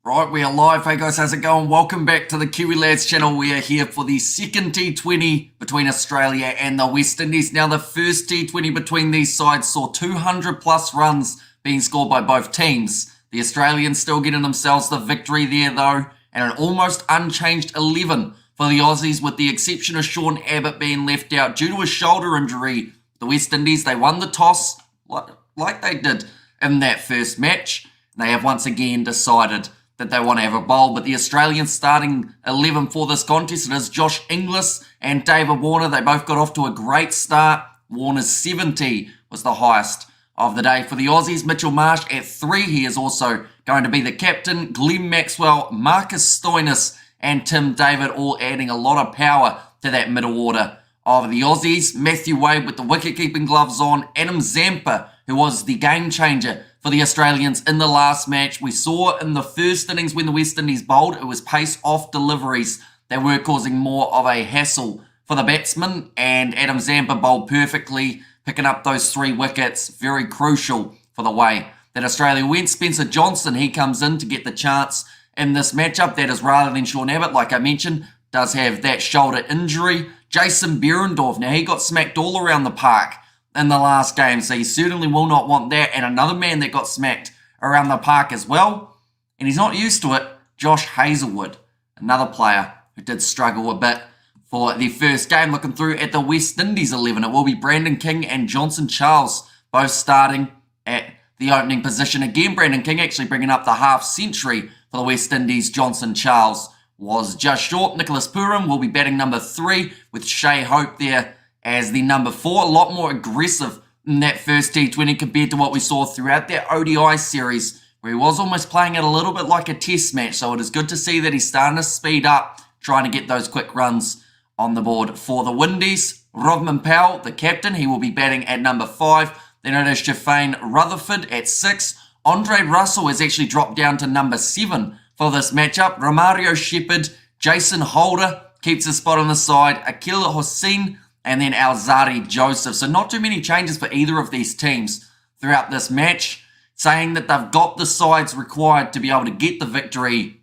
Right, we are live. Hey guys, how's it going? Welcome back to the Kiwi Lads channel. We are here for the second T20 between Australia and the West Indies. Now, the first T20 between these sides saw 200 plus runs being scored by both teams. The Australians still getting themselves the victory there though, and an almost unchanged 11 for the Aussies, with the exception of Sean Abbott being left out due to a shoulder injury. The West Indies, they won the toss like they did in that first match. They have once again decided that they want to have a bowl, but the Australian starting 11 for this contest, it is Josh Inglis and David Warner. They both got off to a great start. Warner's 70 was the highest of the day. For the Aussies, Mitchell Marsh at 3. He is also going to be the captain. Glenn Maxwell, Marcus Stoinis and Tim David all adding a lot of power to that middle order of the Aussies. Matthew Wade with the wicket-keeping gloves on. Adam Zampa, who was the game changer for the Australians in the last match. We saw in the first innings when the West Indies bowled, it was pace-off deliveries that were causing more of a hassle for the batsmen, and Adam Zampa bowled perfectly, picking up those 3 wickets, very crucial for the way that Australia went. Spencer Johnson, he comes in to get the chance in this matchup. That is rather than Sean Abbott, like I mentioned, does have that shoulder injury. Jason Behrendorff, now he got smacked all around the park in the last game, so you certainly will not want that. And another man that got smacked around the park as well, and he's not used to it, Josh Hazlewood, another player who did struggle a bit for the first game. Looking through at the West Indies 11, it will be Brandon King and Johnson Charles, both starting at the opening position. Again, Brandon King actually bringing up the half century for the West Indies. Johnson Charles was just short. Nicholas Purim will be batting number 3 with Shea Hope there as the number 4. A lot more aggressive in that first T20 compared to what we saw throughout that ODI series, where he was almost playing it a little bit like a test match. So it is good to see that he's starting to speed up, trying to get those quick runs on the board for the Windies. Rodman Powell, the captain, he will be batting at number 5. Then it is Shafane Rutherford at 6. Andre Russell has actually dropped down to number 7 for this matchup. Romario Shepherd, Jason Holder keeps his spot on the side. Akil Hossein, and then Alzari Joseph. So not too many changes for either of these teams throughout this match, saying that they've got the sides required to be able to get the victory,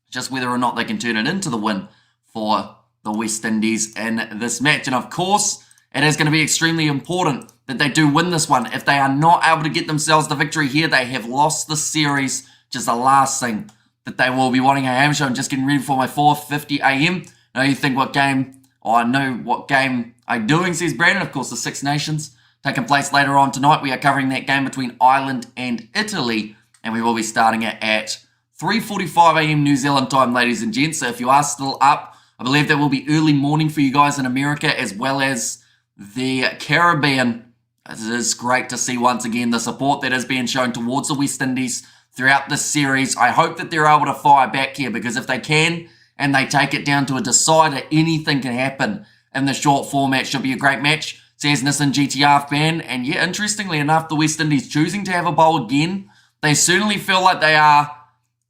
just whether or not they can turn it into the win for the West Indies in this match. And of course, it is going to be extremely important that they do win this one. If they are not able to get themselves the victory here, they have lost the series, which is the last thing that they will be wanting. I am showing, just getting ready for my 4:50 a.m. Now you think what game, or I know what game I'm doing, says Brandon. Of course, the Six Nations taking place later on tonight. We are covering that game between Ireland and Italy, and we will be starting it at 3:45 a.m. New Zealand time, ladies and gents. So if you are still up, I believe that will be early morning for you guys in America as well as the Caribbean. It is great to see once again the support that is being shown towards the West Indies throughout this series. I hope that they're able to fire back here, because if they can and they take it down to a decider, anything can happen in the short format. Should be a great match, says Nissan GTR fan. And yeah, interestingly enough, the West Indies choosing to have a bowl again, they certainly feel like they are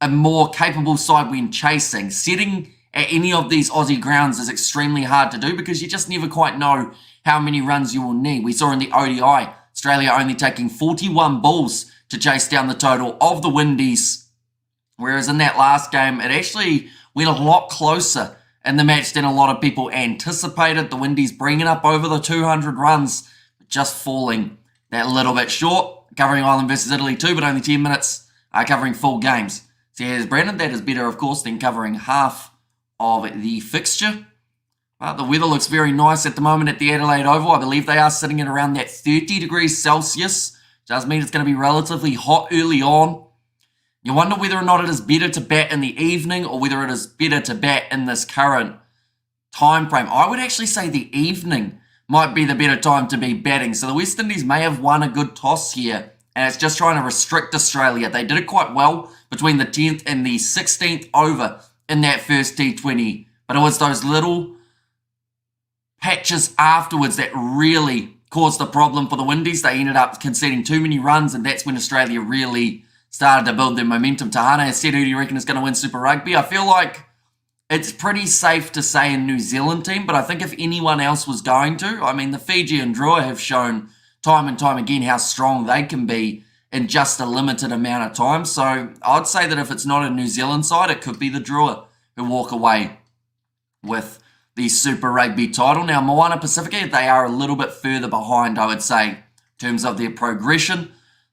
a more capable side when chasing. Setting at any of these Aussie grounds is extremely hard to do, because you just never quite know how many runs you will need. We saw in the ODI, Australia only taking 41 balls to chase down the total of the Windies, whereas in that last game, it actually went a lot closer in the match than a lot of people anticipated. The Windies bringing up over the 200 runs, just falling that little bit short. Covering Ireland versus Italy too, but only 10 minutes covering full games. So here's Brandon. That is better, of course, than covering half of the fixture. The weather looks very nice at the moment at the Adelaide Oval. I believe they are sitting at around that 30 degrees Celsius. Does mean it's going to be relatively hot early on. You wonder whether or not it is better to bat in the evening or whether it is better to bat in this current time frame. I would actually say the evening might be the better time to be batting. So the West Indies may have won a good toss here, and it's just trying to restrict Australia. They did it quite well between the 10th and the 16th over in that first T20, but it was those little patches afterwards that really caused the problem for the Windies. They ended up conceding too many runs, and that's when Australia really started to build their momentum. Tahana has said, who do you reckon is going to win Super Rugby? I feel like it's pretty safe to say a New Zealand team, but I think if anyone else was going to, I mean, the Fiji and Drua have shown time and time again how strong they can be in just a limited amount of time. So I'd say that if it's not a New Zealand side, it could be the Drua who walk away with the Super Rugby title. Now, Moana Pacifica, they are a little bit further behind, I would say, in terms of their progression.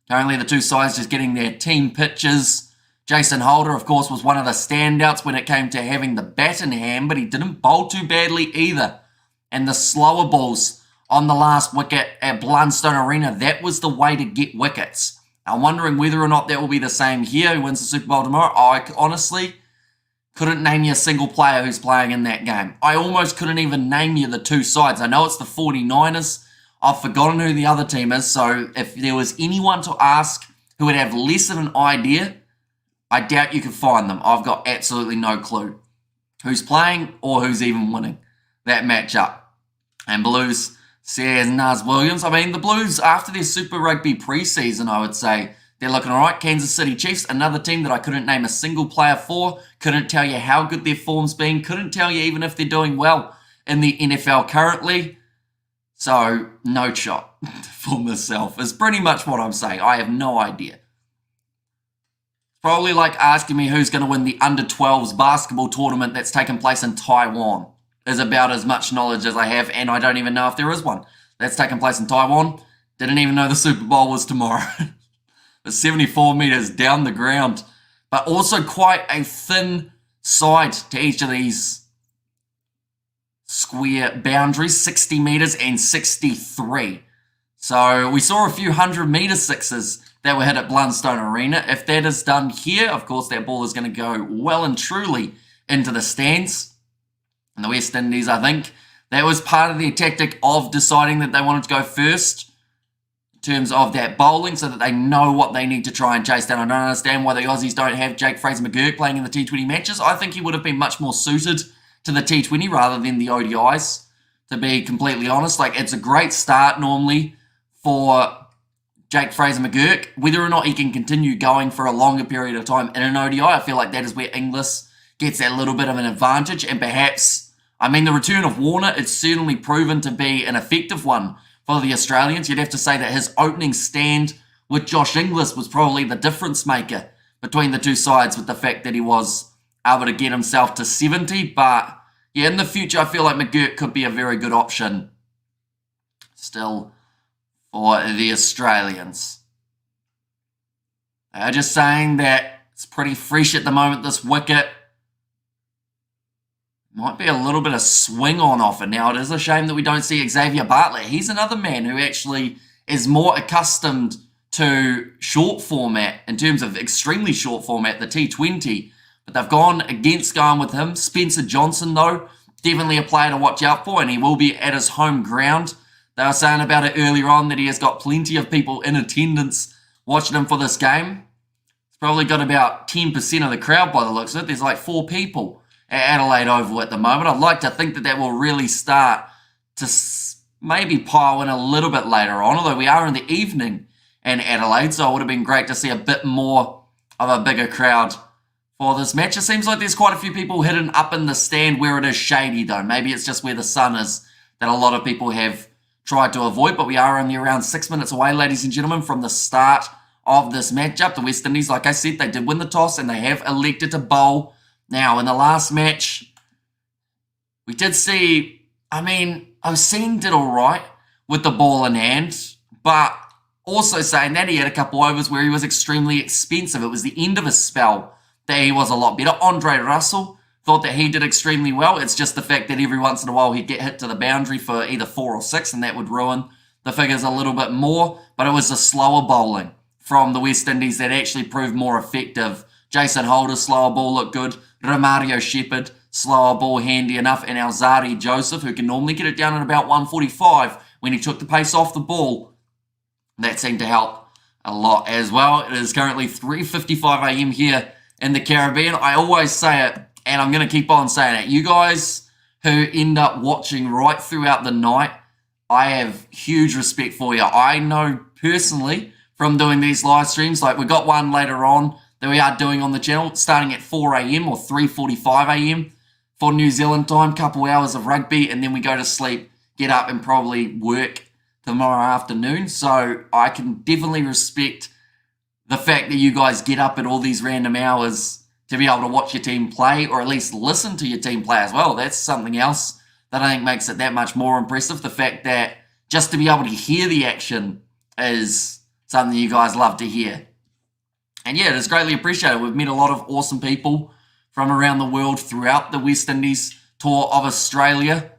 Currently, the two sides just getting their team pitches. Jason Holder, of course, was one of the standouts when it came to having the bat in hand, but he didn't bowl too badly either. And the slower balls on the last wicket at Blundstone Arena, that was the way to get wickets. I'm wondering whether or not that will be the same here. Who wins the Super Bowl tomorrow? I honestly couldn't name you a single player who's playing in that game. I almost couldn't even name you the two sides. I know it's the 49ers. I've forgotten who the other team is, so if there was anyone to ask who would have less of an idea, I doubt you could find them. I've got absolutely no clue who's playing or who's even winning that matchup. And Blues says Naz Williams. I mean, the Blues, after their Super Rugby preseason, I would say, they're looking all right. Kansas City Chiefs, another team that I couldn't name a single player for. Couldn't tell you how good their form's been. Couldn't tell you even if they're doing well in the NFL currently. So, no shot for myself is pretty much what I'm saying. I have no idea. Probably like asking me who's going to win the under-12s basketball tournament that's taking place in Taiwan is about as much knowledge as I have, and I don't even know if there is one that's taking place in Taiwan. Didn't even know the Super Bowl was tomorrow. It's 74 meters down the ground, but also quite a thin side to each of these square boundaries, 60 meters and 63. So we saw a few 100-meter sixes that were hit at Blundstone Arena. If that is done here, of course, that ball is going to go well and truly into the stands. And the West Indies, I think, that was part of their tactic of deciding that they wanted to go first in terms of that bowling so that they know what they need to try and chase down. I don't understand why the Aussies don't have Jake Fraser-McGurk playing in the T20 matches. I think he would have been much more suited to the T20 rather than the ODIs, to be completely honest. Like, it's a great start normally for Jake Fraser-McGurk. Whether or not he can continue going for a longer period of time in an ODI, I feel like that is where Inglis gets that little bit of an advantage. And perhaps, I mean, the return of Warner, it's certainly proven to be an effective one for the Australians. You'd have to say that his opening stand with Josh Inglis was probably the difference maker between the two sides, with the fact that he was able to get himself to 70. But yeah, in the future, I feel like McGurk could be a very good option still for the Australians. Just saying that it's pretty fresh at the moment, this wicket. Might be a little bit of swing on offer now. It is a shame that we don't see Xavier Bartlett. He's another man who actually is more accustomed to short format, in terms of extremely short format, the T20. But they've gone against going with him. Spencer Johnson, though, definitely a player to watch out for, and he will be at his home ground. They were saying about it earlier on that he has got plenty of people in attendance watching him for this game. He's probably got about 10% of the crowd by the looks of it. There's like 4 people at Adelaide Oval at the moment. I'd like to think that that will really start to maybe pile in a little bit later on, although we are in the evening in Adelaide, so it would have been great to see a bit more of a bigger crowd for this match. It seems like there's quite a few people hidden up in the stand where it is shady, though. Maybe it's just where the sun is that a lot of people have tried to avoid, but we are only around 6 minutes away, ladies and gentlemen, from the start of this matchup. The West Indies, like I said, they did win the toss and they have elected to bowl. Now, in the last match, we did see, I mean, Oseen did all right with the ball in hand, but also saying that he had a couple overs where he was extremely expensive. It was the end of his spell that he was a lot better. Andre Russell thought that he did extremely well. It's just the fact that every once in a while he'd get hit to the boundary for either 4 or 6, and that would ruin the figures a little bit more. But it was the slower bowling from the West Indies that actually proved more effective. Jason Holder's slower ball looked good. Romario Shepherd, slower ball handy enough. And Alzari Joseph, who can normally get it down at about 145 when he took the pace off the ball. That seemed to help a lot as well. It is currently 3:55 a.m. here in the Caribbean. I always say it, and I'm going to keep on saying it. You guys who end up watching right throughout the night, I have huge respect for you. I know personally from doing these live streams, like we got one later on that we are doing on the channel, starting at 4 a.m. or 3:45 a.m. for New Zealand time, couple hours of rugby, and then we go to sleep, get up and probably work tomorrow afternoon. So I can definitely respect the fact that you guys get up at all these random hours to be able to watch your team play, or at least listen to your team play as well, that's something else that I think makes it that much more impressive. The fact that just to be able to hear the action is something you guys love to hear. And yeah, it is greatly appreciated. We've met a lot of awesome people from around the world throughout the West Indies tour of Australia.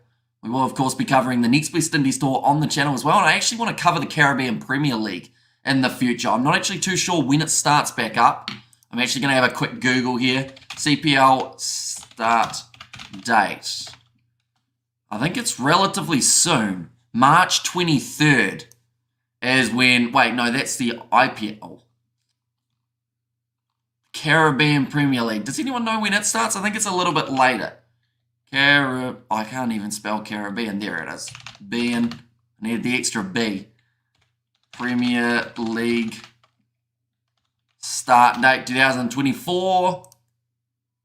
We will, of course, be covering the next West Indies tour on the channel as well. And I actually want to cover the Caribbean Premier League in the future. I'm not actually too sure when it starts back up. I'm actually going to have a quick Google here. CPL start date. I think it's relatively soon. March 23rd is when... Wait, no, that's the IPL. Caribbean Premier League. Does anyone know when it starts? I think it's a little bit later. I can't even spell Caribbean. There it is. I need the extra B. Premier League start date 2024.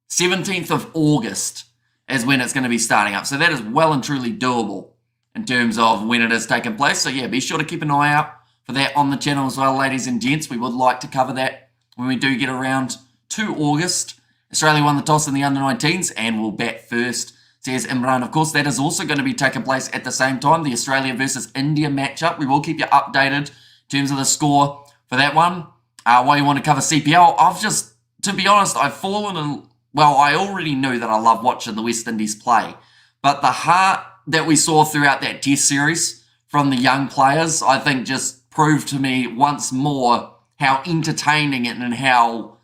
17th of August is when it's going to be starting up. So that is well and truly doable in terms of when it is taking place. So yeah, be sure to keep an eye out for that on the channel as well, ladies and gents. We would like to cover that when we do get around to August. Australia won the toss in the under-19s and will bat first, says Imran. Of course, that is also going to be taking place at the same time, the Australia versus India matchup. We will keep you updated in terms of the score for that one. While you want to cover CPL, to be honest, I've fallen in... Well, I already knew that I love watching the West Indies play, but the heart that we saw throughout that test series from the young players, I think just proved to me once more how entertaining and how,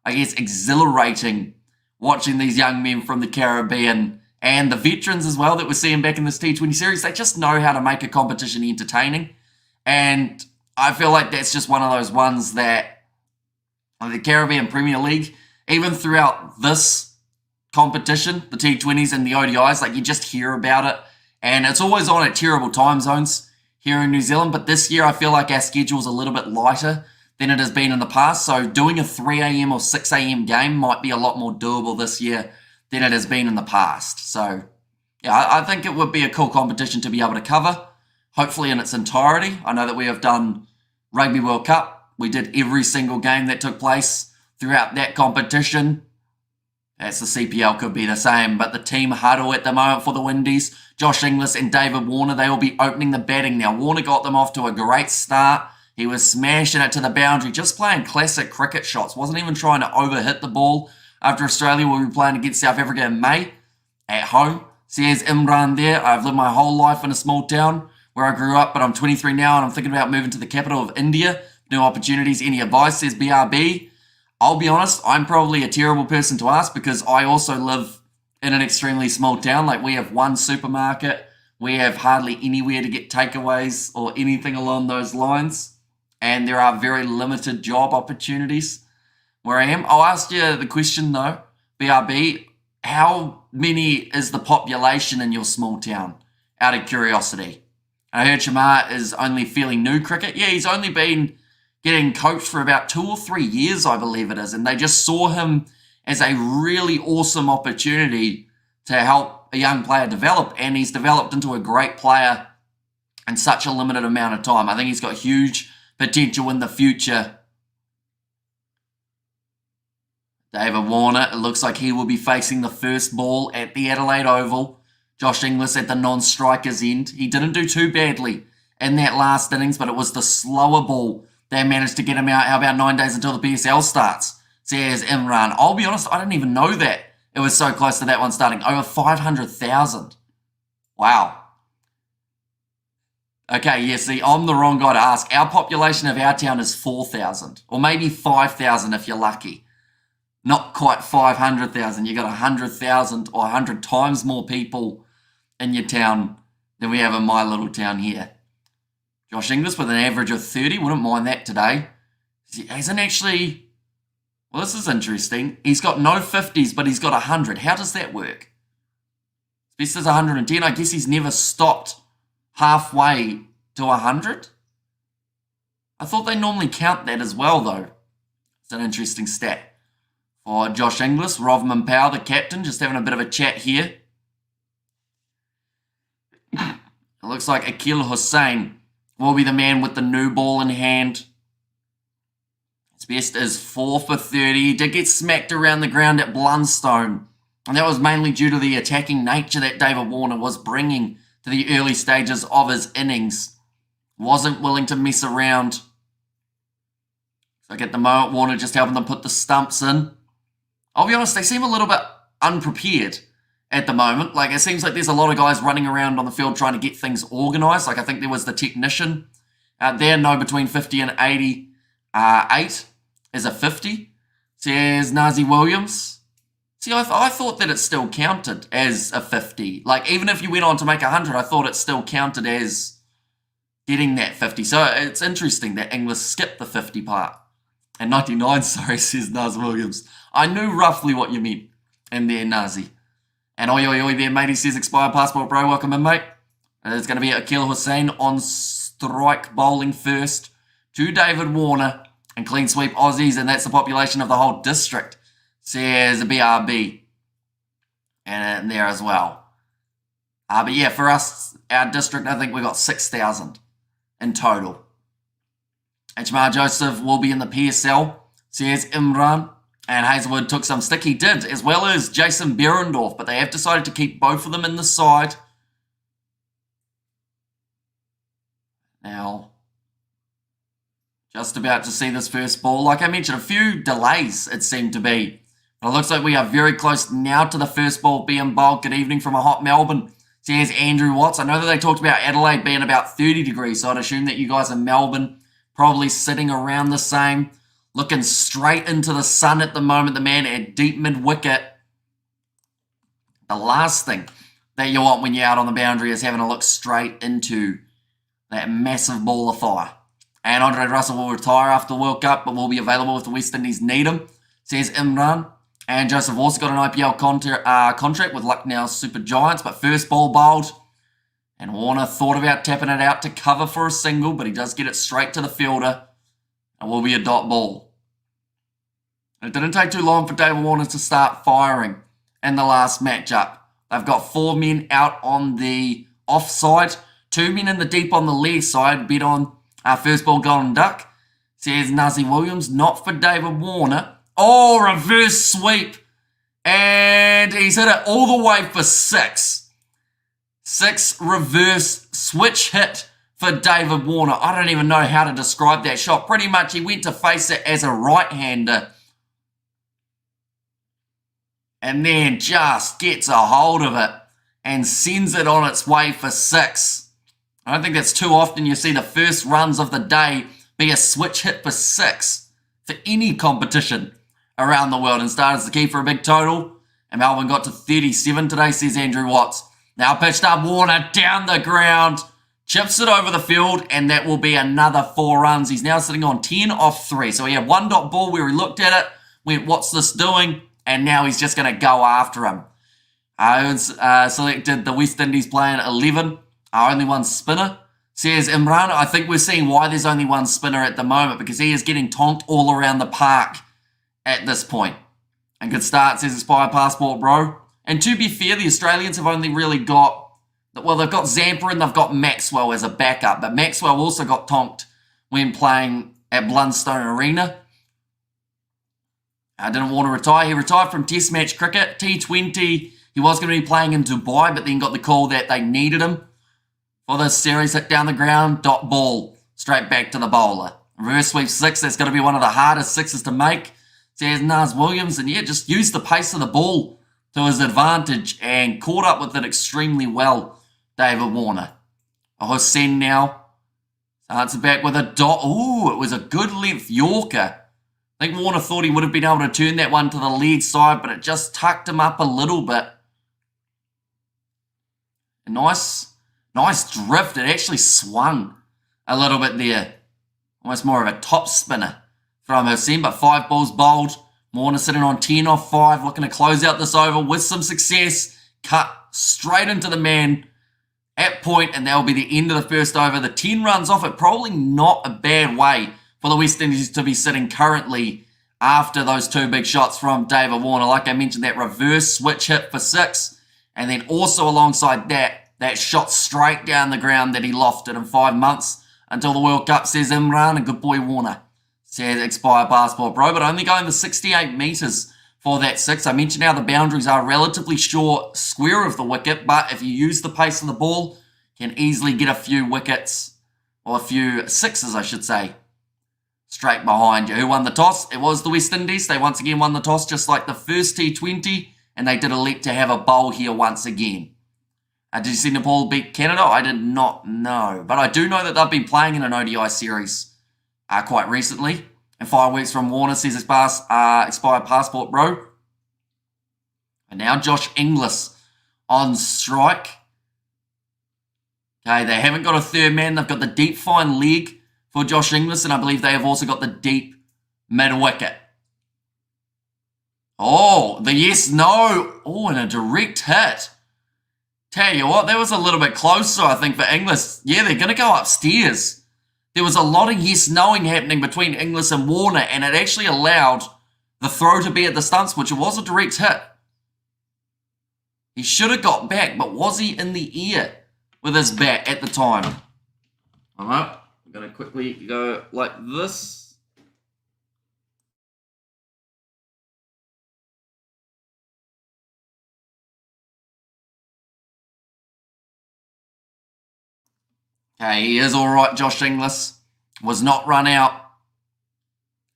I guess, exhilarating watching these young men from the Caribbean and the veterans as well that we're seeing back in this T20 series. They just know how to make a competition entertaining. And I feel like that's just one of those ones that the Caribbean Premier League, even throughout this competition, the T20s and the ODIs, like you just hear about it. And it's always on at terrible time zones here in New Zealand. But this year I feel like our schedule's a little bit lighter than it has been in the past. So doing a 3 a.m. or 6 a.m. game might be a lot more doable this year than it has been in the past. So yeah, I think it would be a cool competition to be able to cover, hopefully in its entirety. I know that we have done Rugby World Cup. We did every single game that took place throughout that competition. That's the CPL could be the same, but the team huddle at the moment for the Windies, Josh Inglis and David Warner, they will be opening the batting now. Warner got them off to a great start. He was smashing it to the boundary, just playing classic cricket shots. Wasn't even trying to overhit the ball. After Australia will be playing against South Africa in May at home. Says Imran there. I've lived my whole life in a small town where I grew up, but I'm 23 now and I'm thinking about moving to the capital of India. New opportunities. Any advice? Says BRB. I'll be honest, I'm probably a terrible person to ask because I also live in an extremely small town. Like we have one supermarket. We have hardly anywhere to get takeaways or anything along those lines. And there are very limited job opportunities where I am. I'll ask you the question though, BRB, how many is the population in your small town, out of curiosity? I heard Shamar is only fairly new cricket. Yeah, he's only been getting coached for about 2 or 3 years, I believe it is. And they just saw him as a really awesome opportunity to help a young player develop. And he's developed into a great player in such a limited amount of time. I think he's got huge potential in the future. David Warner, it looks like he will be facing the first ball at the Adelaide Oval. Josh Inglis at the non-striker's end. He didn't do too badly in that last innings, but it was the slower ball that managed to get him out. How about 9 days until the PSL starts? Says Imran. I'll be honest, I didn't even know that it was so close to that one starting. Over 500,000. Wow. Okay, yeah, see, I'm the wrong guy to ask. Our population of our town is 4,000, or maybe 5,000 if you're lucky. Not quite 500,000. You got 100,000 or 100 times more people in your town than we have in my little town here. Josh Inglis with an average of 30. Wouldn't mind that today. He hasn't actually... Well, this is interesting. He's got no 50s, but he's got 100. How does that work? Best is 110. I guess he's never stopped halfway to 100. I thought they normally count that as well, though. It's an interesting stat. For Josh Inglis, Rovman Powell, the captain, just having a bit of a chat here. It looks like Akil Hussain will be the man with the new ball in hand. His best is 4 for 30. He did get smacked around the ground at Blundstone, and that was mainly due to the attacking nature that David Warner was bringing to the early stages of his innings. Wasn't willing to mess around. So at the moment, Warner just helping them put the stumps in. I'll be honest, they seem a little bit unprepared at the moment. Like, it seems like there's a lot of guys running around on the field trying to get things organised. Like, I think there was the technician out there, no, between 50 and 88 is a 50. Says Nazi Williams. See, I thought that it still counted as a 50. Like, even if you went on to make 100, I thought it still counted as getting that 50. So it's interesting that English skipped the 50 part. And 99, sorry, says Nazi Williams. I knew roughly what you meant in there, Nazi. And oi, oi, oi there, mate. He says, expired passport, bro. Welcome in, mate. It's going to be Akil Hussain on strike bowling first to David Warner and clean sweep Aussies. And that's the population of the whole district, says BRB. And in there as well. But yeah, for us, our district, I think we got 6,000 in total. And Jamar Joseph will be in the PSL, says Imran. And Hazelwood took some stick. He did, as well as Jason Berendorf. But they have decided to keep both of them in the side. Now, just about to see this first ball. Like I mentioned, a few delays it seemed to be. But it looks like we are very close now to the first ball being bowled. Good evening from a hot Melbourne, says Andrew Watts. I know that they talked about Adelaide being about 30 degrees, so I'd assume that you guys in Melbourne probably sitting around the same. Looking straight into the sun at the moment. The man at deep mid-wicket. The last thing that you want when you're out on the boundary is having to look straight into that massive ball of fire. And Andre Russell will retire after the World Cup, but will be available if the West Indies need him, says Imran. And Joseph also got an IPL contract with Lucknow Super Giants, but first ball bowled. And Warner thought about tapping it out to cover for a single, but he does get it straight to the fielder. It will be a dot ball. It didn't take too long for David Warner to start firing in the last matchup. They've got 4 men out on the offside, 2 men in the deep on the leg side. Bet on first ball golden duck, says Nazi Williams. Not for David Warner. Oh, reverse sweep. And he's hit it all the way for 6. 6 reverse switch hit for David Warner. I don't even know how to describe that shot. Pretty much he went to face it as a right-hander. And then just gets a hold of it and sends it on its way for 6. I don't think that's too often you see the first runs of the day be a switch hit for 6 for any competition around the world. And started as the key for a big total. And Melbourne got to 37 today, says Andrew Watts. Now pitched up Warner down the ground. Chips it over the field, and that will be another 4 runs. He's now sitting on 10 off 3. So he had 1 dot ball where he looked at it, went, what's this doing? And now he's just going to go after him. Selected the West Indies playing 11. Only 1 spinner, says Imran. I think we're seeing why there's only 1 spinner at the moment, because he is getting tonked all around the park at this point. And good start, says expired passport, bro. And to be fair, the Australians have only really got, well, they've got Zampa and they've got Maxwell as a backup. But Maxwell also got tonked when playing at Blundstone Arena. I didn't want to retire. He retired from Test match cricket. T20, he was going to be playing in Dubai, but then got the call that they needed him for this series. Hit down the ground, dot ball, straight back to the bowler. Reverse sweep 6, that's going to be one of the hardest 6s to make, says Naz Williams. And yeah, just used the pace of the ball to his advantage and caught up with it extremely well, David Warner. Hussain now starts it back with a dot. Ooh, it was a good length Yorker. I think Warner thought he would have been able to turn that one to the leg side, but it just tucked him up a little bit. A nice drift. It actually swung a little bit there. Almost more of a top spinner from Hussain, but 5 balls bowled. Warner sitting on 10 off 5, looking to close out this over with some success. Cut straight into the man at point, and that will be the end of the first over. The 10 runs off it, probably not a bad way for the West Indies to be sitting currently after those 2 big shots from David Warner. Like I mentioned, that reverse switch hit for 6, and then also alongside that shot straight down the ground that he lofted in 5 months until the World Cup, says Imran. And good boy Warner, says Expire Passport Pro, but only going the 68 metres for that 6. I mentioned how the boundaries are relatively short, square of the wicket, but if you use the pace of the ball, you can easily get a few wickets, or a few sixes, I should say, straight behind you. Who won the toss? It was the West Indies. They once again won the toss, just like the first T20, and they did elect to have a bowl here once again. Did you see Nepal beat Canada? I did not know, but I do know that they've been playing in an ODI series quite recently. And fireworks from Warner says it's expired passport, bro. And now Josh Inglis on strike. Okay, they haven't got a third man. They've got the deep fine leg for Josh Inglis, and I believe they have also got the deep mid-wicket. Oh, the yes-no. Oh, and a direct hit. Tell you what, that was a little bit closer, I think, for Inglis. Yeah, they're going to go upstairs. There was a lot of yes-knowing happening between Inglis and Warner, and it actually allowed the throw to be at the stumps, which was a direct hit. He should have got back, but was he in the air with his bat at the time? All right, I'm going to quickly go like this. Okay, he is all right, Josh Inglis. Was not run out.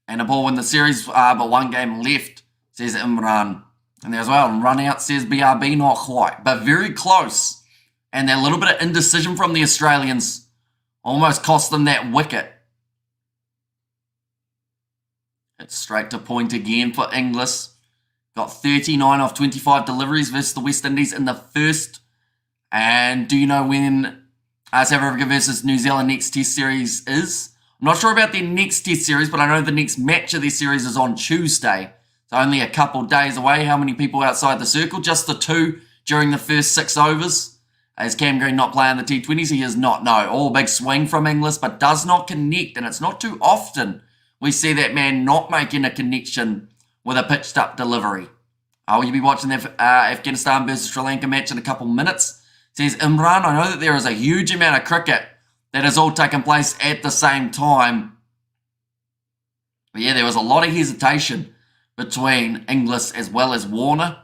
And a ball in the series, but one game left, says Imran. And there as well, and run out, says BRB, not quite, but very close. And that little bit of indecision from the Australians almost cost them that wicket. It's straight to point again for Inglis. Got 39 off 25 deliveries versus the West Indies in the first. And do you know when South Africa versus New Zealand next test series is? I'm not sure about their next test series, but I know the next match of their series is on Tuesday. So only a couple days away. How many people outside the circle? Just the 2 during the first 6 overs. Is Cam Green not playing the T20s? He is not, no. All big swing from Inglis, but does not connect. And it's not too often we see that man not making a connection with a pitched up delivery. Will you be watching the Afghanistan versus Sri Lanka match in a couple minutes? Says Imran, I know that there is a huge amount of cricket that has all taken place at the same time. But yeah, there was a lot of hesitation between Inglis as well as Warner.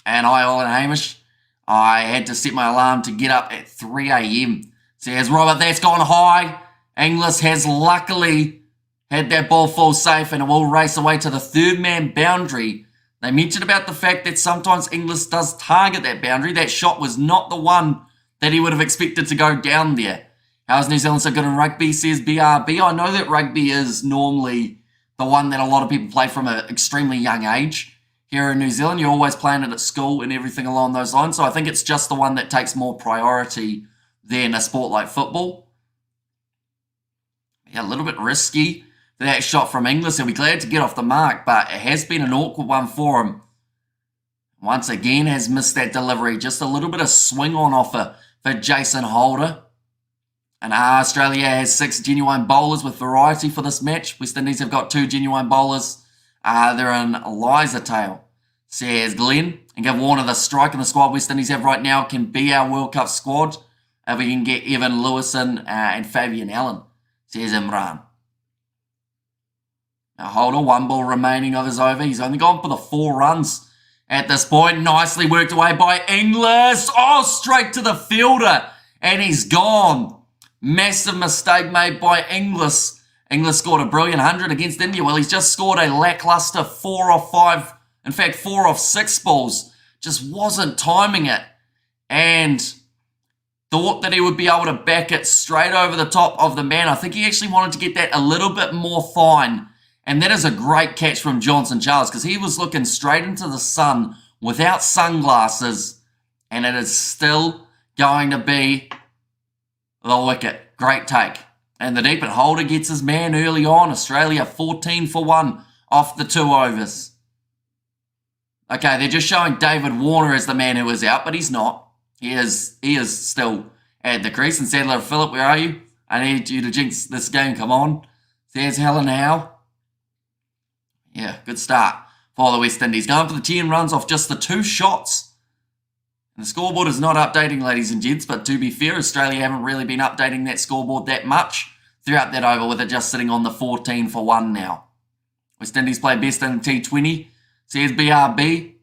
And Ollie Hamish, I had to set my alarm to get up at 3 a.m. Says Robert, that's gone high. Inglis has luckily had that ball fall safe and it will race away to the third man boundary. They mentioned about the fact that sometimes Inglis does target that boundary. That shot was not the one that he would have expected to go down there. How's New Zealand so good in rugby, says BRB. I know that rugby is normally the one that a lot of people play from an extremely young age. Here in New Zealand, you're always playing it at school and everything along those lines. So I think it's just the one that takes more priority than a sport like football. Yeah, a little bit risky for that shot from Inglis. He'll be glad to get off the mark, but it has been an awkward one for him. Once again, has missed that delivery. Just a little bit of swing on offer for Jason Holder. And Australia has 6 genuine bowlers with variety for this match. West Indies have got 2 genuine bowlers. They're in Eliza Tail, says Glenn. And give Warner the strike in the squad West Indies have right now can be our World Cup squad. If we can get Evan Lewison and Fabian Allen, says Imran. Now Holder, 1 ball remaining of his over. He's only gone for the 4 runs at this point. Nicely worked away by Inglis. Oh, straight to the fielder. And he's gone. Massive mistake made by Inglis. Inglis scored a brilliant 100 against India. Well, he's just scored a lackluster 4 off 5. In fact, 4 off 6 balls. Just wasn't timing it. And thought that he would be able to back it straight over the top of the man. I think he actually wanted to get that a little bit more fine. And that is a great catch from Johnson Charles because he was looking straight into the sun without sunglasses. And it is still going to be the wicket. Great take. And the deep and Holder gets his man early on. Australia 14 for 1 off the 2 overs. Okay, they're just showing David Warner as the man who is out, but he's not. He is still at the crease. And Sadler, Phillip, where are you? I need you to jinx this game. Come on. There's Helen Howe. Yeah, good start for the West Indies. Going for the 10 runs off just the 2 shots. And the scoreboard is not updating, ladies and gents, but to be fair, Australia haven't really been updating that scoreboard that much. throughout that over with it just sitting on the 14 for 1 now. West Indies play best in T20. Says BRB.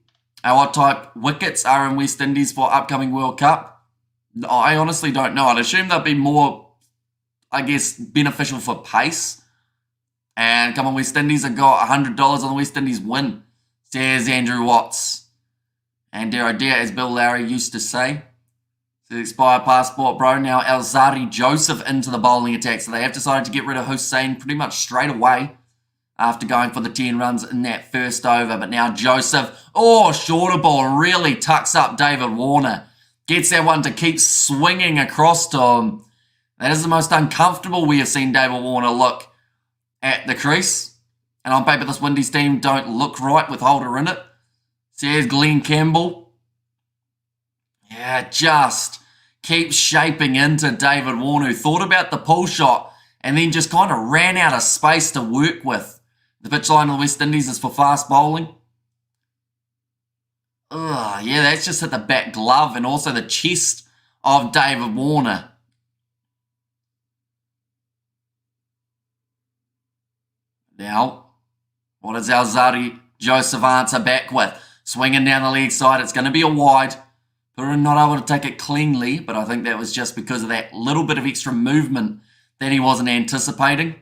What type wickets are in West Indies for upcoming World Cup? I honestly don't know. I'd assume they'll be more, I guess, beneficial for pace. And come on, West Indies have got $100 on the West Indies win, says Andrew Watts. And dear oh dear, as Bill Lowry used to say. So expired passport, bro. Now Alzarri Joseph into the bowling attack. So they have decided to get rid of Hussain pretty much straight away after going for the 10 runs in that first over. But now Joseph, shorter ball, really tucks up David Warner. Gets that one to keep swinging across to him. That is the most uncomfortable we have seen David Warner look at the crease. And on paper, this Windies team don't look right with Holder in it. Says Glenn Campbell. Yeah, just keeps shaping into David Warner, who thought about the pull shot and then just kind of ran out of space to work with. The pitch line of the West Indies is for fast bowling. Yeah, that's just hit the back glove and also the chest of David Warner. Now, what does Alzarri Joseph answer back with? Swinging down the leg side, it's going to be a wide. Purin not able to take it cleanly, but I think that was just because of that little bit of extra movement that he wasn't anticipating.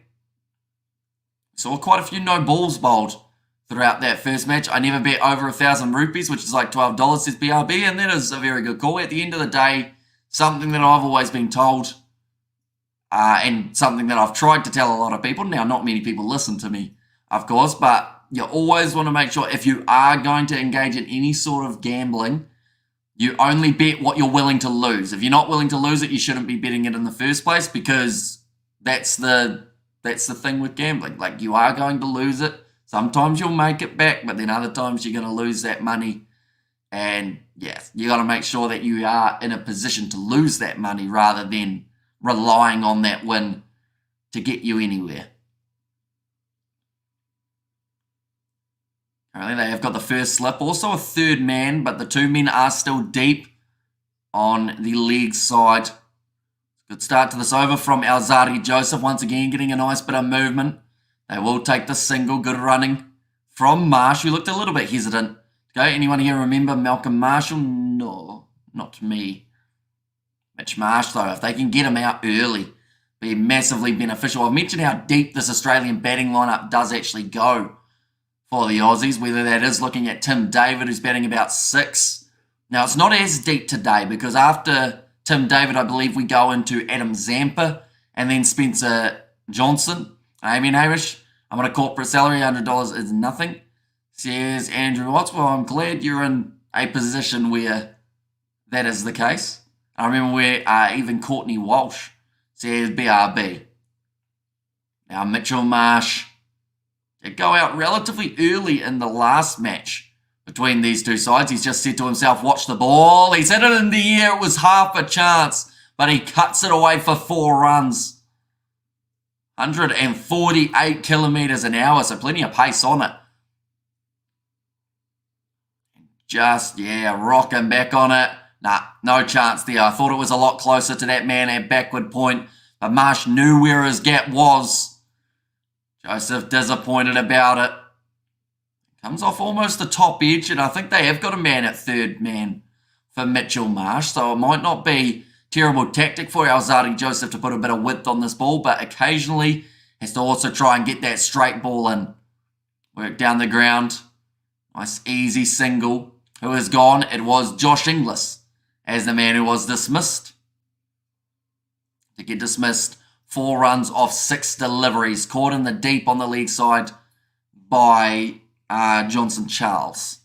Saw quite a few no balls bowled throughout that first match. I never bet over 1,000 rupees, which is like $12, says BRB, and that is a very good call. At the end of the day, something that I've always been told, and something that I've tried to tell a lot of people. Now, not many people listen to me, of course, but you always want to make sure if you are going to engage in any sort of gambling, you only bet what you're willing to lose. If you're not willing to lose it, you shouldn't be betting it in the first place, because that's the thing with gambling. Like, you are going to lose it. Sometimes you'll make it back, but then other times you're going to lose that money. And yes, you got to make sure that you are in a position to lose that money rather than relying on that win to get you anywhere. Currently they have got the first slip, also a third man, but the 2 men are still deep on the leg side. Good start to this over from Alzarri Joseph, once again getting a nice bit of movement. They will take the single. Good running from Marsh, who looked a little bit hesitant. Okay, anyone here remember Malcolm Marshall? No, not me. Mitch Marsh, though, if they can get him out early, be massively beneficial. I've mentioned how deep this Australian batting lineup does actually go for the Aussies, whether that is looking at Tim David, who's batting about 6. Now, it's not as deep today because after Tim David, I believe we go into Adam Zampa and then Spencer Johnson. I mean, Hamish, I'm on a corporate salary, $100 is nothing. Says Andrew Watts. Well, I'm glad you're in a position where that is the case. I remember where even Courtney Walsh says BRB. Now, Mitchell Marsh did go out relatively early in the last match between these two sides. He's just said to himself, watch the ball. He's hit it in the air. It was half a chance, but he cuts it away for 4 runs. 148 kilometres an hour, so plenty of pace on it. Just, rocking back on it. Nah, no chance there. I thought it was a lot closer to that man at backward point, but Marsh knew where his gap was. Joseph disappointed about it. Comes off almost the top edge, and I think they have got a man at third man for Mitchell Marsh, so it might not be terrible tactic for Alzarri Joseph to put a bit of width on this ball, but occasionally has to also try and get that straight ball in. Work down the ground. Nice easy single. Who is gone? It was Josh Inglis as the man who was dismissed. To get dismissed, 4 runs off 6 deliveries. Caught in the deep on the leg side by Johnson Charles.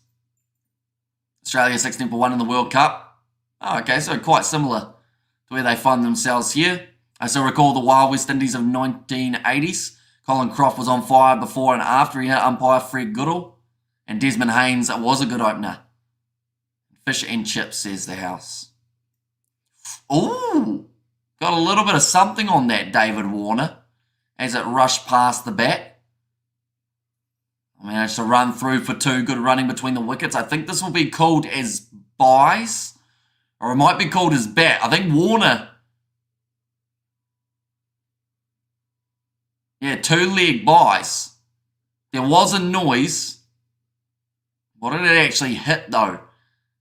Australia 16 for 1 in the World Cup. Oh, okay, so quite similar to where they find themselves here. I still recall the Wild West Indies of 1980s. Colin Croft was on fire before and after he hit umpire Fred Goodall. And Desmond Haynes was a good opener. Fish and chips, says the house. Ooh, got a little bit of something on that David Warner as it rushed past the bat. Managed to run through for 2. Good running between the wickets. I think this will be called as buys, or it might be called as bat. I think Warner Yeah, 2-leg buys. There was a noise. What did it actually hit, though?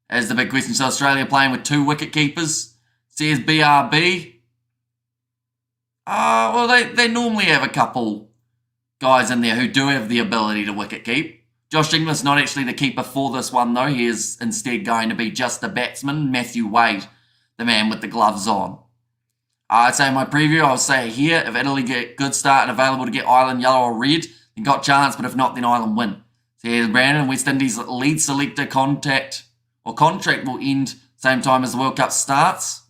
As the big question. So Australia playing with 2 wicket keepers. Says BRB. Well, they normally have a couple guys in there who do have the ability to wicket keep. Josh Inglis not actually the keeper for this one, though. He is instead going to be just the batsman, Matthew Wade, the man with the gloves on. I'd say in my preview, I'll say here, if Italy get good start and available to get Ireland yellow or red, then got chance, but if not, then Ireland win. So here's Brandon, West Indies lead selector contract will end same time as the World Cup starts.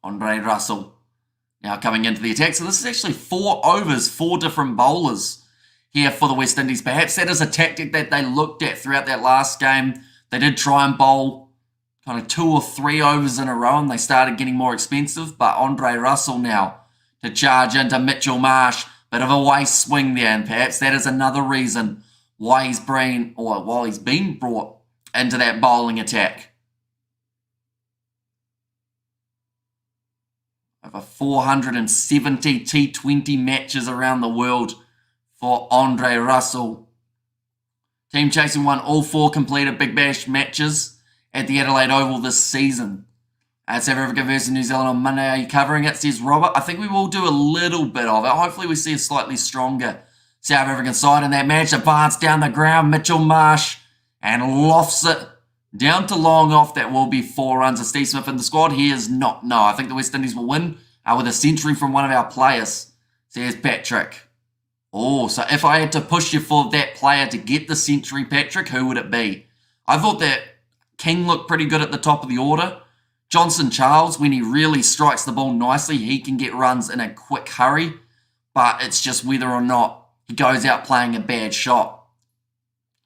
Andre Russell now coming into the attack. So this is actually 4 overs, 4 different bowlers here for the West Indies. Perhaps that is a tactic that they looked at throughout that last game. They did try and bowl kind of 2 or 3 overs in a row and they started getting more expensive. But Andre Russell now to charge into Mitchell Marsh. Bit of a waste swing there, and perhaps that is another reason why he's been brought into that bowling attack. Over 470 T20 matches around the world for Andre Russell. Team chasing won all 4 completed Big Bash matches at the Adelaide Oval this season. South Africa versus New Zealand on Monday. Are you covering it? Says Robert. I think we will do a little bit of it. Hopefully we see a slightly stronger South African side in that match. Advance down the ground. Mitchell Marsh and lofts it down to long off. That will be 4 runs. Of Steve Smith in the squad. He is not. No, I think the West Indies will win with a century from one of our players. Says Patrick. Oh, so if I had to push you for that player to get the century, Patrick, who would it be? I thought that King looked pretty good at the top of the order. Johnson Charles, when he really strikes the ball nicely, he can get runs in a quick hurry, but it's just whether or not he goes out playing a bad shot.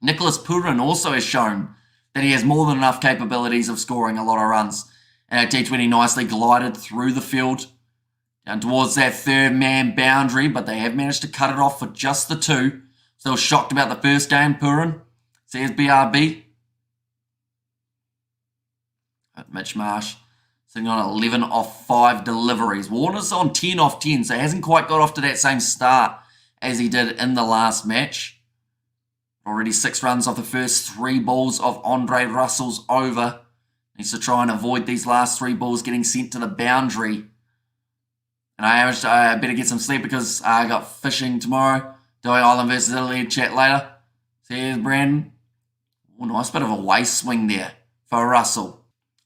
Nicholas Purin also has shown that he has more than enough capabilities of scoring a lot of runs. And T20 nicely glided through the field down towards that 3rd man boundary, but they have managed to cut it off for just the 2. Still shocked about the first game, Purin. Says BRB. Mitch Marsh sitting on 11 off 5 deliveries. Warner's on 10 off 10, so he hasn't quite got off to that same start as he did in the last match. Already 6 runs off the first 3 balls of Andre Russell's over. Needs to try and avoid these last 3 balls getting sent to the boundary. And I better get some sleep because I got fishing tomorrow. Doing Ireland versus Italy. Chat later. Here's Brandon. Oh, nice bit of a waist swing there for Russell.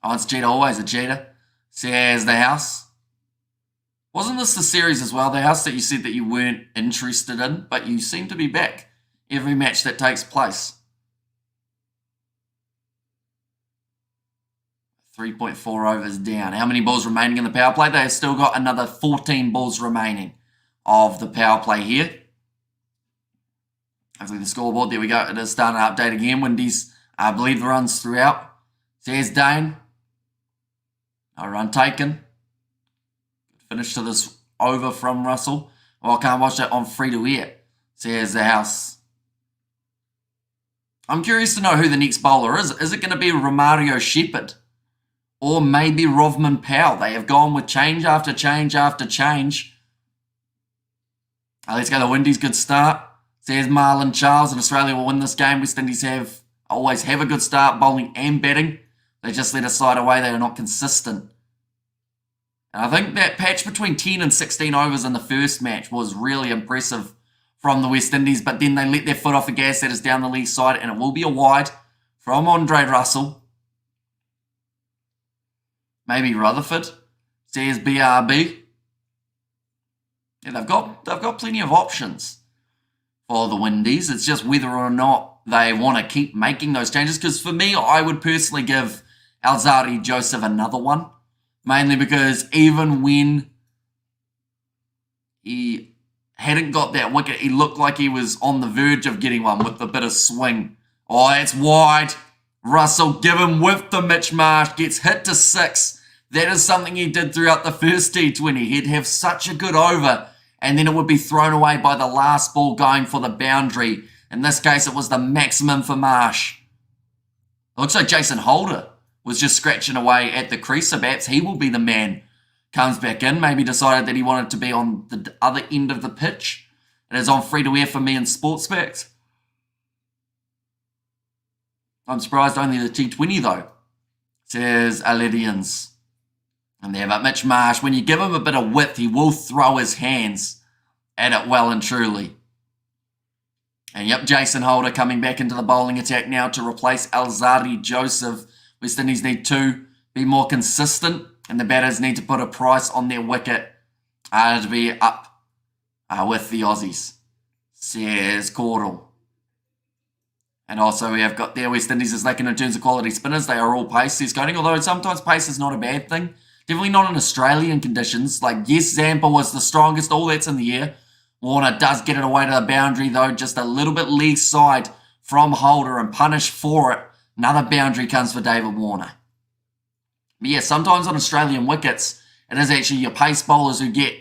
Oh, it's Jeter, always a Jeter. Says the house. Wasn't this the series as well? The house that you said that you weren't interested in, but you seem to be back every match that takes place. 3.4 overs down. How many balls remaining in the power play? They have still got another 14 balls remaining of the power play here. Hopefully the scoreboard, there we go. It is starting to update again. Windies, I believe the runs throughout. Says Dane. No run taken. Finish to this over from Russell. Oh, I can't watch that on free to air. Says the house. I'm curious to know who the next bowler is. Is it going to be Romario Shepherd? Or maybe Rovman Powell? They have gone with change after change after change. Let's go the Windies. Good start. Says Marlon Charles. And Australia will win this game. West Indies always have a good start, bowling and batting. They just let us slide away. They are not consistent. And I think that patch between 10 and 16 overs in the first match was really impressive from the West Indies. But then they let their foot off the gas. That is down the leg side. And it will be a wide from Andre Russell. Maybe Rutherford. Says BRB. Yeah, they've got plenty of options for the Windies. It's just whether or not they want to keep making those changes. Because for me, I would personally give Alzarri Joseph another one. Mainly because even when he hadn't got that wicket, he looked like he was on the verge of getting one with a bit of swing. Oh, it's wide. Russell given with the Mitch Marsh. Gets hit to 6. That is something he did throughout the first T20. He'd have such a good over. And then it would be thrown away by the last ball going for the boundary. In this case, it was the maximum for Marsh. Looks like Jason Holder was just scratching away at the crease. So perhaps he will be the man comes back in. Maybe decided that he wanted to be on the other end of the pitch. It is on free to air for me in Sportsbacks. I'm surprised only the T20 though, says Aledians. And there, but Mitch Marsh, when you give him a bit of width, he will throw his hands at it well and truly. And yep, Jason Holder coming back into the bowling attack now to replace Alzarri Joseph. West Indies need to be more consistent, and the batters need to put a price on their wicket to be up with the Aussies, says Cordell. And also we have got there West Indies is lacking in terms of quality spinners. They are all pace, says Coding, although sometimes pace is not a bad thing. Definitely not in Australian conditions. Like, yes, Zampa was the strongest, all that's in the air. Warner does get it away to the boundary, though, just a little bit leg side from Holder and punished for it. Another boundary comes for David Warner. But yeah, sometimes on Australian wickets, it is actually your pace bowlers who get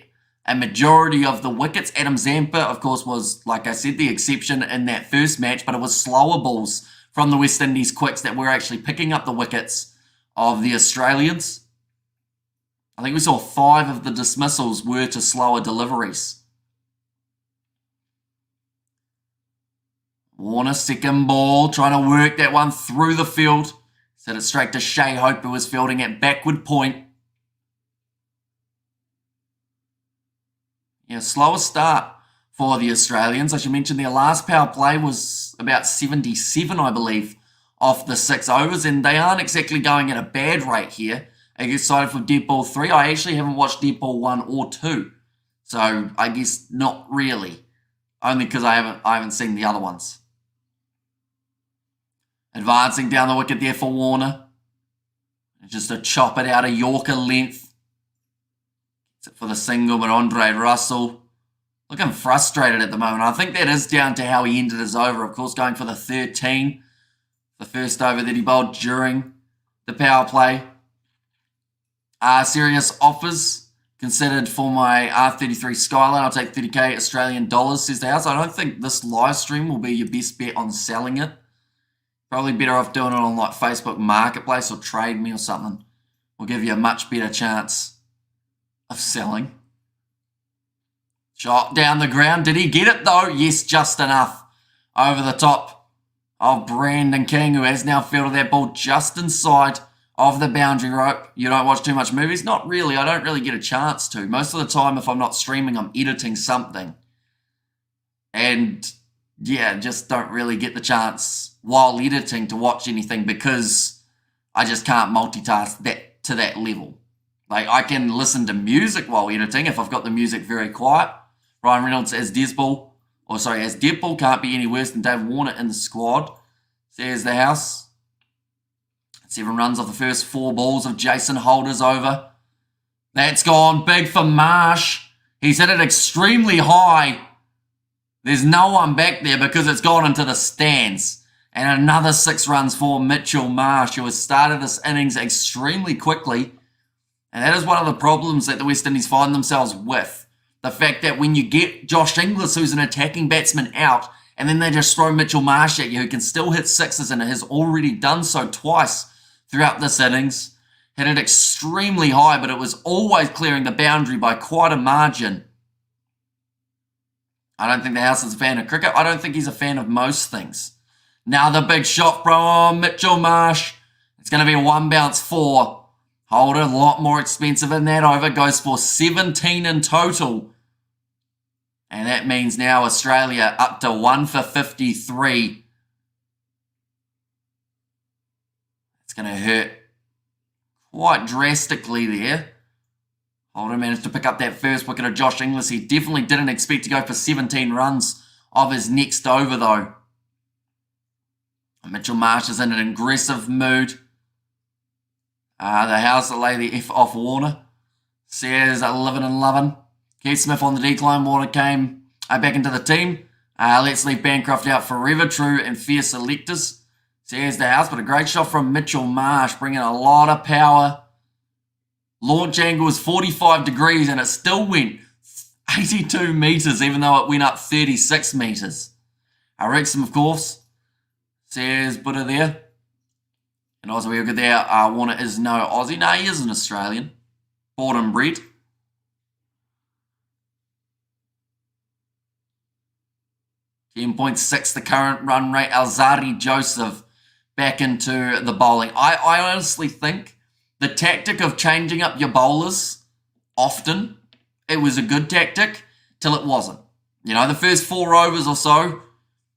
a majority of the wickets. Adam Zampa, of course, was, like I said, the exception in that first match, but it was slower balls from the West Indies quicks that were actually picking up the wickets of the Australians. I think we saw 5 of the dismissals were to slower deliveries. Warner, second ball, trying to work that one through the field. Set it straight to Shea Hope, who was fielding at backward point. Yeah, slower start for the Australians. I should mention their last power play was about 77, I believe, off the 6 overs, and they aren't exactly going at a bad rate here. I get excited for dead ball 3. I actually haven't watched dead ball 1 or 2. So I guess not really. Only because I haven't seen the other ones. Advancing down the wicket there for Warner. Just a chop it out of Yorker length. For the single, but Andre Russell looking frustrated at the moment. I think that is down to how he ended his over. Of course, going for the 13. The first over that he bowled during the power play. Serious offers considered for my R33 Skyline. I'll take 30k Australian dollars, says the house. I don't think this live stream will be your best bet on selling it. Probably better off doing it on like Facebook Marketplace or Trade Me or something. Will give you a much better chance of selling. Shot down the ground. Did he get it though? Yes, just enough. Over the top of Brandon King, who has now fielded that ball just inside of the boundary rope. You don't watch too much movies? Not really. I don't really get a chance to. Most of the time, if I'm not streaming, I'm editing something. And yeah, just don't really get the chance while editing to watch anything because I just can't multitask that to that level. Like, I can listen to music while editing if I've got the music very quiet. Ryan Reynolds as Deadpool, can't be any worse than Dave Warner in the squad, says the house. 7 runs off the first 4 balls of Jason Holder's over. That's gone big for Marsh. He's hit it extremely high. There's no one back there because it's gone into the stands. And another 6 runs for Mitchell Marsh, who has started this innings extremely quickly. And that is one of the problems that the West Indies find themselves with. The fact that when you get Josh Inglis, who's an attacking batsman, out, and then they just throw Mitchell Marsh at you, who can still hit 6s and has already done so twice throughout this innings. Hit it extremely high, but it was always clearing the boundary by quite a margin. I don't think the house is a fan of cricket. I don't think he's a fan of most things. Now the big shot from Mitchell Marsh. It's going to be a 1 bounce 4. Holder, a lot more expensive in that over. Goes for 17 in total. And that means now Australia up to 1 for 53. It's going to hurt quite drastically there. Holder managed to pick up that first wicket of Josh Inglis. He definitely didn't expect to go for 17 runs of his next over, though. Mitchell Marsh is in an aggressive mood. The house that lay the F off Warner. Says 11-11. Keith Smith on the decline. Warner came back into the team. Let's leave Bancroft out forever. True and fair selectors. Says the house, but a great shot from Mitchell Marsh, bringing a lot of power. Launch angle was 45 degrees and it still went 82 metres, even though it went up 36 metres. Wrexham, of course, says Buddha there. And also we look at there, Warner is no Aussie. No, he is an Australian. Born and bred. .6 the current run rate. Alzarri Joseph back into the bowling. I honestly think the tactic of changing up your bowlers often, it was a good tactic till it wasn't. You know, the first 4 overs or so,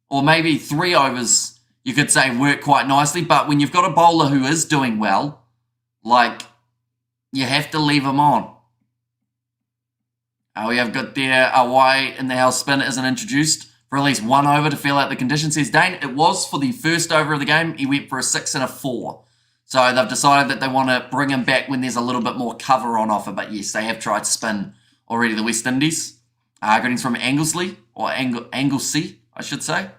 or maybe 3 overs, you could say work quite nicely. But when you've got a bowler who is doing well, like, you have to leave him on. We have got there away in the house spin isn't introduced for at least 1 over to feel out the conditions. Says Dane, it was for the first over of the game. He went for a 6 and a 4. So they've decided that they want to bring him back when there's a little bit more cover on offer. But yes, they have tried spin already, the West Indies. Greetings from Anglesey, or Anglesey, I should say.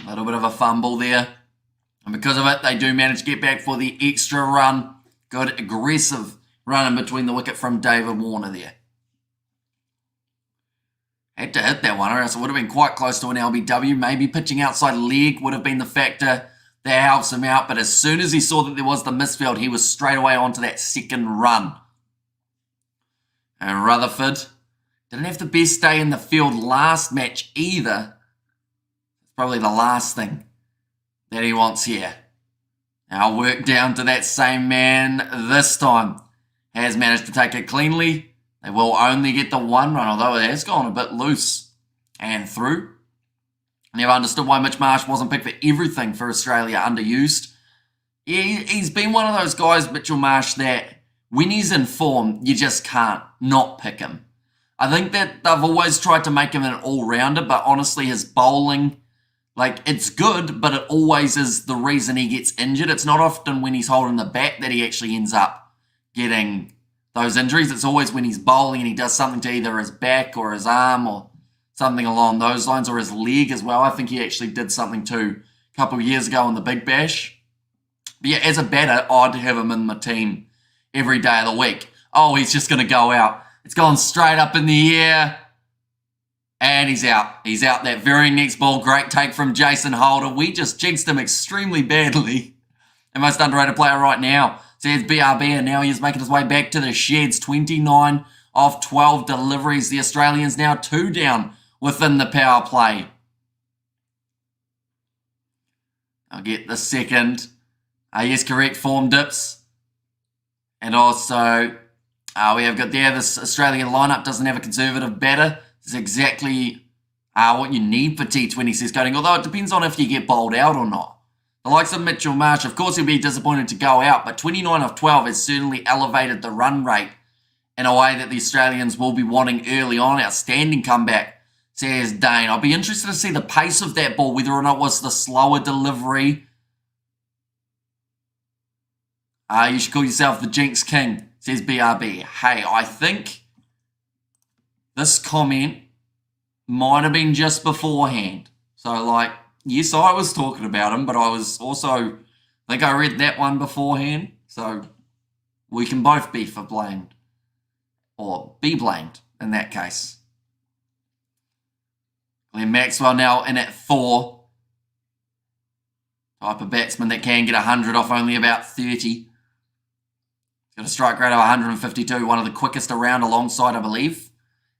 A little bit of a fumble there. And because of it, they do manage to get back for the extra run. Good aggressive run in between the wicket from David Warner there. Had to hit that one, or else it would have been quite close to an LBW. Maybe pitching outside leg would have been the factor that helps him out. But as soon as he saw that there was the misfield, he was straight away onto that second run. And Rutherford didn't have the best day in the field last match either. It's probably the last thing that he wants here. Now work down to that same man this time. Has managed to take it cleanly. They will only get the 1 run, although it has gone a bit loose and through. Never understood why Mitch Marsh wasn't picked for everything for Australia, underused. Yeah, he's been one of those guys, Mitchell Marsh, that when he's in form, you just can't not pick him. I think that they've always tried to make him an all-rounder, but honestly, his bowling, like, it's good, but it always is the reason he gets injured. It's not often when he's holding the bat that he actually ends up getting those injuries. It's always when he's bowling and he does something to either his back or his arm or something along those lines, or his leg as well. I think he actually did something too a couple of years ago in the Big Bash. But yeah, as a batter, I'd have him in my team every day of the week. Oh, he's just going to go out. It's gone straight up in the air. And he's out. He's out that very next ball. Great take from Jason Holder. We just jinxed him extremely badly. The most underrated player right now. Says BRB, and now he's making his way back to the sheds. 29 of 12 deliveries. The Australians now 2 down within the power play. I'll get the second. Yes, correct, form dips. And also, we have got there, this Australian lineup doesn't have a conservative batter. It's exactly what you need for T20, says Coding, although it depends on if you get bowled out or not. The likes of Mitchell Marsh, of course he'll be disappointed to go out, but 29 of 12 has certainly elevated the run rate in a way that the Australians will be wanting early on. Outstanding comeback, says Dane. I'll be interested to see the pace of that ball, whether or not it was the slower delivery. You should call yourself the Jinx King, says BRB. Hey, I think this comment might have been just beforehand. So, like, yes, I was talking about him, but I was also, I think I read that one beforehand. So, we can both be for blamed. Or be blamed, in that case. Glenn Maxwell now in at 4. Type of batsman that can get 100 off only about 30. He's got a strike rate of 152, one of the quickest around alongside, I believe.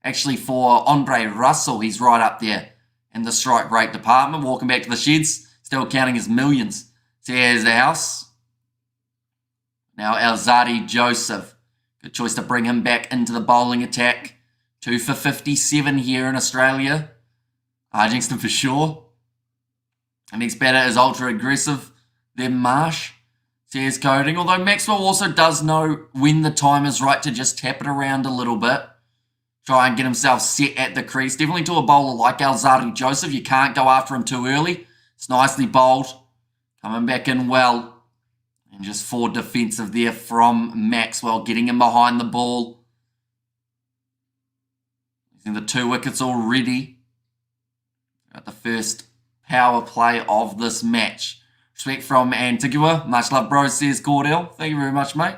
Actually, for Andre Russell, he's right up there in the strike rate department. Walking back to the sheds, still counting his millions. So here's the house. Now Alzarri Joseph. Good choice to bring him back into the bowling attack. 2 for 57 here in Australia. Arjingston for sure. The next batter is ultra aggressive. Then Marsh. Says Coding. Although Maxwell also does know when the time is right to just tap it around a little bit. Try and get himself set at the crease. Definitely to a bowler like Alzarri Joseph. You can't go after him too early. It's nicely bowled. Coming back in well. And just 4 defensive there from Maxwell. Getting him behind the ball. Using the 2 wickets already. Got the first power play of this match. Respect from Antigua. Much love, bro, says Cordell. Thank you very much, mate.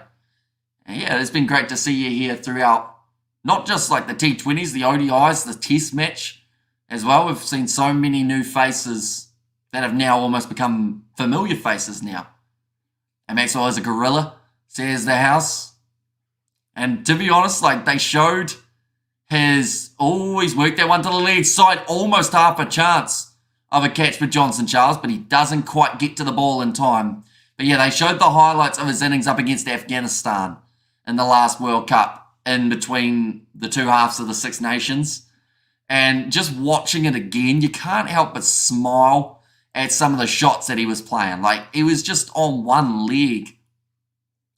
And yeah, it's been great to see you here throughout. Not just like the T20s, the ODIs, the test match. as well. We've seen so many new faces that have now almost become familiar faces now. And Maxwell is a gorilla, says the house. And to be honest, like they showed has always worked that one to the lead side, almost half a chance of a catch for Johnson Charles, but he doesn't quite get to the ball in time. But yeah, they showed the highlights of his innings up against Afghanistan in the last World Cup in between the two halves of the Six Nations. And just watching it again, you can't help but smile at some of the shots that he was playing. Like, he was just on one leg.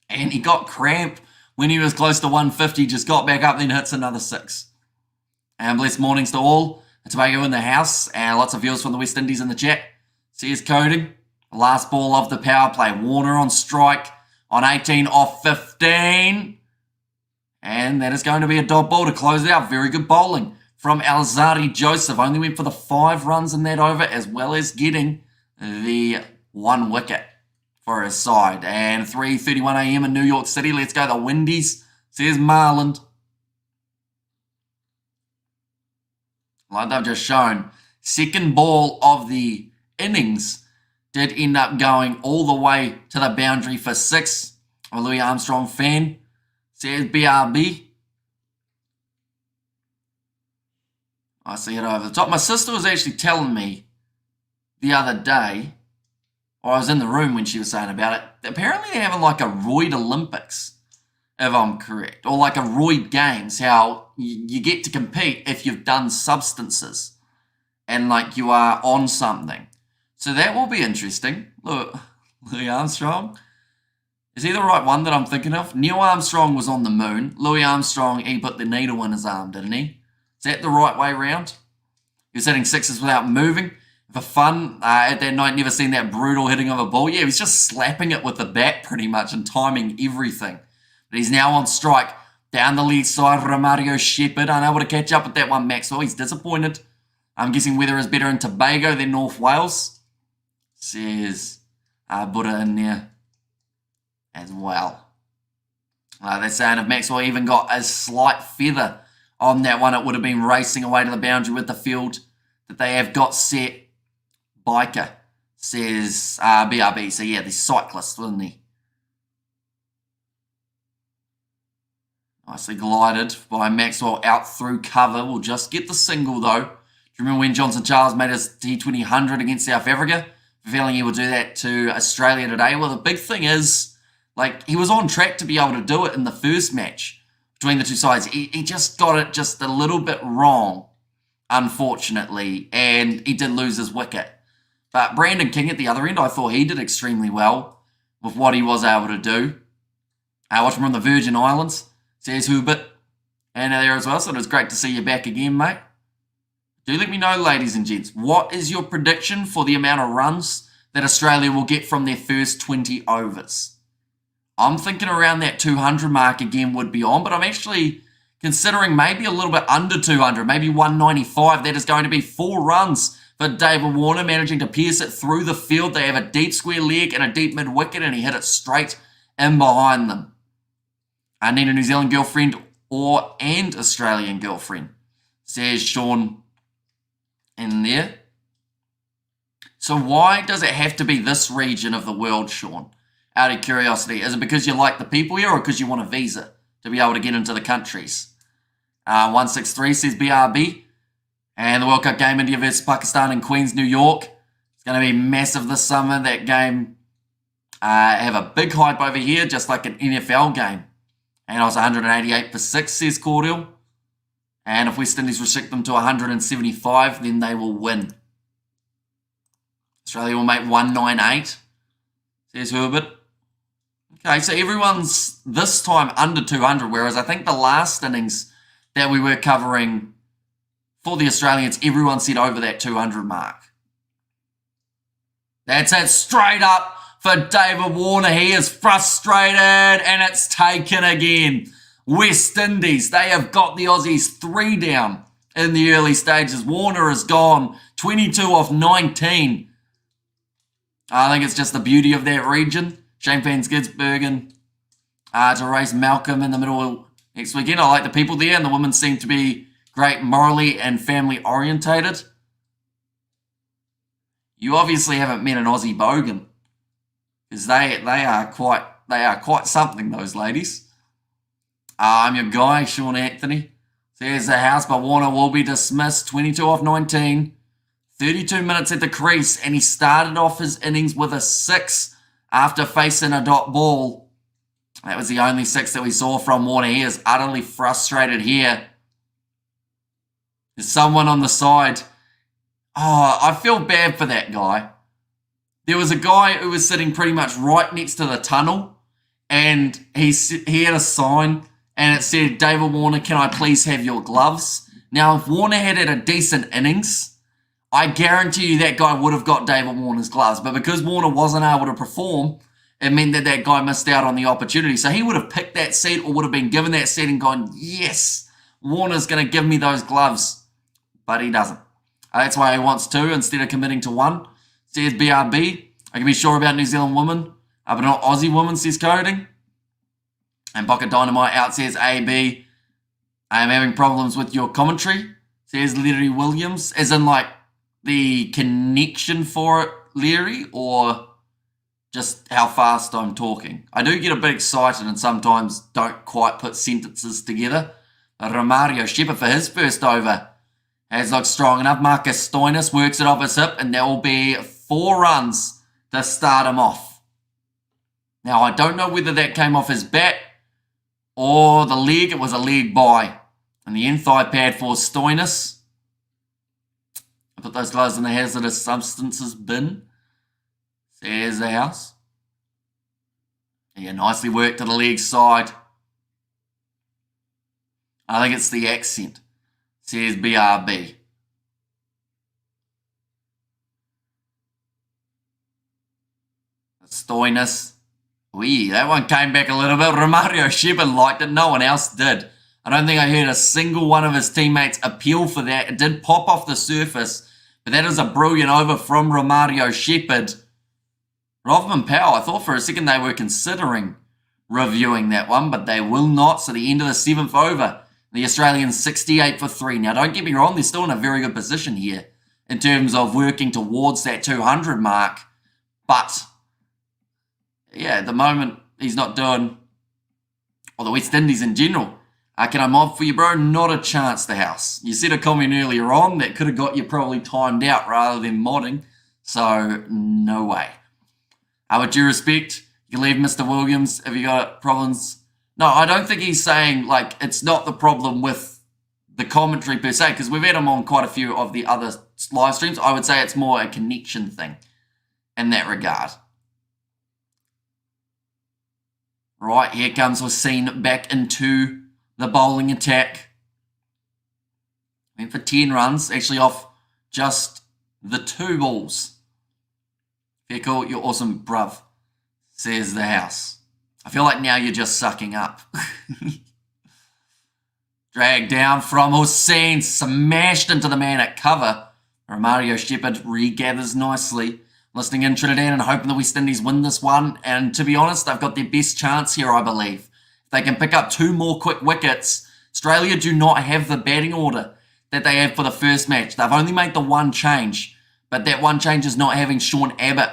And he got cramp when he was close to 150, just got back up, then hits another six. And blessed mornings to all. Tobago in the house, and lots of viewers from the West Indies in the chat. Sears coding. Last ball of the power play. Warner on strike on 18 off 15. And that is going to be a dot ball to close it out. Very good bowling from Alzari Joseph. Only went for the 5 runs in that over, as well as getting the 1 wicket for his side. And 3:31 a.m. in New York City. Let's go the Windies, says Marland. Like I've just shown, second ball of the innings did end up going all the way to the boundary for 6. A Louis Armstrong fan, says BRB. I see it over the top. My sister was actually telling me the other day, or I was in the room when she was saying about it, apparently they're having like a Roid Olympics, if I'm correct, or like a Roid Games, how you get to compete if you've done substances and like you are on something. So that will be interesting. Look, Louis Armstrong. Is he the right one that I'm thinking of? Neil Armstrong was on the moon. Louis Armstrong, he put the needle in his arm, didn't he? Is that the right way round? He was hitting sixes without moving. For fun, at that night, never seen that brutal hitting of a ball. Yeah, he was just slapping it with the bat pretty much and timing everything. But he's now on strike. Down the lead side, Romario Shepherd, unable to catch up with that one, Maxwell. He's disappointed. I'm guessing weather is better in Tobago than North Wales. Says Buddha in there as well. They're saying if Maxwell even got a slight feather on that one, it would have been racing away to the boundary with the field that they have got set. Biker, says BRB. So yeah, the cyclist, wasn't he? Nicely glided by Maxwell out through cover. We'll just get the single though. Do you remember when Johnson Charles made his T20 100 against South Africa? Feeling he will do that to Australia today. Well, the big thing is, like, he was on track to be able to do it in the first match between the two sides. He just got it just a little bit wrong, unfortunately, and he did lose his wicket. But Brandon King at the other end, I thought he did extremely well with what he was able to do. Watching from the Virgin Islands, says Hubert, and there as well, so it was great to see you back again, mate. Do let me know, ladies and gents, what is your prediction for the amount of runs that Australia will get from their first 20 overs? I'm thinking around that 200 mark again would be on, but I'm actually considering maybe a little bit under 200, maybe 195. That is going to be 4 runs for David Warner, managing to pierce it through the field. They have a deep square leg and a deep mid-wicket, and he hit it straight in behind them. I need a New Zealand girlfriend and Australian girlfriend, says Sean in there. So why does it have to be this region of the world, Sean? Out of curiosity. Is it because you like the people here or because you want a visa to be able to get into the countries? 163 says BRB. And the World Cup game, India versus Pakistan in Queens, New York. It's going to be massive this summer. That game have a big hype over here, just like an NFL game. And I was 188 for 6, says Cordial. And if West Indies restrict them to 175, then they will win. Australia will make 198, says Herbert. Okay, so everyone's this time under 200, whereas I think the last innings that we were covering for the Australians, everyone said over that 200 mark. That's it, straight up for David Warner. He is frustrated, and it's taken again. West Indies, they have got the Aussies 3 down in the early stages. Warner is gone, 22 off 19. I think it's just the beauty of that region. Shane Van Gisbergen to race Malcolm in the middle next weekend. I like the people there, and the women seem to be great morally and family orientated. You obviously haven't met an Aussie bogan, because they are quite something, those ladies. I'm your guy, Sean Anthony. There's the house, but Warner will be dismissed. 22 off 19. 32 minutes at the crease, and he started off his innings with a 6 after facing a dot ball. That was the only 6 that we saw from Warner. He is utterly frustrated here. There's someone on the side. Oh, I feel bad for that guy. There was a guy who was sitting pretty much right next to the tunnel, and he had a sign, and it said, "David Warner, can I please have your gloves?" Now, if Warner had a decent innings, I guarantee you that guy would have got David Warner's gloves. But because Warner wasn't able to perform, it meant that that guy missed out on the opportunity. So he would have picked that seat or would have been given that seat and gone, yes, Warner's going to give me those gloves. But he doesn't. That's why he wants 2 instead of committing to 1. Says BRB. I can be sure about New Zealand women, but not Aussie women, says Coding. And Pocket Dynamite out says AB. I am having problems with your commentary, says Leary Williams. As in like the connection for it, Leary, or just how fast I'm talking. I do get a bit excited and sometimes don't quite put sentences together. Romario Shepherd for his first over has looked strong enough. Marcus Stoinis works it off his hip, and there will be 4 runs to start him off. Now, I don't know whether that came off his bat or the leg. It was a leg by. And the in-thigh pad for Stoinis. I put those gloves in the hazardous substances bin. There's the house. Yeah, nicely worked to the leg side. I think it's the accent. Says BRB. Stoinis. That one came back a little bit. Romario Shepherd liked it. No one else did. I don't think I heard a single one of his teammates appeal for that. It did pop off the surface, but that is a brilliant over from Romario Shepherd. Rovman Powell, I thought for a second they were considering reviewing that one, but they will not. So the end of the 7th over, the Australians 68 for 3. Now, don't get me wrong, they're still in a very good position here in terms of working towards that 200 mark. But, yeah, at the moment, he's not doing, or the West Indies in general. Can I mob for you, bro? Not a chance, the house. You said a comment earlier on that could have got you probably timed out rather than modding. So, no way. With due respect, you can leave Mr. Williams if you got problems. No, I don't think he's saying, like, it's not the problem with the commentary per se, because we've had him on quite a few of the other live streams. I would say it's more a connection thing in that regard. Right, here comes Hussein back into the bowling attack. Went for 10 runs, actually off just the 2 balls. Fair call, you're awesome, bruv, says the house. I feel like now you're just sucking up. Dragged down from Hussein, smashed into the man at cover. Romario Shepherd regathers nicely. Listening in Trinidad and hoping the West Indies win this one. And to be honest, they've got their best chance here, I believe. If they can pick up 2 more quick wickets, Australia do not have the batting order that they had for the first match. They've only made the one change, but that one change is not having Sean Abbott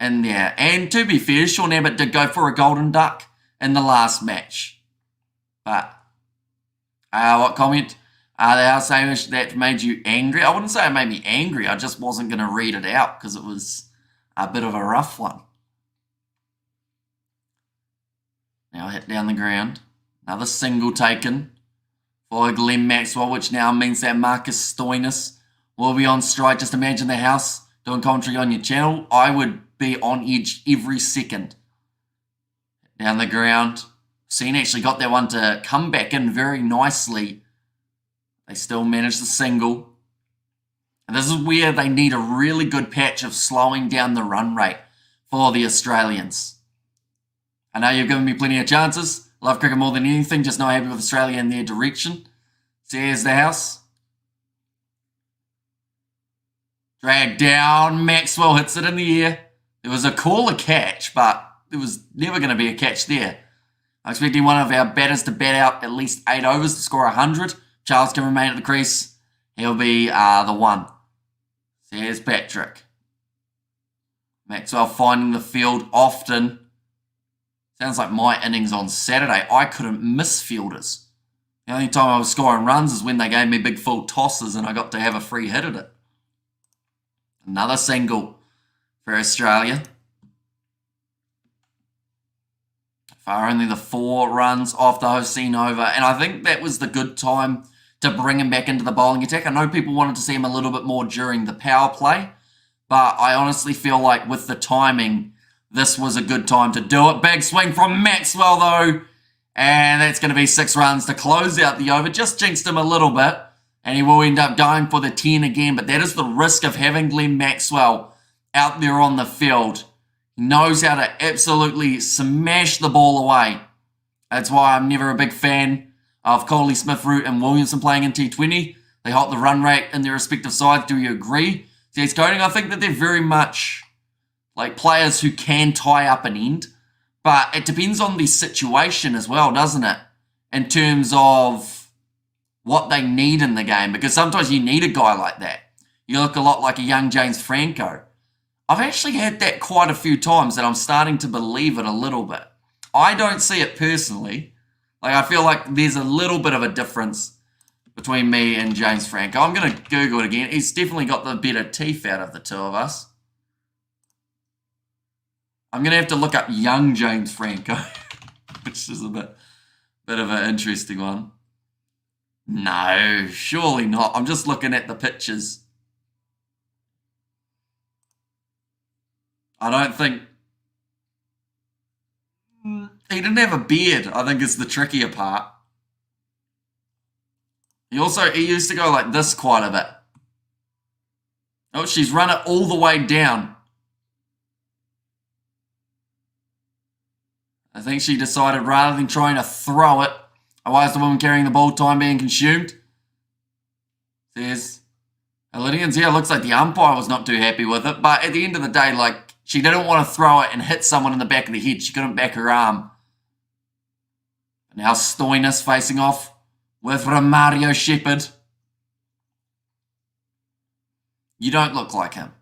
in there. And to be fair, Sean Abbott did go for a golden duck in the last match. But, what comment? They are saying that made you angry. I wouldn't say it made me angry. I just wasn't going to read it out because it was a bit of a rough one. Now hit down the ground. Another single taken for Glenn Maxwell, which now means that Marcus Stoinis will be on strike. Just imagine the house doing commentary on your channel. I would be on edge every second. Down the ground. Scene actually got that one to come back in very nicely. They still managed the single. And this is where they need a really good patch of slowing down the run rate for the Australians. I know you've given me plenty of chances. Love cricket more than anything, just not happy with Australia and their direction. There's the house. Dragged down. Maxwell hits it in the air. There was a call a catch, but there was never going to be a catch there. I'm expecting one of our batters to bat out at least 8 overs to score 100. Charles can remain at the crease. He'll be the one. So here's Patrick. Maxwell finding the field often. Sounds like my innings on Saturday. I couldn't miss fielders. The only time I was scoring runs is when they gave me big full tosses and I got to have a free hit at it. Another single for Australia. Far only the 4 runs off the Hossein over. And I think that was the good time to bring him back into the bowling attack. I know people wanted to see him a little bit more during the power play. But I honestly feel like with the timing, this was a good time to do it. Big swing from Maxwell though. And that's going to be 6 runs to close out the over. Just jinxed him a little bit. And he will end up going for the 10 again. But that is the risk of having Glenn Maxwell out there on the field. He knows how to absolutely smash the ball away. That's why I'm never a big fan of Coley, Smith, Root and Williamson playing in T20. They hold the run rate in their respective sides. Do you agree? He's coding. I think that they're very much like players who can tie up an end. But it depends on the situation as well, doesn't it? In terms of what they need in the game. Because sometimes you need a guy like that. You look a lot like a young James Franco. I've actually had that quite a few times and I'm starting to believe it a little bit. I don't see it personally. Like I feel like there's a little bit of a difference between me and James Franco. I'm going to Google it again. He's definitely got the better teeth out of the two of us. I'm going to have to look up young James Franco, which is a bit of an interesting one. No, surely not. I'm just looking at the pictures. I don't think... He didn't have a beard, I think is the trickier part. He used to go like this quite a bit. Oh, she's run it all the way down. I think she decided rather than trying to throw it, why is the woman carrying the ball time being consumed? There's Lydians. Yeah, looks like the umpire was not too happy with it, but at the end of the day, like, she didn't want to throw it and hit someone in the back of the head. She couldn't back her arm. Now Stoinis facing off with Romario Shepherd. You don't look like him.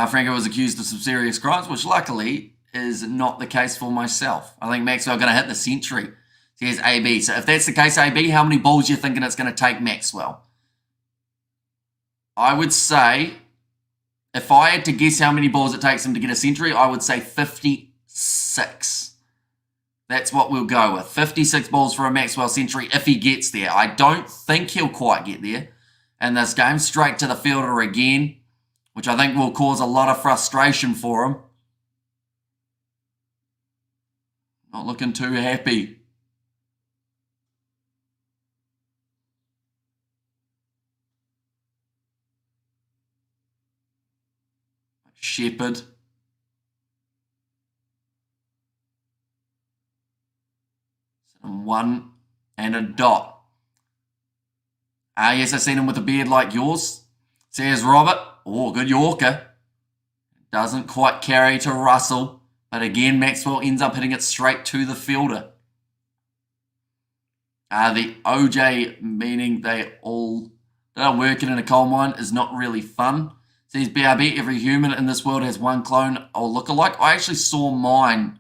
Franco was accused of some serious crimes, which luckily is not the case for myself. I think Maxwell going to hit the century. Here's AB. So if that's the case, AB, how many balls are you thinking it's going to take Maxwell? I would say, if I had to guess how many balls it takes him to get a century, I would say 56. That's what we'll go with. 56 balls for a Maxwell century if he gets there. I don't think he'll quite get there in this game. Straight to the fielder again, which I think will cause a lot of frustration for him. Not looking too happy. Shepherd. One and a dot. Yes, I've seen him with a beard like yours. Says Robert. Oh, good Yorker. Doesn't quite carry to Russell. But again, Maxwell ends up hitting it straight to the fielder. The OJ, meaning they are working in a coal mine, is not really fun. Says BRB, every human in this world has one clone or lookalike. I actually saw mine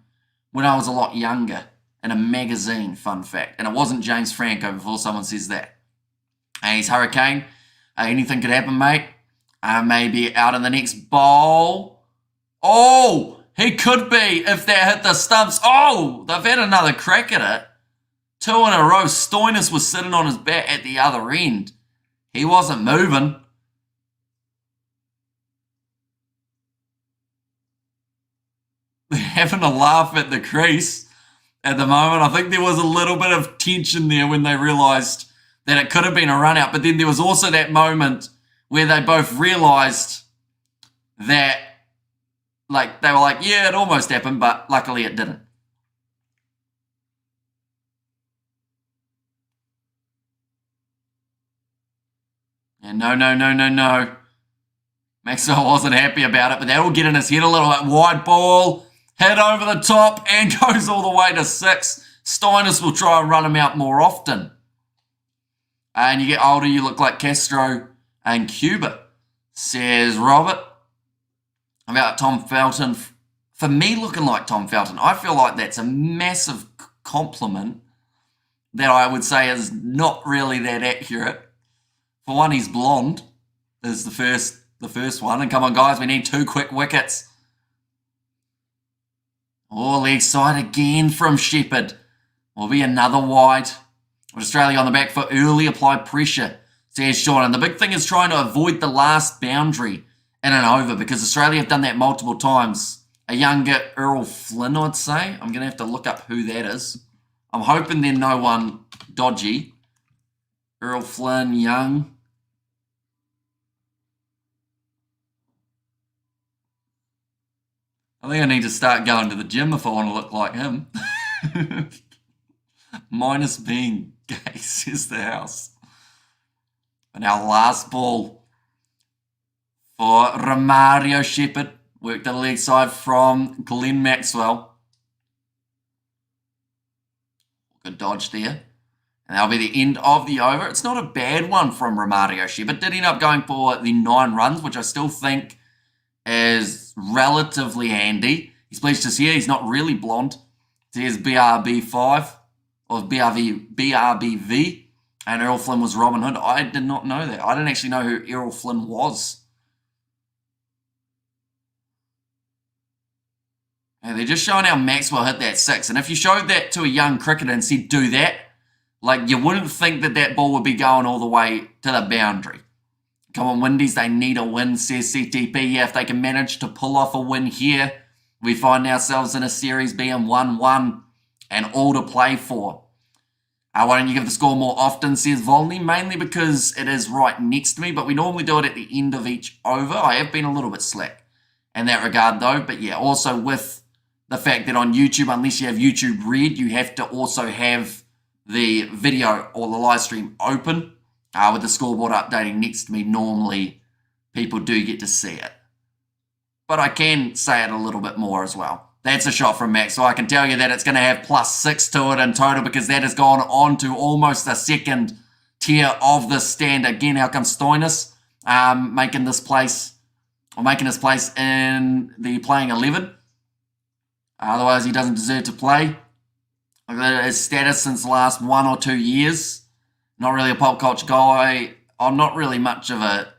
when I was a lot younger in a magazine, fun fact. And it wasn't James Franco before someone says that. And he's Hurricane. Anything could happen, mate. Maybe out in the next bowl. Oh, he could be if that hit the stumps. Oh, they've had another crack at it. 2 in a row. Stoinis was sitting on his bat at the other end. He wasn't moving. They're having a laugh at the crease at the moment. I think there was a little bit of tension there when they realised that it could have been a run out. But then there was also that moment where they both realised that, like, they were like, yeah, it almost happened, but luckily it didn't. And no. Maxwell wasn't happy about it, but that'll get in his head a little bit. Wide ball, hit over the top, and goes all the way to 6. Stoinis will try and run him out more often. And you get older, you look like Castro and Cuba, says Robert. About Tom Felton. For me, looking like Tom Felton, I feel like that's a massive compliment that I would say is not really that accurate. For one, he's blonde. Is the first one. And come on, guys, we need 2 quick wickets. Oh, leg side again from Shepherd. Will be another wide. With Australia on the back foot early, apply pressure, says Sean. And the big thing is trying to avoid the last boundary in an over, because Australia have done that multiple times. A younger Earl Flynn, I'd say. I'm going to have to look up who that is. I'm hoping they're no one dodgy. Earl Flynn, young. I think I need to start going to the gym if I want to look like him. Minus being gay, says the house. And our last ball for Romario Shepherd. Worked the leg side from Glenn Maxwell. Good dodge there. And that'll be the end of the over. It's not a bad one from Romario Shepherd. Did end up going for the 9 runs, which I still think is relatively handy. He's bleached his hair. He's not really blonde. There's BRB5 or BRBV. And Errol Flynn was Robin Hood. I did not know that. I didn't actually know who Errol Flynn was. And they're just showing how Maxwell hit that 6. And if you showed that to a young cricketer and said, do that, like, you wouldn't think that that ball would be going all the way to the boundary. Come on, Windies, they need a win, says CTP. Yeah, if they can manage to pull off a win here, we find ourselves in a series being 1-1 and all to play for. Why don't you give the score more often, says Volney, mainly because it is right next to me, but we normally do it at the end of each over. I have been a little bit slack in that regard, though. But yeah, also with the fact that on YouTube, unless you have YouTube Red, you have to also have the video or the live stream open. With the scoreboard updating next to me, normally people do get to see it. But I can say it a little bit more as well. That's a shot from Max, so I can tell you that it's going to have +6 to it in total, because that has gone on to almost a second tier of the stand. Again, how come Stoinis making his place in the playing 11? Otherwise, he doesn't deserve to play. Look at his status since the last 1 or 2 years. Not really a pop culture guy. I'm not really much of a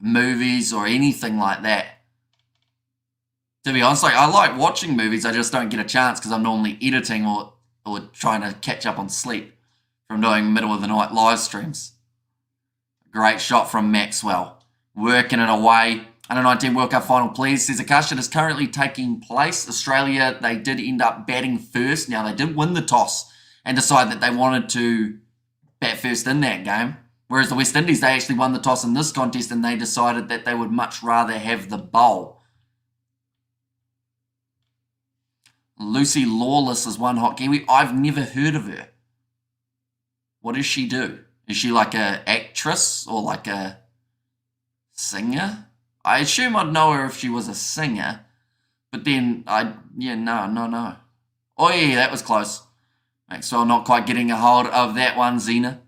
movies or anything like that. To be honest, I like watching movies. I just don't get a chance because I'm normally editing or trying to catch up on sleep from doing middle of the night live streams. Great shot from Maxwell. Working it away. Under 19 World Cup final, please. Says a cushion is currently taking place. Australia, they did end up batting first. Now, they did win the toss and decide that they wanted to bat first in that game. Whereas the West Indies, they actually won the toss in this contest and they decided that they would much rather have the bowl. Lucy Lawless is one hot Kiwi. I've never heard of her. What does she do? Is she like an actress or like a singer? I assume I'd know her if she was a singer. But then, no. Oh yeah, that was close. Maxwell not quite getting a hold of that one, Zena.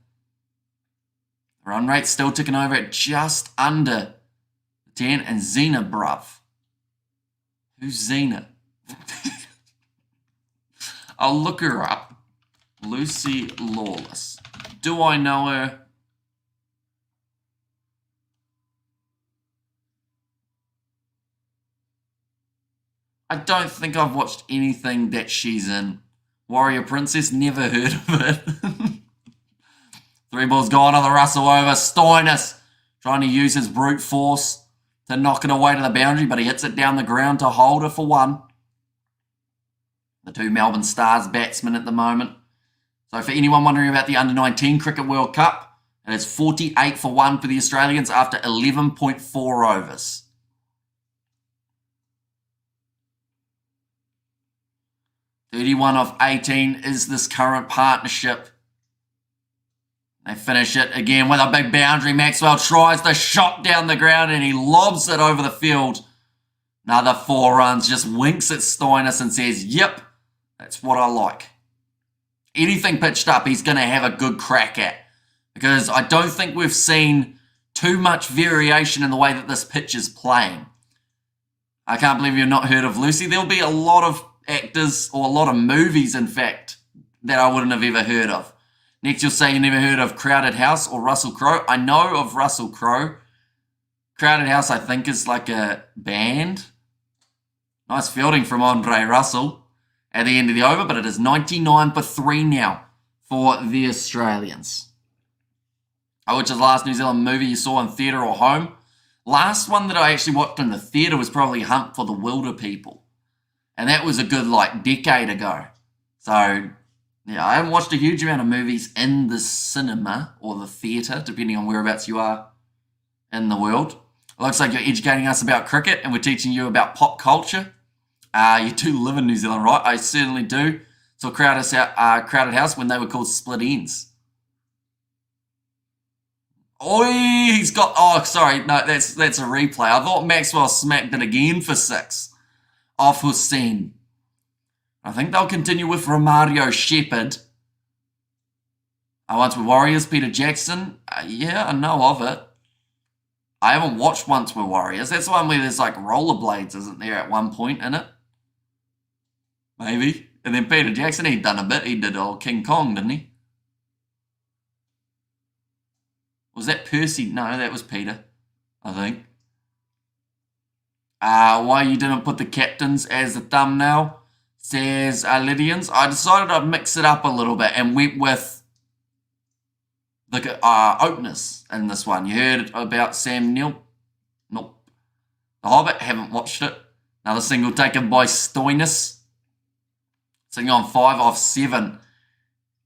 Run rate's still ticking over at just under 10. And Zena, bruv. Who's Zena? I'll look her up. Lucy Lawless. Do I know her? I don't think I've watched anything that she's in. Warrior Princess, never heard of it. 3 balls gone on the Russell over. Stoinis trying to use his brute force to knock it away to the boundary, but he hits it down the ground to hold it for 1. The 2 Melbourne Stars batsmen at the moment. So for anyone wondering about the Under-19 Cricket World Cup, it is 48 for 1 for the Australians after 11.4 overs. "31 of 18 is this current partnership. They finish it again with a big boundary. Maxwell tries the shot down the ground and he lobs it over the field. Another 4 runs, just winks at Stoinis and says, yep, that's what I like. Anything pitched up, he's going to have a good crack at. because I don't think we've seen too much variation in the way that this pitch is playing. I can't believe you've not heard of Lucy. There'll be a lot of actors, or a lot of movies, in fact, that I wouldn't have ever heard of. Next, you'll say you never heard of Crowded House or Russell Crowe. I know of Russell Crowe. Crowded House, I think, is like a band. Nice fielding from Andre Russell at the end of the over, but it is 99 for 3 now for the Australians. Which is the last New Zealand movie you saw in theatre or home? Last one that I actually watched in the theatre was probably Hunt for the Wilder People. And that was a good, decade ago. So, yeah, I haven't watched a huge amount of movies in the cinema or the theatre, depending on whereabouts you are in the world. It looks like you're educating us about cricket and we're teaching you about pop culture. You do live in New Zealand, right? I certainly do. So Crowded House when they were called Split Ends. Oi, he's got... Oh, sorry. No, that's a replay. I thought Maxwell smacked it again for 6 off Hussein. I think they'll continue with Romario Shepherd. Once We're Warriors, Peter Jackson. Yeah, I know of it. I haven't watched Once We're Warriors. That's the one where there's rollerblades, isn't there, at one point in it? Maybe. And then Peter Jackson, he'd done a bit. He did old King Kong, didn't he? Was that Percy? No, that was Peter, I think. Why you didn't put the captains as the thumbnail, says Lydians. I decided I'd mix it up a little bit and went with the openers in this one. You heard about Sam Neill? Nope. The Hobbit, haven't watched it. Another single taken by Stoinis. Sitting on 5 off 7.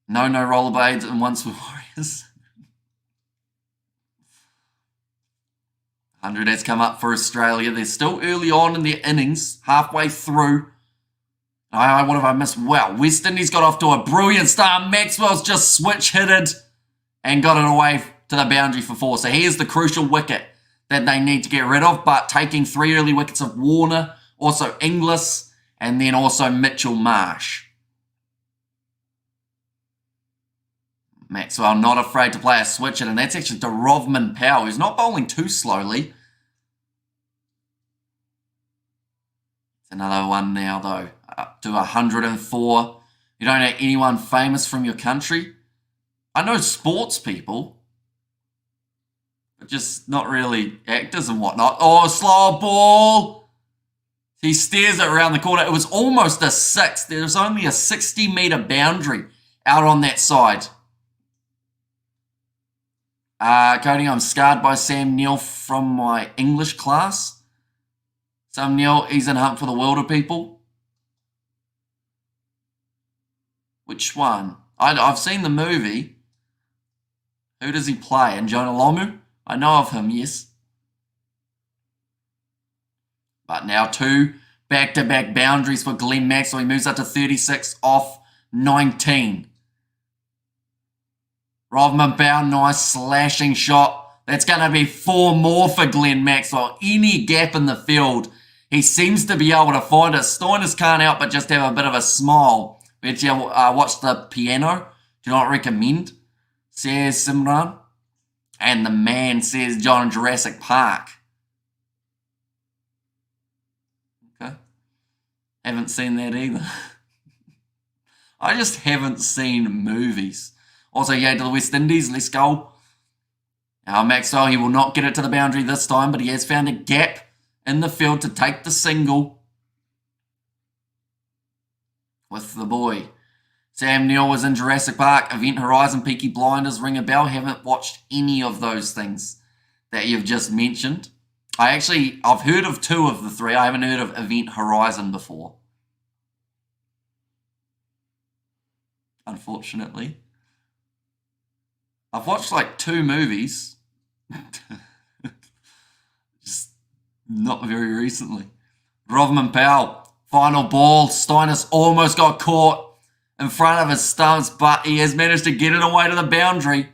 No rollerblades and Once We're Warriors. 100 has come up for Australia. They're still early on in their innings, halfway through. What have I missed? Wow, West Indies got off to a brilliant start. Maxwell's just switch-hitted and got it away to the boundary for 4. So here's the crucial wicket that they need to get rid of, but taking 3 early wickets of Warner, also Inglis, and then also Mitchell Marsh. Maxwell not afraid to play a switch in, and that's actually to Rovman Powell, who's not bowling too slowly. It's another one now, though, up to 104. You don't know anyone famous from your country? I know sports people, but just not really actors and whatnot. Oh, slow ball. He steers it around the corner. It was almost a 6. There was only a 60-metre boundary out on that side. Cody, I'm scarred by Sam Neill from my English class. Sam Neill, he's in Hunt for the Wilder People. Which one? I've seen the movie. Who does he play? And Jonah Lomu? I know of him, yes. But now 2 back-to-back boundaries for Glenn Maxwell. He moves up to 36 off 19. Rovman Powell, nice slashing shot. That's going to be 4 more for Glenn Maxwell. Any gap in the field, he seems to be able to find it. Stoinis can't help but just have a bit of a smile. But yeah, watch the piano. Do not recommend, says Simran. And the man says John Jurassic Park. Okay. Haven't seen that either. I just haven't seen movies. Also, yeah, to the West Indies. Let's go. Now, Maxwell, he will not get it to the boundary this time, but he has found a gap in the field to take the single with the boy. Sam Neill was in Jurassic Park, Event Horizon, Peaky Blinders, ring a bell. Haven't watched any of those things that you've just mentioned. I've heard of 2 of the 3. I haven't heard of Event Horizon before. Unfortunately. I've watched 2 movies. Just not very recently. Rovman Powell, final ball. Stoinis almost got caught in front of his stumps, but he has managed to get it away to the boundary.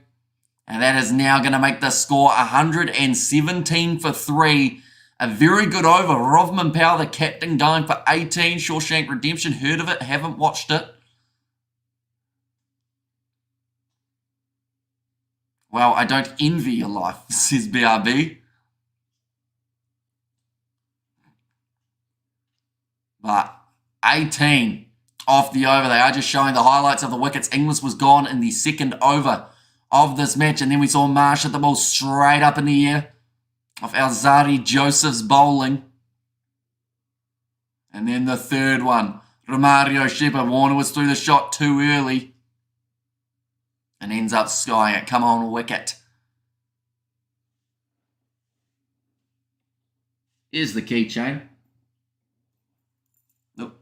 And that is now going to make the score 117 for 3. A very good over. Rovman Powell, the captain, going for 18. Shawshank Redemption, heard of it, haven't watched it. Well, I don't envy your life, says BRB. But 18 off the over. They are just showing the highlights of the wickets. Inglis was gone in the second over of this match. And then we saw Marsh hit the ball straight up in the air off Alzarri Joseph's bowling. And then the third one, Romario Shepherd. Warner was through the shot too early and ends up skying it. Come on, wicket. Here's the keychain. Nope.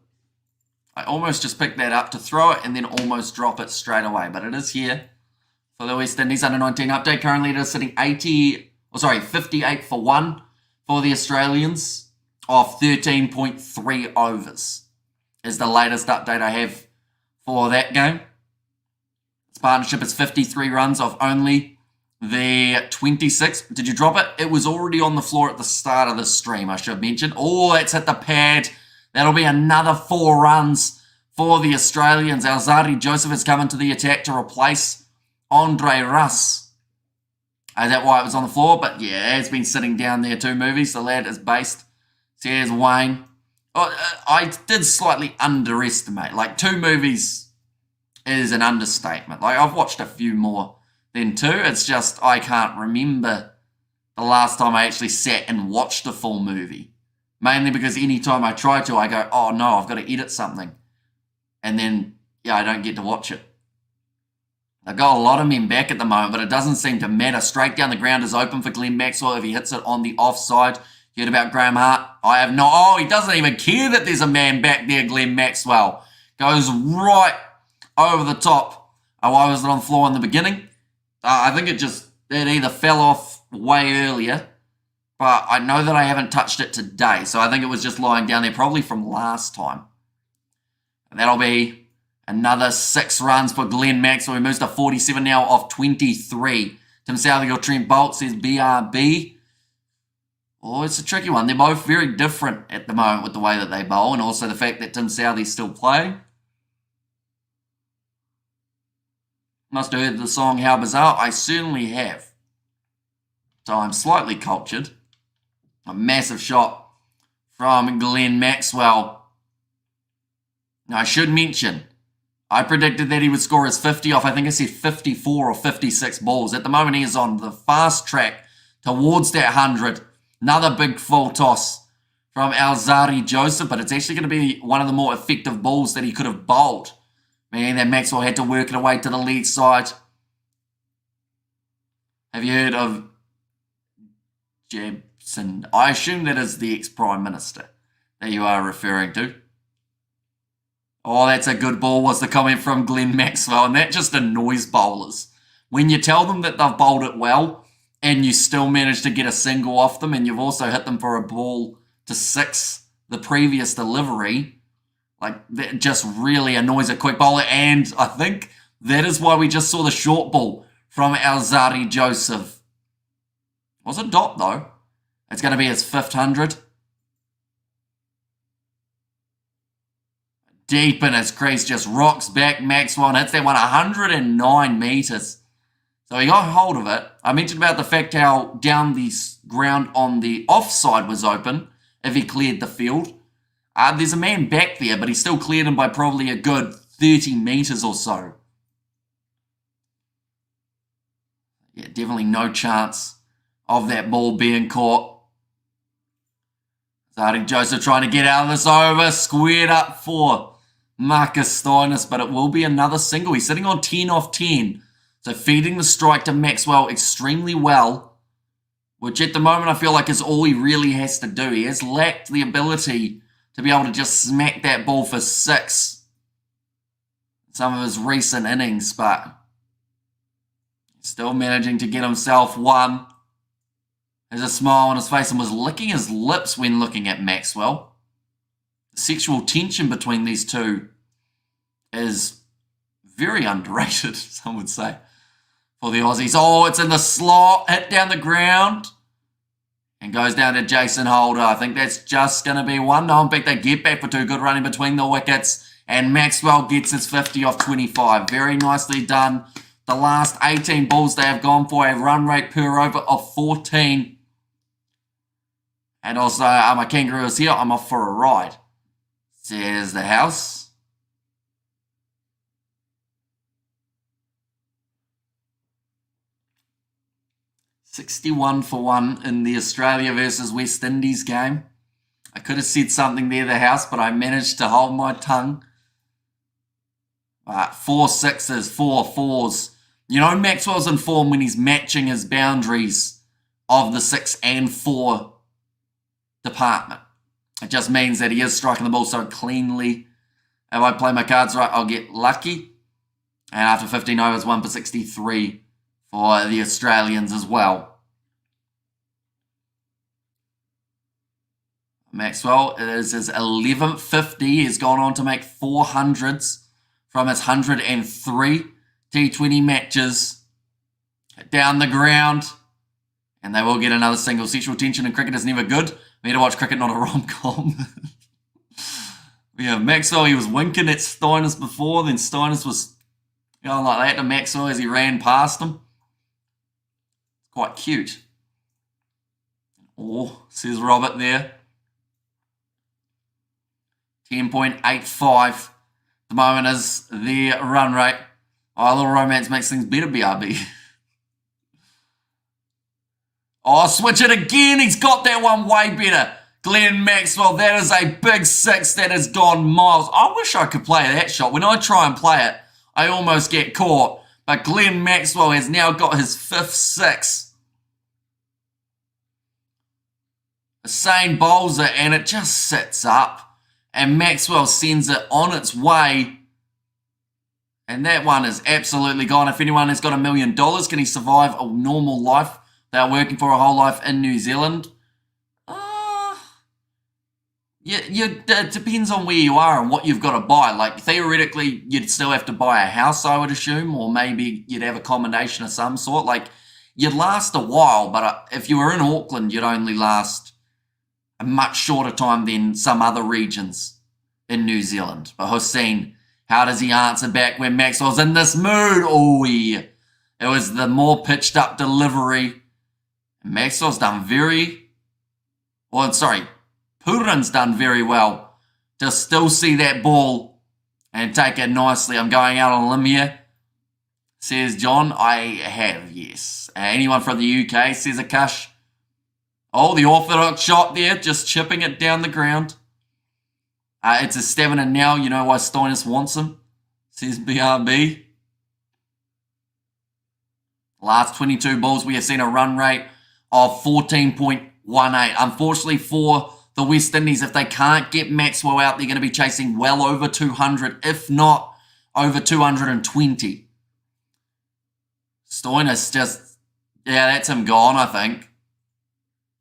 I almost just picked that up to throw it and then almost drop it straight away. But it is here for the West Indies under-19 update. Currently it is sitting 58 for 1 for the Australians off 13.3 overs. Is the latest update I have for that game. Its partnership is 53 runs off only the 26. Did you drop it? It was already on the floor at the start of the stream, I should have mentioned. Oh, it's hit the pad. That'll be another 4 runs for the Australians. Alzarri Joseph has come into the attack to replace Andre Russ. Is that why it was on the floor? But yeah, it's been sitting down there too, movies. The lad is based. So here's Wayne. Oh, I did slightly underestimate. Like 2 movies is an understatement. Like I've watched a few more than 2. It's just I can't remember the last time I actually sat and watched a full movie. Mainly because any time I try to, I go, oh no, I've got to edit something. And then, yeah, I don't get to watch it. I've got a lot of men back at the moment, but it doesn't seem to matter. Straight down the ground is open for Glenn Maxwell if he hits it on the offside. You heard about Graham Hart? I have no... Oh, he doesn't even care that there's a man back there, Glenn Maxwell. Goes right over the top. Oh, why was it on the floor in the beginning? I think it either fell off way earlier, but I know that I haven't touched it today, so I think it was just lying down there probably from last time. And that'll be another 6 runs for Glenn Maxwell. He moves to 47 now off 23. Tim Southey or Trent Bolt says BRB. Oh, it's a tricky one. They're both very different at the moment with the way that they bowl and also the fact that Tim Southey's still playing. Must have heard the song How Bizarre. I certainly have. So I'm slightly cultured. A massive shot from Glenn Maxwell. Now I should mention, I predicted that he would score his 50 off, I think I said 54 or 56 balls. At the moment he is on the fast track towards that 100. Another big full toss from Alzarri Joseph, but it's actually going to be one of the more effective balls that he could have bowled. Meaning that Maxwell had to work it away to the lead side. Have you heard of Jebsen? I assume that is the ex-Prime Minister that you are referring to. Oh, that's a good ball, was the comment from Glenn Maxwell, and that just annoys bowlers. When you tell them that they've bowled it well, and you still manage to get a single off them, and you've also hit them for a ball to 6 the previous delivery, like that just really annoys a quick bowler, and I think that is why we just saw the short ball from Alzarri Joseph. Was a dot though. It's going to be his 5th 100. Deep in his crease, just rocks back Maxwell and hits that one 109 metres. So he got hold of it. I mentioned about the fact how down the ground on the offside was open if he cleared the field. There's a man back there, but he still cleared him by probably a good 30 metres or so. Yeah, definitely no chance of that ball being caught. Starting Joseph trying to get out of this over. Squared up for Marcus Stoinis, but it will be another single. He's sitting on 10 off 10. So feeding the strike to Maxwell extremely well, which at the moment I feel like is all he really has to do. He has lacked the ability to be able to just smack that ball for 6 in some of his recent innings, but still managing to get himself 1. There's a smile on his face and was licking his lips when looking at Maxwell. The sexual tension between these two is very underrated, some would say, for the Aussies. Oh, it's in the slot, hit down the ground, and goes down to Jason Holder. I think that's just going to be 1. No, in fact, they get back for 2. Good running between the wickets, and Maxwell gets his 50 off 25. Very nicely done The last 18 balls they have gone for a run rate per over of 14. And also, my kangaroo is here. I'm off for a ride. Says the house. $61 for 1 in the Australia versus West Indies game. I could have said something there, the house, but I managed to hold my tongue. 4 sixes, 4 fours. You know, Maxwell's in form when he's matching his boundaries of the 6 and 4 department. It just means that he is striking the ball so cleanly. If I play my cards right, I'll get lucky. And after 15 overs, 1 for 63 for the Australians as well. Maxwell, it is his 11th 50. He's gone on to make 400s from his 103 T20 matches. Down the ground. And they will get another single. Sexual tension in cricket is never good. We need to watch cricket, not a rom-com. Yeah, Maxwell, he was winking at Stoinis before. Then Stoinis was going like that to Maxwell as he ran past him. Quite cute. Oh, says Robert there. 10.85. The moment is their run rate. Oh, a little romance makes things better, BRB. Oh, switch it again. He's got that one way better. Glenn Maxwell, that is a big 6 that has gone miles. I wish I could play that shot. When I try and play it, I almost get caught. But Glenn Maxwell has now got his 5th 6. Hussain bowls it and it just sits up. And Maxwell sends it on its way. And that one is absolutely gone. If anyone has got $1 million, can he survive a normal life? They are working for a whole life in New Zealand. It depends on where you are and what you've got to buy. Like, theoretically, you'd still have to buy a house, I would assume, or maybe you'd have a combination of some sort. Like, you'd last a while, but if you were in Auckland, you'd only last a much shorter time than some other regions in New Zealand. But Hussain, how does he answer back when Maxwell's in this mood? Oh, yeah. It was the more pitched up delivery. Maxwell's done Purin's done very well to still see that ball and take it nicely. I'm going out on a limb here, says John. I have, yes. Anyone from the UK, says Akash. Oh, the orthodox shot there, just chipping it down the ground. It's a 7 and now, you know why Stoinis wants him, says BRB. Last 22 balls, we have seen a run rate of 14.18. Unfortunately for the West Indies, if they can't get Maxwell out, they're going to be chasing well over 200, if not over 220. Stoinis just, yeah, that's him gone, I think.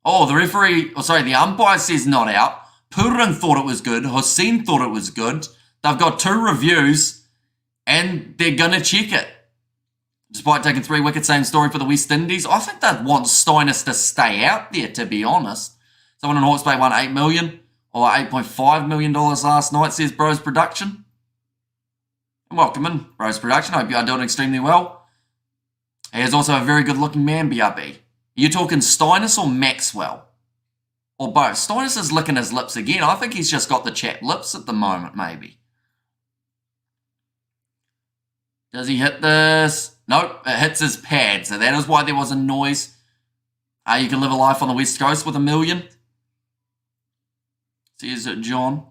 Oh, the umpire says not out. Purin thought it was good. Hussain thought it was good. They've got 2 reviews, and they're going to check it. Despite taking 3 wickets, same story for the West Indies. I think they'd want Stoinis to stay out there, to be honest. Someone in Hawke's Bay won $8 million or $8.5 million last night, says Bros Production. Welcome in, Bros Production. I hope you are doing extremely well. He is also a very good-looking man, BRB. Are you talking Stoinis or Maxwell? Or both? Stoinis is licking his lips again. I think he's just got the chapped lips at the moment, maybe. Does he hit this? Nope, it hits his pad. So that is why there was a noise. You can live a life on the West Coast with $1 million. Says it, John.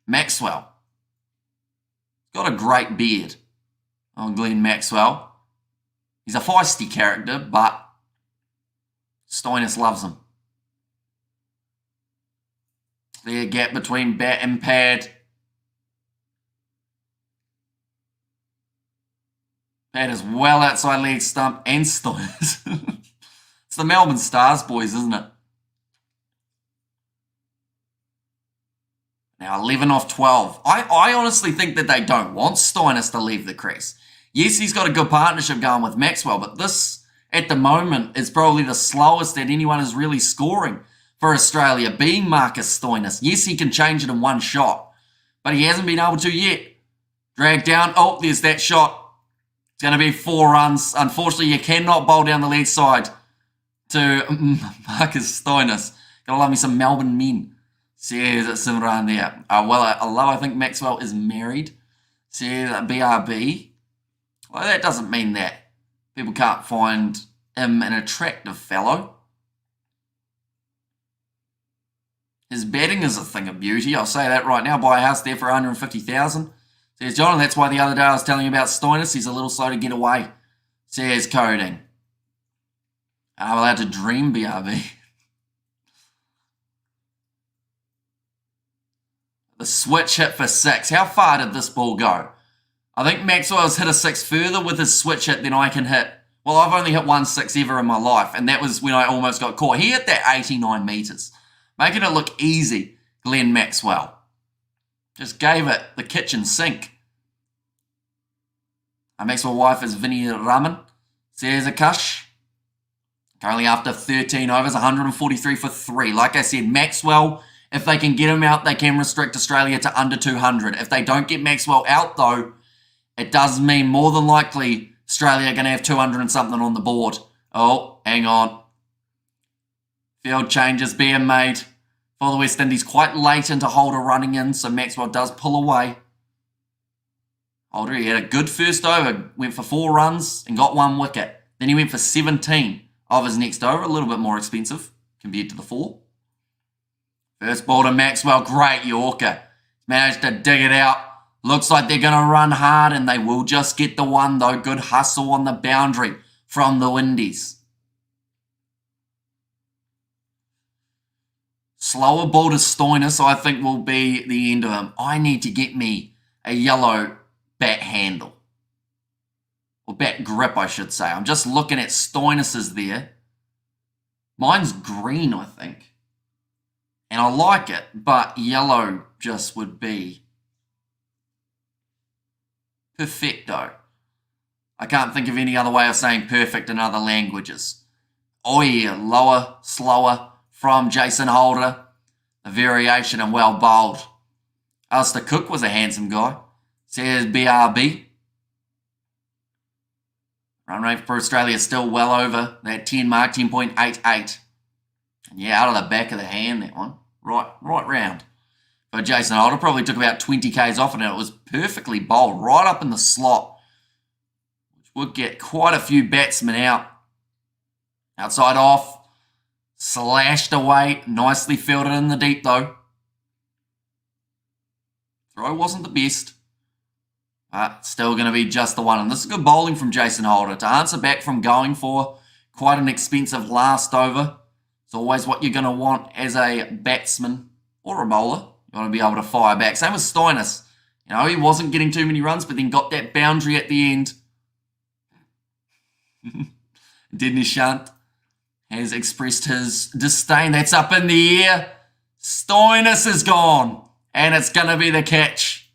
Maxwell. Got a great beard on Glenn Maxwell. He's a feisty character, but Stoinis loves him. Clear gap between bat and pad. Pad is well outside leg stump and Stoinis. It's the Melbourne Stars boys, isn't it? Now 11 off 12. I honestly think that they don't want Stoinis to leave the crease. Yes, he's got a good partnership going with Maxwell, but this, at the moment, is probably the slowest that anyone is really scoring for Australia, being Marcus Stoinis. Yes, he can change it in one shot, but he hasn't been able to yet. Drag down. Oh, there's that shot. It's going to be 4 runs. Unfortunately, you cannot bowl down the leg side to Marcus Stoinis. Gotta love me some Melbourne men. Says Simran there. Although I think Maxwell is married. Says BRB. Well, that doesn't mean that people can't find him an attractive fellow. His batting is a thing of beauty. I'll say that right now. Buy a house there for 150,000. Says John, and that's why the other day I was telling you about Stoinis. He's a little slow to get away. Says Coding. I'm allowed to dream, BRB. The switch hit for 6. How far did this ball go? I think Maxwell's hit a 6 further with his switch hit than I can hit. Well, I've only hit 1 6 ever in my life, and that was when I almost got caught. He hit that 89 metres, making it look easy, Glenn Maxwell. Just gave it the kitchen sink. Our Maxwell wife is Vinny Raman. Says Akash. Currently after 13 overs, 143 for 3. Like I said, Maxwell, if they can get him out, they can restrict Australia to under 200. If they don't get Maxwell out, though, it does mean more than likely Australia are going to have 200 and something on the board. Oh, hang on. Field changes being made for the West Indies quite late into Holder running in, so Maxwell does pull away. Holder, he had a good first over, went for 4 runs and got 1 wicket. Then he went for 17 of his next over, a little bit more expensive compared to the 4. First ball to Maxwell, great Yorker. Managed to dig it out. Looks like they're going to run hard and they will just get the 1 though. Good hustle on the boundary from the Windies. Slower ball to Stoinis, I think, will be the end of him. I need to get me a yellow bat handle. Or bat grip, I should say. I'm just looking at Stoinis's there. Mine's green, I think. And I like it, but yellow just would be perfecto. I can't think of any other way of saying perfect in other languages. Oh yeah, lower, slower from Jason Holder. A variation and well bowled. Alistair Cook was a handsome guy. Says BRB. Run rate for Australia still well over that 10 mark, 10.88. And yeah, out of the back of the hand, that one. Right round. But Jason Holder probably took about 20 Ks off it, and it was perfectly bowled right up in the slot, which would get quite a few batsmen out. Outside off, slashed away, nicely fielded in the deep though. Throw wasn't the best, but still going to be just the 1. And this is good bowling from Jason Holder to answer back from going for quite an expensive last over. It's always what you're going to want as a batsman or a bowler. You want to be able to fire back. Same with Stoinis. You know, he wasn't getting too many runs, but then got that boundary at the end. Dennis Shant has expressed his disdain. That's up in the air. Stoinis is gone. And it's going to be the catch.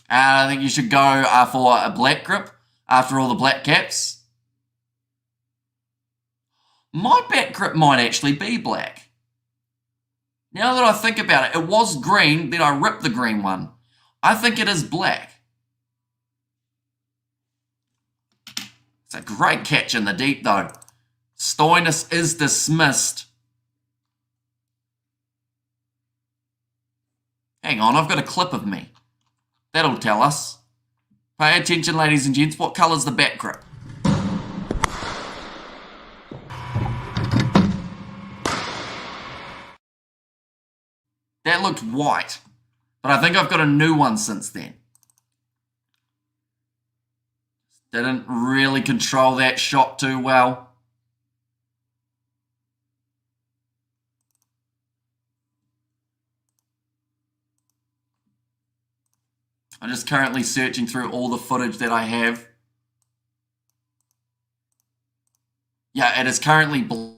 I think you should go for a black grip after all the black caps. My bat grip might actually be black. Now that I think about it, it was green, then I ripped the green one. I think it is black. It's a great catch in the deep though. Stoinis is dismissed. Hang on, I've got a clip of me. That'll tell us. Pay attention, ladies and gents. What colour's the bat grip? That looked white, but I think I've got a new one since then. Didn't really control that shot too well. I'm just currently searching through all the footage that I have. Yeah, it is currently black.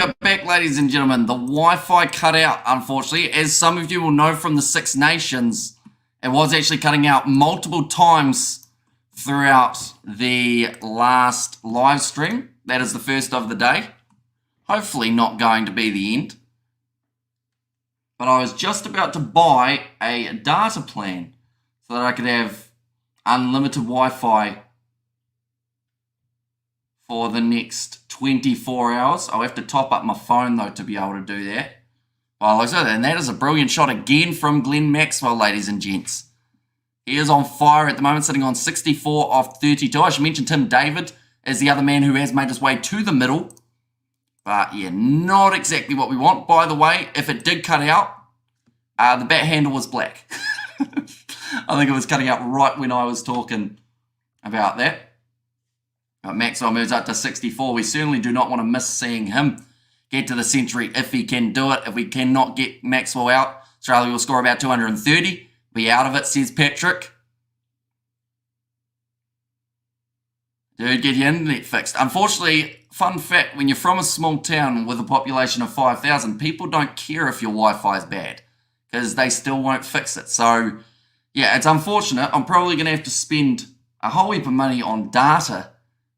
are back, ladies and gentlemen. The Wi-Fi cut out, unfortunately. As some of you will know from the Six Nations, it was actually cutting out multiple times throughout the last live stream. That is the first of the day. Hopefully not going to be the end. But I was just about to buy a data plan so that I could have unlimited Wi-Fi for the next 24 hours. I'll have to top up my phone, though, to be able to do that. Well, and that is a brilliant shot again from Glenn Maxwell, ladies and gents. He is on fire at the moment, sitting on 64 off 32. I should mention Tim David is the other man who has made his way to the middle. But, yeah, not exactly what we want. By the way, if it did cut out, the bat handle was black. I think it was cutting out right when I was talking about that. But Maxwell moves up to 64. We certainly do not want to miss seeing him get to the century if he can do it. If we cannot get Maxwell out, Australia will score about 230. Be out of it, says Patrick. Dude, get your internet fixed. Unfortunately, fun fact, when you're from a small town with a population of 5,000, people don't care if your Wi-Fi is bad because they still won't fix it. So, yeah, it's unfortunate. I'm probably going to have to spend a whole heap of money on data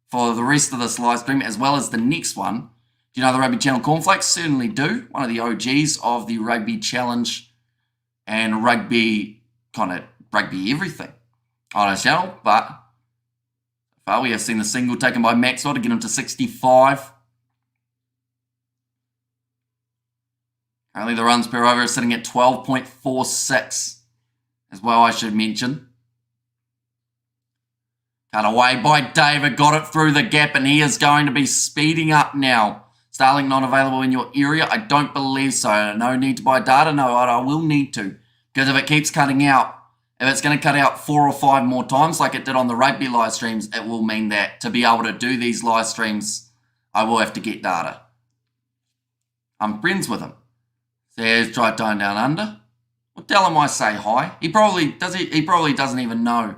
for the rest of this live stream, as well as the next one. Do you know the Rugby Channel Cornflakes? Certainly do. One of the OGs of the Rugby Challenge and rugby everything on our channel. But we have seen the single taken by Maxwell to get him to 65. Currently the runs per over is sitting at 12.46 as well, I should mention. Cut away by David, got it through the gap, and he is going to be speeding up now. Starling not available in your area? I don't believe so. No need to buy data? No, I will need to. Because if it keeps cutting out, if it's going to cut out 4 or 5 more times like it did on the rugby live streams, it will mean that to be able to do these live streams, I will have to get data. I'm friends with him. Says, try tying down under. Well, tell him I say hi. He probably doesn't even know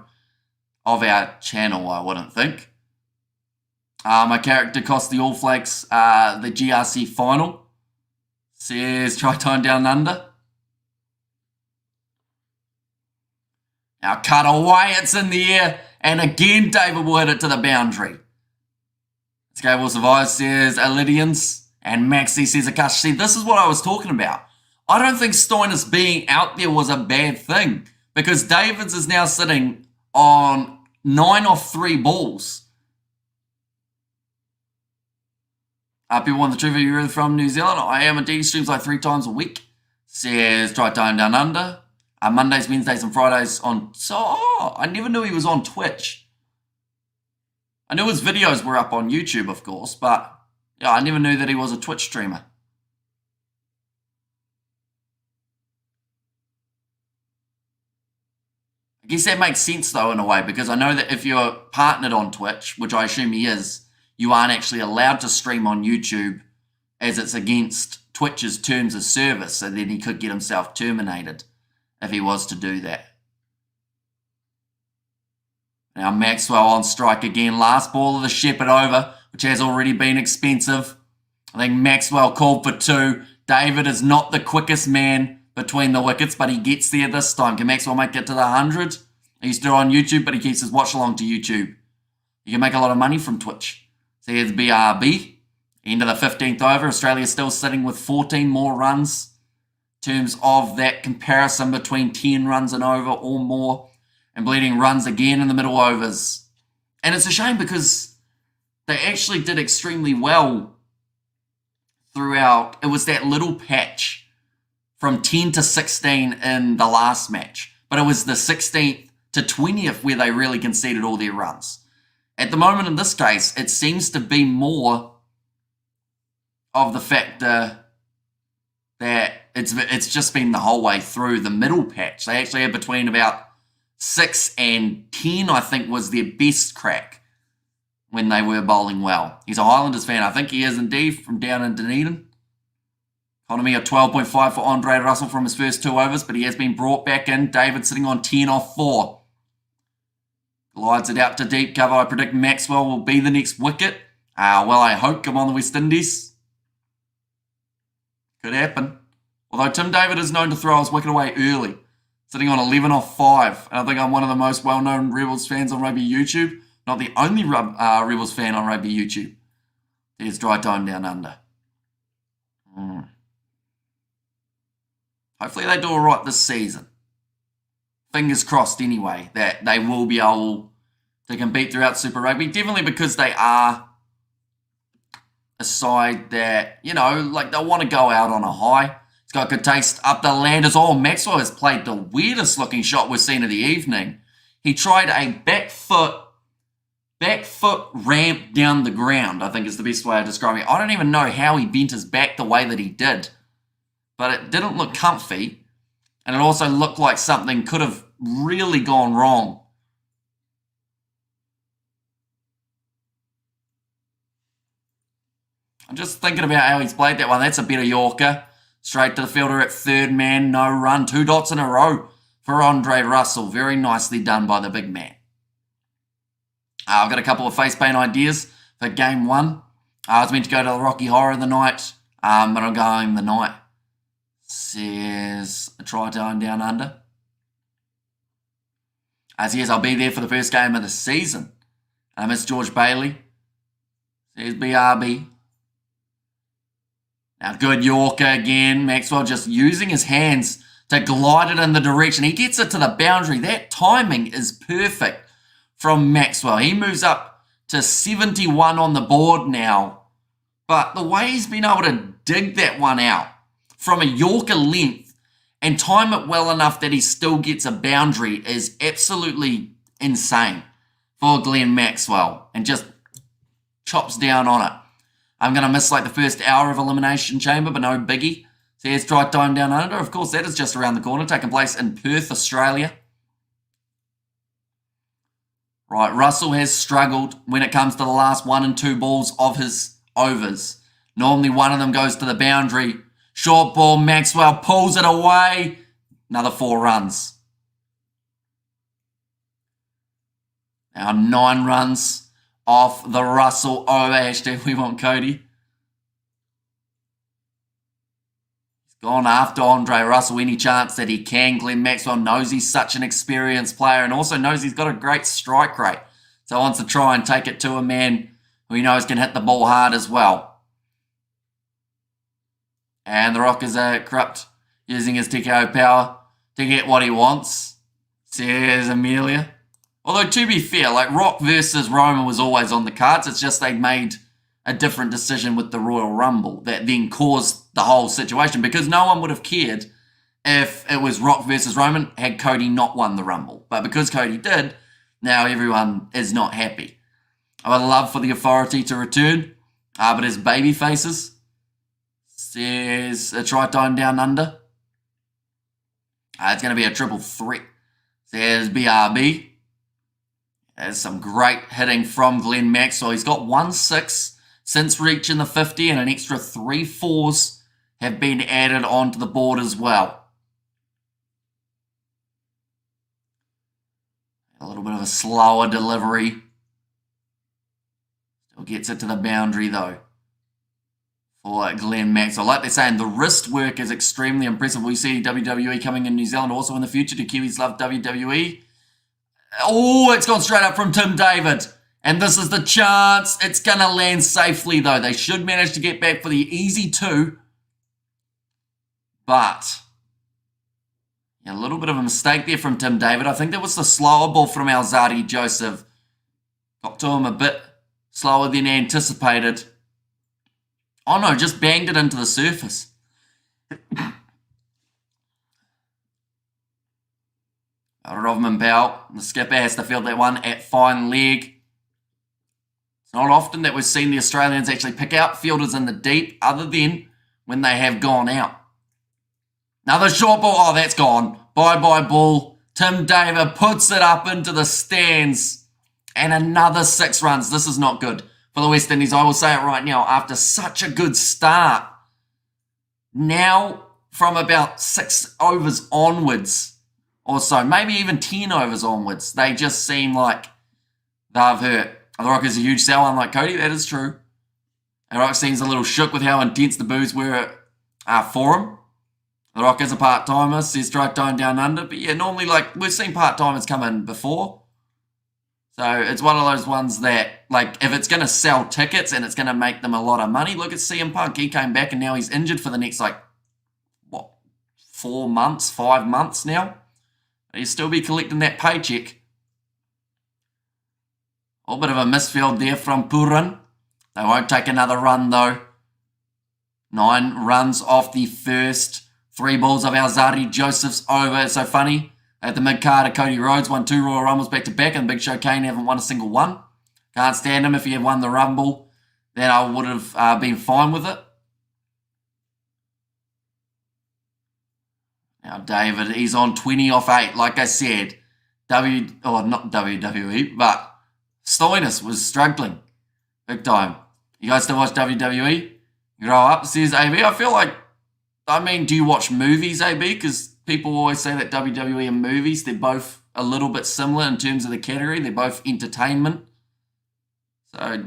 of our channel, I wouldn't think. My character cost the All Blacks the GRC final. Says, try tying down under. Now cut away, it's in the air, and again David will hit it to the boundary. This guy will survive, says Alidians, and Maxi says Akash. See, this is what I was talking about. I don't think Stoinis being out there was a bad thing, because Davids is now sitting on 9 off 3 balls. People want the truth, are you really from New Zealand? I am, indeed, streams like 3 times a week. Says, try time down under. Mondays, Wednesdays, and Fridays on... I never knew he was on Twitch. I knew his videos were up on YouTube, of course, but yeah, I never knew that he was a Twitch streamer. I guess that makes sense, though, in a way, because I know that if you're partnered on Twitch, which I assume he is, you aren't actually allowed to stream on YouTube as it's against Twitch's terms of service, so then he could get himself terminated if he was to do that. Now Maxwell on strike again. Last ball of the Shepherd over, which has already been expensive. I think Maxwell called for 2. David is not the quickest man between the wickets, but he gets there this time. Can Maxwell make it to the 100? He's still on YouTube, but he keeps his watch along to YouTube. You can make a lot of money from Twitch. So here's BRB. End of the 15th over. Australia still sitting with 14 more runs. In terms of that comparison between 10 runs and over or more, and bleeding runs again in the middle overs. And it's a shame because they actually did extremely well throughout. It was that little patch from 10 to 16 in the last match, but it was the 16th to 20th where they really conceded all their runs. At the moment in this case, it seems to be more of the factor that it's just been the whole way through the middle patch. They actually had between about 6 and 10, I think, was their best crack when they were bowling well. He's a Highlanders fan. I think he is indeed, from down in Dunedin. Economy of 12.5 for Andre Russell from his first 2 overs, but he has been brought back in. David sitting on 10 off 4. Glides it out to deep cover. I predict Maxwell will be the next wicket. Well, I hope. Come on, the West Indies. Could happen. Although Tim David is known to throw his wicket away early, sitting on 11 off 5. And I think I'm one of the most well-known Rebels fans on Rugby YouTube. Not the only Rebels fan on Rugby YouTube. There's dry time down under. Hopefully they do all right this season. Fingers crossed anyway, that they will be able to compete throughout Super Rugby. Definitely because they are a side that, you know, like they'll want to go out on a high. It's got good taste up the landers. Oh, Maxwell has played the weirdest looking shot we've seen of the evening. He tried a back foot ramp down the ground, I think is the best way of describing it. I don't even know how he bent his back the way that he did. But it didn't look comfy. And it also looked like something could have really gone wrong. I'm just thinking about how he's played that one. That's a better Yorker. Straight to the fielder at third man, no run. 2 dots in a row for Andre Russell. Very nicely done by the big man. I've got a couple of face paint ideas for game 1. I was meant to go to the Rocky Horror of the night, but I'm going the night. Says a try time down under. As yes, I'll be there for the first game of the season. I miss George Bailey. Says BRB. Now good Yorker again. Maxwell just using his hands to glide it in the direction. He gets it to the boundary. That timing is perfect from Maxwell. He moves up to 71 on the board now. But the way he's been able to dig that one out from a Yorker length and time it well enough that he still gets a boundary is absolutely insane for Glenn Maxwell, and just chops down on it. I'm going to miss like the first hour of Elimination Chamber, but no biggie. So here's try time down under. Of course, that is just around the corner, taking place in Perth, Australia. Right, Russell has struggled when it comes to the last 1 and 2 balls of his overs. Normally one of them goes to the boundary. Short ball, Maxwell pulls it away. Another 4 runs. Now 9 runs off the Russell over. Hashtag we want Cody. He's gone after Andre Russell any chance that he can. Glenn Maxwell knows he's such an experienced player and also knows he's got a great strike rate. So wants to try and take it to a man who he knows can hit the ball hard as well. And the Rockers are corrupt, using his TKO power to get what he wants. Says Amelia. Although, to be fair, like Rock versus Roman was always on the cards. It's just they made a different decision with the Royal Rumble that then caused the whole situation, because no one would have cared if it was Rock versus Roman had Cody not won the Rumble. But because Cody did, now everyone is not happy. I would love for the Authority to return, but as baby faces, says a try time down under. It's going to be a triple threat. Says BRB. There's some great hitting from Glenn Maxwell. He's got 1-6 since reaching the 50, and an extra 3 4s have been added onto the board as well. A little bit of a slower delivery. Still gets it to the boundary though for Glenn Maxwell. Like they're saying, the wrist work is extremely impressive. We see WWE coming in New Zealand also in the future. Do Kiwis love WWE? Oh, it's gone straight up from Tim David. And this is the chance. It's going to land safely, though. They should manage to get back for the easy 2. But yeah, a little bit of a mistake there from Tim David. I think that was the slower ball from Alzadi Joseph. Got to him a bit slower than anticipated. Oh, no, just banged it into the surface. Rovman Powell, the skipper, has to field that one at fine leg. It's not often that we've seen the Australians actually pick out fielders in the deep, other than when they have gone out. Another short ball. Oh, that's gone. Bye-bye ball. Tim David puts it up into the stands. And another 6 runs. This is not good for the West Indies. I will say it right now. After such a good start, now from about 6 overs onwards, or so, maybe even 10 overs onwards, they just seem like they've hurt. The Rockers a huge sell, unlike Cody, that is true. And Rock seems a little shook with how intense the boos were for him. The Rock is a part-timer, says try tone down under. But yeah, normally, like, we've seen part-timers come in before. So it's one of those ones that, like, if it's going to sell tickets and it's going to make them a lot of money, look at CM Punk. He came back and now he's injured for the next, like, 4 months, 5 months now. He'll still be collecting that paycheck. A bit of a misfield there from Puran. They won't take another run, though. 9 runs off the first 3 balls of Alzarri Joseph's over. It's so funny. At the mid-card, Cody Rhodes won 2 Royal Rumbles back-to-back, and Big Show Kane haven't won a single one. Can't stand him. If he had won the Rumble, then I would have been fine with it. Now, David, he's on 20 off 8. Like I said, not WWE, but Stoinis was struggling big time. You guys still watch WWE? Grow up, says AB. I feel like, do you watch movies, AB? Because people always say that WWE and movies, they're both a little bit similar in terms of the category. They're both entertainment. So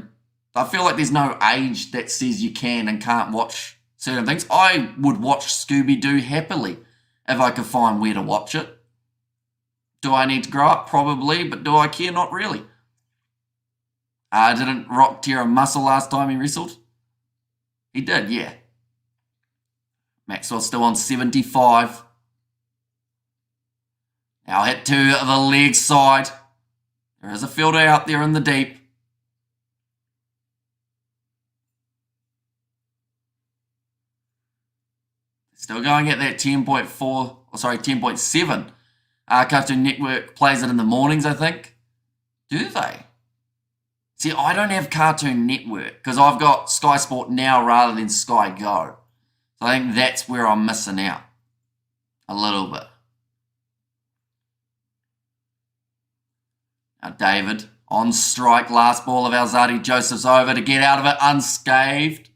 I feel like there's no age that says you can and can't watch certain things. I would watch Scooby-Doo happily if I could find where to watch it. Do I need to grow up? Probably, but do I care? Not really. Didn't Rock tear a muscle last time he wrestled? He did, yeah. Maxwell still on 75. Now hit to the leg side. There is a fielder out there in the deep. Still going at that 10.7. Cartoon Network plays it in the mornings, I think. Do they? See, I don't have Cartoon Network because I've got Sky Sport Now rather than Sky Go. So I think that's where I'm missing out a little bit. Now David on strike. Last ball of Alzarri Joseph's over to get out of it unscathed.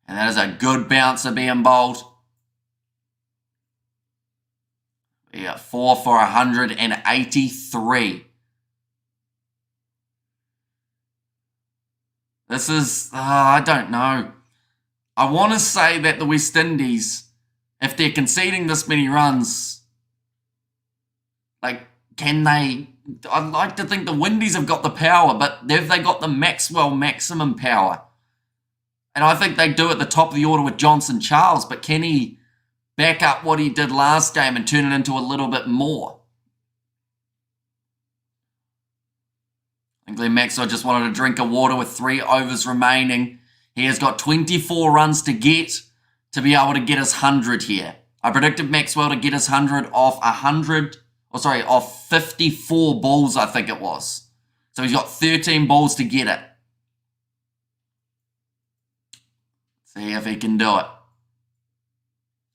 And that is a good bouncer being bowled. We got 4 for 183. This is, I don't know. I want to say that the West Indies, if they're conceding this many runs, like, can they, I'd like to think the Windies have got the power, but have they got the Maxwell maximum power? And I think they do at the top of the order with Johnson Charles, but can he back up what he did last game and turn it into a little bit more? And Glenn Maxwell just wanted a drink of water with 3 overs remaining. He has got 24 runs to get to be able to get his 100 here. I predicted Maxwell to get his 100 off off 54 balls, I think it was. So he's got 13 balls to get it. See if he can do it.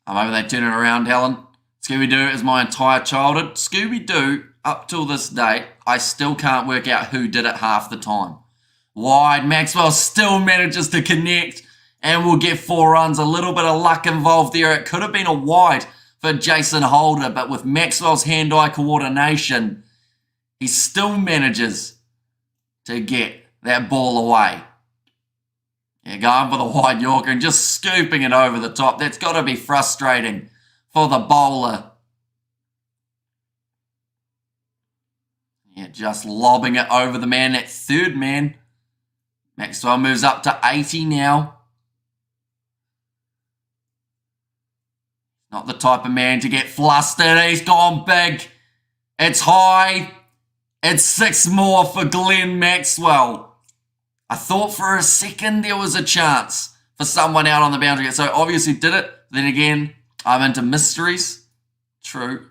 I'm hoping they turn it around, Helen. Scooby-Doo is my entire childhood. Scooby-Doo, up till this day, I still can't work out who did it half the time. Wide, Maxwell still manages to connect and will get 4 runs. A little bit of luck involved there. It could have been a wide for Jason Holder, but with Maxwell's hand-eye coordination, he still manages to get that ball away. Yeah, going for the wide Yorker and just scooping it over the top. That's got to be frustrating for the bowler. Yeah, just lobbing it over the man, that third man. Maxwell moves up to 80 now. Not the type of man to get flustered. He's gone big. It's high. It's 6 more for Glenn Maxwell. I thought for a second there was a chance for someone out on the boundary. So obviously did it. Then again, I'm into mysteries. True.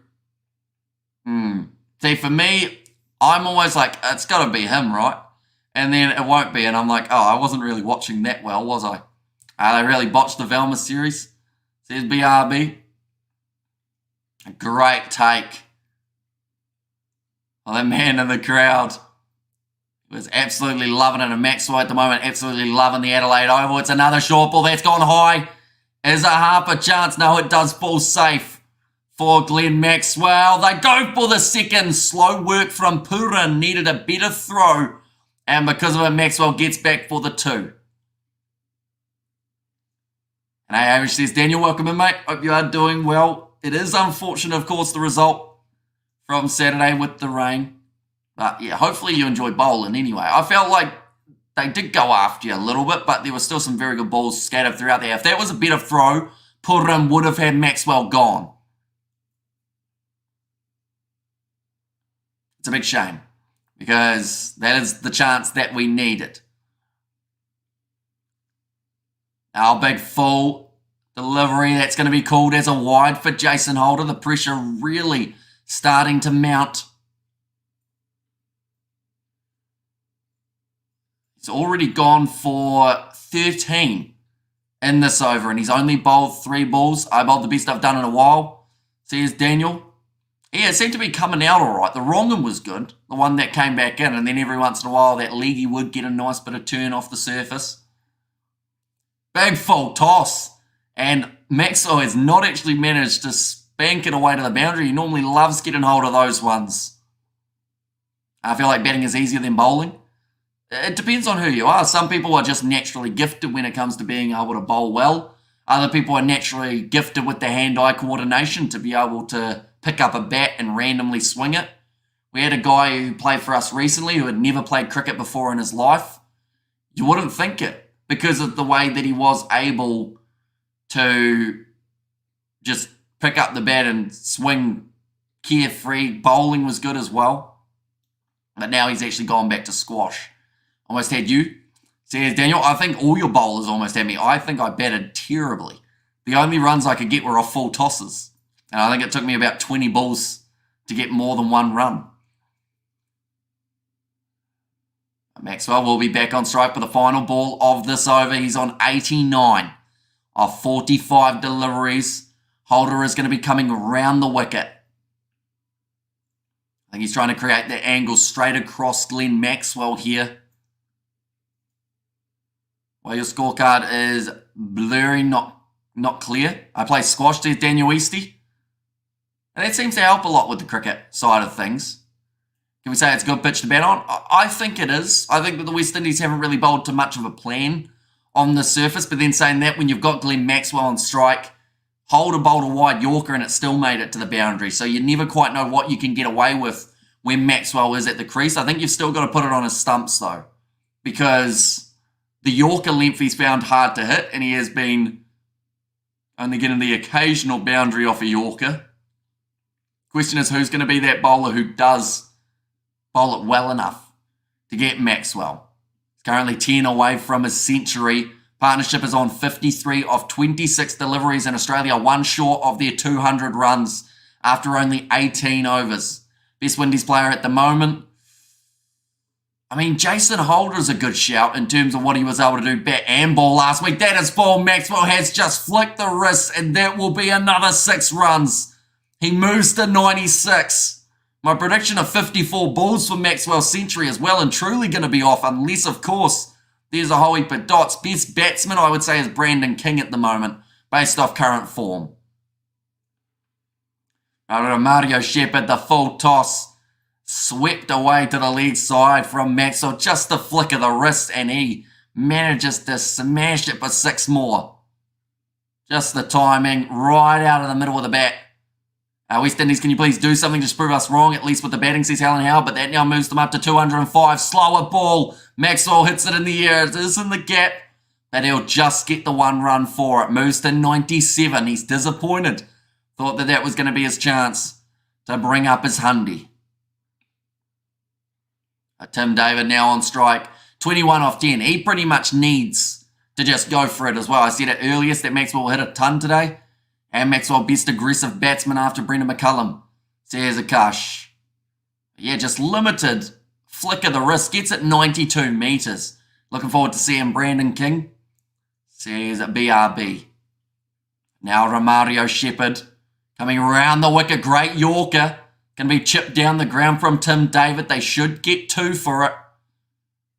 See, for me, I'm always like, it's got to be him, right? And then it won't be. And I'm like, oh, I wasn't really watching that well, was I? They really botched the Velma series. Says BRB. A great take. Well, that man in the crowd was absolutely loving it. And Maxwell at the moment absolutely loving the Adelaide Oval. It's another short ball that's gone high. Is a half a chance? No, it does fall safe for Glenn Maxwell. They go for the second. Slow work from Puran. Needed a better throw. And because of it, Maxwell gets back for the 2. And Hamish says, Daniel, welcome in, mate. Hope you are doing well. It is unfortunate, of course, the result from Saturday with the rain. But yeah, hopefully you enjoy bowling anyway. I felt like they did go after you a little bit, but there were still some very good balls scattered throughout there. If that was a better throw, Purim would have had Maxwell gone. It's a big shame because that is the chance that we needed. Our big full delivery, that's going to be called as a wide for Jason Holder. The pressure really starting to mount. He's already gone for 13 in this over, and he's only bowled 3 balls. I bowled the best I've done in a while. Says Daniel. Yeah, it seemed to be coming out all right. The wrong one was good, the one that came back in, and then every once in a while that leggy would get a nice bit of turn off the surface. Big full toss, and Maxwell has not actually managed to spank it away to the boundary. He normally loves getting hold of those ones. I feel like batting is easier than bowling. It depends on who you are. Some people are just naturally gifted when it comes to being able to bowl well. Other people are naturally gifted with the hand-eye coordination to be able to pick up a bat and randomly swing it. We had a guy who played for us recently who had never played cricket before in his life. You wouldn't think it because of the way that he was able to just pick up the bat and swing carefree. Bowling was good as well. But now he's actually gone back to squash. Almost had you. Says Daniel, I think all your bowlers almost had me. I think I batted terribly. The only runs I could get were off full tosses. And I think it took me about 20 balls to get more than 1 run. Maxwell will be back on strike for the final ball of this over. He's on 89 of 45 deliveries. Holder is going to be coming around the wicket. I think he's trying to create the angle straight across Glenn Maxwell here. Well, your scorecard is blurry, not clear. I play squash, says Daniel Eastie. And that seems to help a lot with the cricket side of things. Can we say it's a good pitch to bat on? I think it is. I think that the West Indies haven't really bowled to much of a plan on the surface. But then saying that, when you've got Glenn Maxwell on strike, Holder bowled a wide Yorker and it still made it to the boundary. So you never quite know what you can get away with when Maxwell is at the crease. I think you've still got to put it on his stumps though. Because the Yorker length he's found hard to hit, and he has been only getting the occasional boundary off a Yorker. Question is, who's going to be that bowler who does bowl it well enough to get Maxwell? He's currently 10 away from his century. Partnership is on 53 of 26 deliveries in Australia, 1 short of their 200 runs after only 18 overs. Best Windies player at the moment. I mean, Jason Holder is a good shout in terms of what he was able to do bat and ball last week. That is full. Maxwell has just flicked the wrist, and that will be another 6 runs. He moves to 96. My prediction of 54 balls for Maxwell's century is well and truly going to be off, unless, of course, there's a whole heap of dots. Best batsman, I would say, is Brandon King at the moment, based off current form. Mario Shepherd, the full toss, swept away to the leg side from Maxwell. Just the flick of the wrist, and he manages to smash it for 6 more. Just the timing, right out of the middle of the bat. West Indies, can you please do something to prove us wrong, at least with the batting, says Helen Howard, but that now moves them up to 205. Slower ball. Maxwell hits it in the air. It is in the gap, but he'll just get the 1 run for it. Moves to 97. He's disappointed. Thought that was going to be his chance to bring up his hundy. Tim David now on strike. 21 off 10. He pretty much needs to just go for it as well. I said it earliest that Maxwell will hit a ton today. And Maxwell, best aggressive batsman after Brendan McCullum, says Akash. Yeah, just limited flick of the wrist. Gets it 92 metres. Looking forward to seeing Brandon King, says BRB. Now Romario Shepherd coming around the wicket. Great Yorker. Going to be chipped down the ground from Tim David. They should get 2 for it.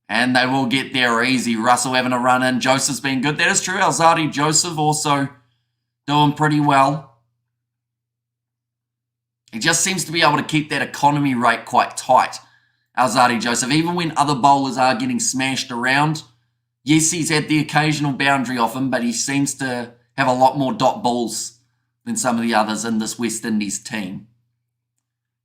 And they will get there easy. Russell having a run in. Joseph's been good. That is true. Alzadi Joseph also doing pretty well. He just seems to be able to keep that economy rate quite tight, Alzadi Joseph, even when other bowlers are getting smashed around. Yes, he's had the occasional boundary off him, but he seems to have a lot more dot balls than some of the others in this West Indies team.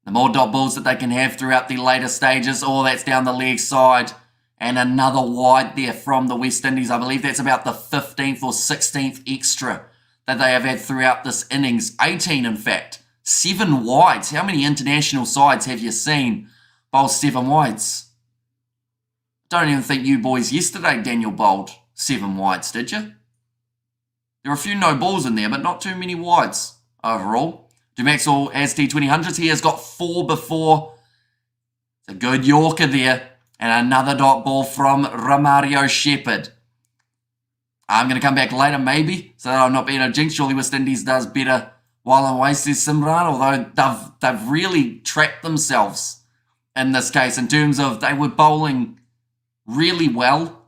The more dot balls that they can have throughout the later stages, that's down the leg side. And another wide there from the West Indies. I believe that's about the 15th or 16th extra that they have had throughout this innings. 18, in fact. 7 wides. How many international sides have you seen bowl 7 wides? Don't even think you boys yesterday, Daniel, bowled 7 wides, did you? There were a few no balls in there, but not too many wides overall. Maxwell has T20 hundreds. He has got 4 before. It's a good Yorker there. And another dot ball from Romario Shepherd. I'm going to come back later, maybe, so that I'm not being a jinx. Surely West Indies does better while I'm wasting Simran, although they've really trapped themselves in this case in terms of they were bowling really well,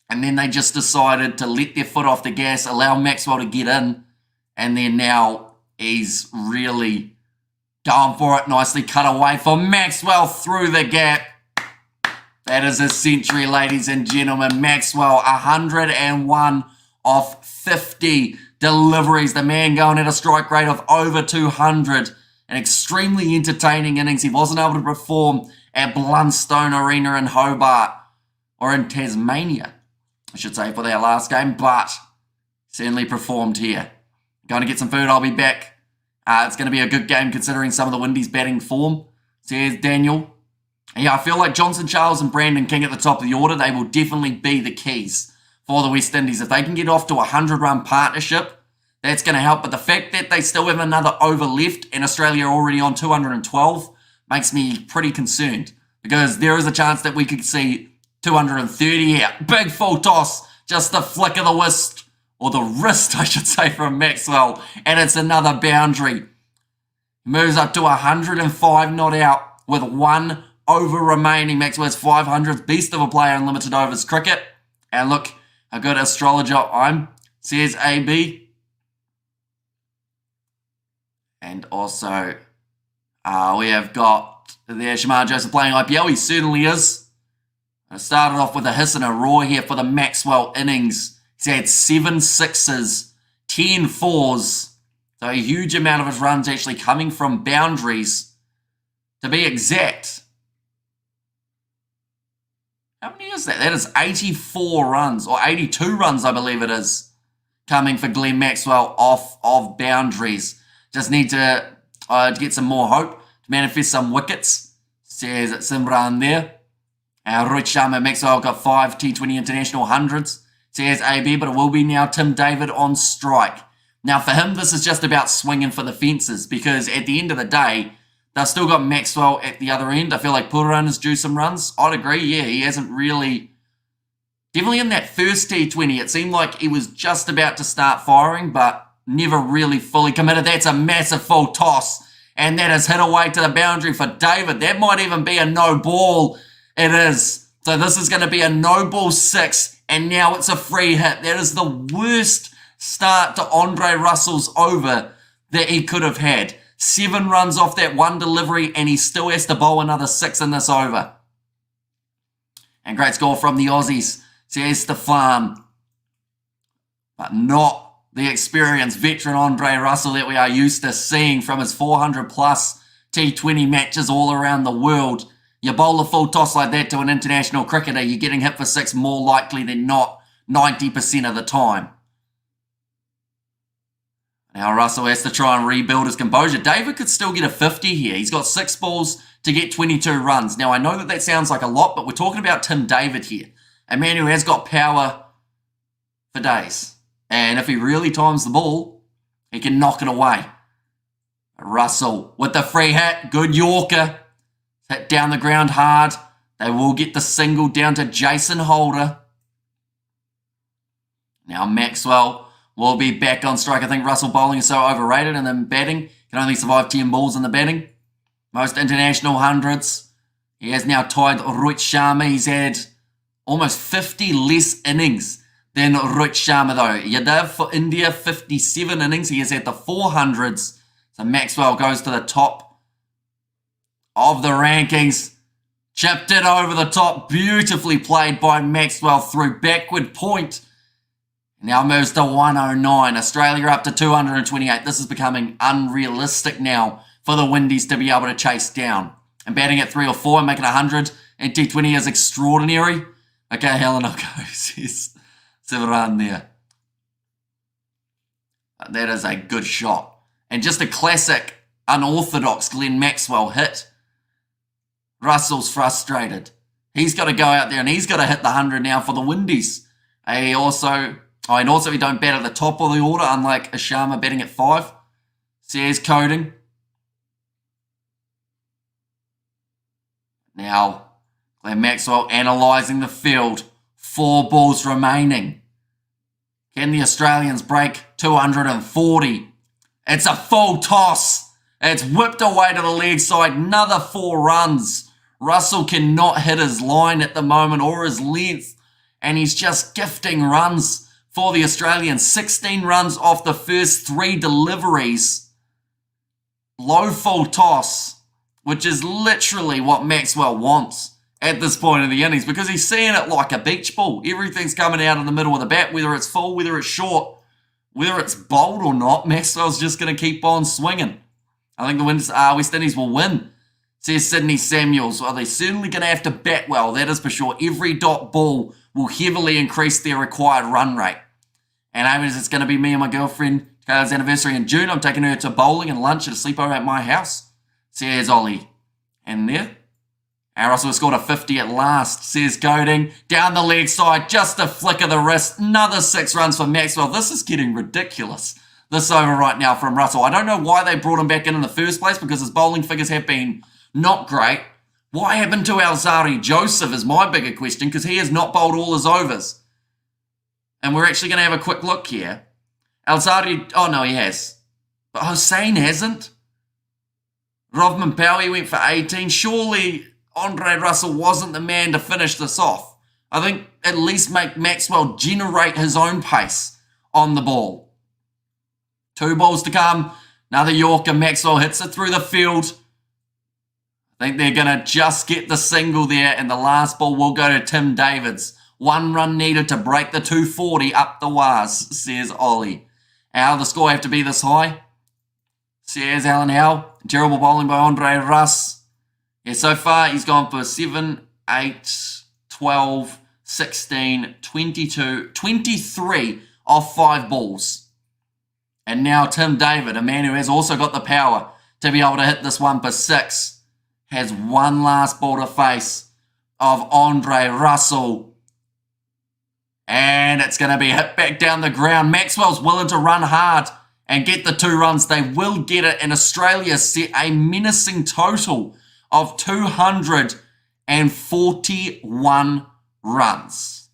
and then they just decided to let their foot off the gas, allow Maxwell to get in, and then now he's really going for it. Nicely cut away for Maxwell through the gap. That is a century, ladies and gentlemen. Maxwell, 101 off 50 deliveries. The man going at a strike rate of over 200. An extremely entertaining innings. He wasn't able to perform at Blundstone Arena in Hobart, or in Tasmania, I should say, for their last game, but certainly performed here. Going to get some food. I'll be back. It's going to be a good game considering some of the Windies batting form. So here's Daniel. Yeah, I feel like Johnson Charles and Brandon King at the top of the order, they will definitely be the keys for the West Indies. If they can get off to a 100-run partnership, that's going to help. But the fact that they still have another over left and Australia are already on 212 makes me pretty concerned, because there is a chance that we could see 230 here. Big full toss, just the flick of the wrist, or the wrist, I should say, from Maxwell, and it's another boundary. Moves up to 105 not out with 1 over remaining. Maxwell's 500th, beast of a player in limited overs cricket. And look, a good astrologer I'm, says AB. And also, we have got there Shamar Joseph playing IPL. He certainly is. I started off with a hiss and a roar here for the Maxwell innings. He's had 7 sixes, 10 fours. So a huge amount of his runs actually coming from boundaries. To be exact, how many is that? That is 84 runs, or 82 runs, I believe it is, coming for Glenn Maxwell off of boundaries. Just need to get some more hope, to manifest some wickets. Says Simran there. Rohit Sharma, Maxwell got 5 T20 international hundreds. Says AB, but it will be now Tim David on strike. Now for him, this is just about swinging for the fences, because at the end of the day, they've still got Maxwell at the other end. I feel like Puran is due some runs. I'd agree, yeah, he hasn't really... Definitely in that first T20, it seemed like he was just about to start firing, but never really fully committed. That's a massive full toss, and that is hit away to the boundary for David. That might even be a no ball. It is. So this is going to be a no ball 6, and now it's a free hit. That is the worst start to Andre Russell's over that he could have had. 7 runs off that 1 delivery, and he still has to bowl another 6 in this over. And great score from the Aussies, says Stefan. But not the experienced veteran Andre Russell that we are used to seeing from his 400-plus T20 matches all around the world. You bowl a full toss like that to an international cricketer, you're getting hit for 6 more likely than not 90% of the time. Now Russell has to try and rebuild his composure. David could still get a 50 here. He's got 6 balls to get 22 runs. Now I know that sounds like a lot, but we're talking about Tim David here. A man who has got power for days. And if he really times the ball, he can knock it away. Russell with the free hit. Good Yorker. Hit down the ground hard. They will get the single down to Jason Holder. Now Maxwell will be back on strike. I think Russell bowling is so overrated, and then batting can only survive 10 balls in the batting. Most international hundreds. He has now tied Rohit Sharma. He's had almost 50 less innings than Rohit Sharma though. Yadav for India, 57 innings. He has had the 400s. So Maxwell goes to the top of the rankings. Chipped it over the top. Beautifully played by Maxwell through backward point. Now moves to 109. Australia up to 228. This is becoming unrealistic now for the Windies to be able to chase down. And batting at 3 or 4 and making 100 and T20 is extraordinary. Okay, Helen, I'll go. Says Sivaran there. That is a good shot. And just a classic, unorthodox Glenn Maxwell hit. Russell's frustrated. He's got to go out there and he's got to hit the 100 now for the Windies. And also he don't bat at the top of the order, unlike Ashama batting at 5. Says coding. Now, Glenn Maxwell analysing the field. 4 balls remaining. Can the Australians break 240? It's a full toss. It's whipped away to the leg side. Another 4 runs. Russell cannot hit his line at the moment or his length. And he's just gifting runs for the Australians. 16 runs off the first 3 deliveries. Low full toss, which is literally what Maxwell wants at this point in the innings, because he's seeing it like a beach ball. Everything's coming out in the middle of the bat, whether it's full, whether it's short, whether it's bowled or not. Maxwell's just going to keep on swinging. I think the West Indies will win, says Sydney Samuels. Well, they're certainly going to have to bat well, that is for sure. Every dot ball will heavily increase their required run rate. And Amos, it's going to be me and my girlfriend. Kayla's anniversary in June. I'm taking her to bowling and lunch at a sleepover at my house, says Ollie. And there, our Russell scored a 50 at last, says Coding. Down the leg side, just a flick of the wrist. Another 6 runs for Maxwell. This is getting ridiculous, this over right now from Russell. I don't know why they brought him back in the first place, because his bowling figures have been not great. What happened to Alzari Joseph is my bigger question, because he has not bowled all his overs. And we're actually going to have a quick look here. Alzari, oh no, he has. But Hossain hasn't. Rovman Powie went for 18. Surely Andre Russell wasn't the man to finish this off. I think at least make Maxwell generate his own pace on the ball. 2 balls to come. Another Yorker. Maxwell hits it through the field. I think they're going to just get the single there, and the last ball will go to Tim Davids. 1 run needed to break the 240 up the wires, says Ollie. How the score have to be this high? Says Alan Howe. Terrible bowling by Andre Russ. Yeah, so far he's gone for 7, 8, 12, 16, 22, 23 off 5 balls. And now Tim David, a man who has also got the power to be able to hit this one for 6, has 1 last ball to face of Andre Russell. And it's going to be hit back down the ground. Maxwell's willing to run hard and get the 2 runs. They will get it, and Australia set a menacing total of 241 runs.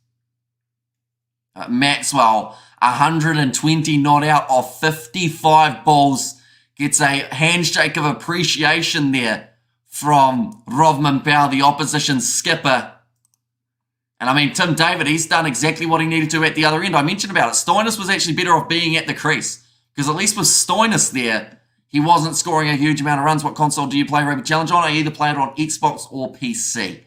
Maxwell, 120 not out of 55 balls, gets a handshake of appreciation there from Rovman Powell, the opposition skipper. And I mean, Tim David, he's done exactly what he needed to at the other end. I mentioned about it. Stoinis was actually better off being at the crease, because at least with Stoinis there, he wasn't scoring a huge amount of runs. What console do you play Rugby Challenge on? I either play it on Xbox or PC.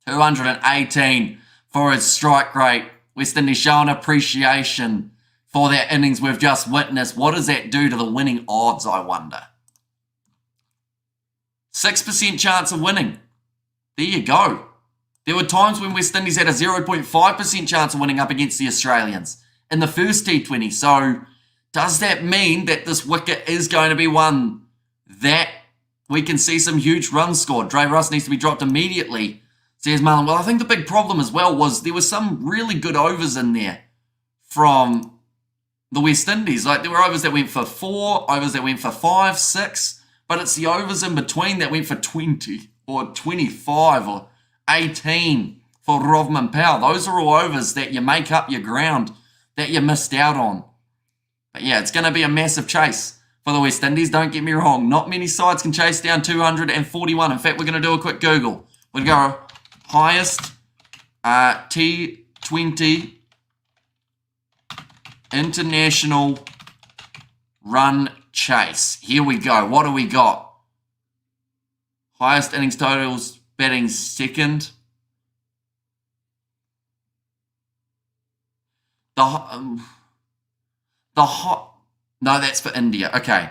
218 for his strike rate. West Indies showing appreciation for that innings we've just witnessed. What does that do to the winning odds, I wonder? 6% chance of winning. There you go. There were times when West Indies had a 0.5% chance of winning up against the Australians in the first T20. So does that mean that this wicket is going to be one that we can see some huge runs scored? Dre Russ needs to be dropped immediately, says Marlon. Well, I think the big problem as well was there were some really good overs in there from the West Indies. Like, there were overs that went for 4, overs that went for 5, 6, but it's the overs in between that went for 20 or 25 or 18 for Rovman Powell. Those are all overs that you make up your ground that you missed out on. But yeah, it's going to be a massive chase for the West Indies. Don't get me wrong. Not many sides can chase down 241. In fact, we're going to do a quick Google. We're going to go highest T20 international run chase. Here we go. What do we got? Highest innings totals, batting second. The hot. No, that's for India. Okay.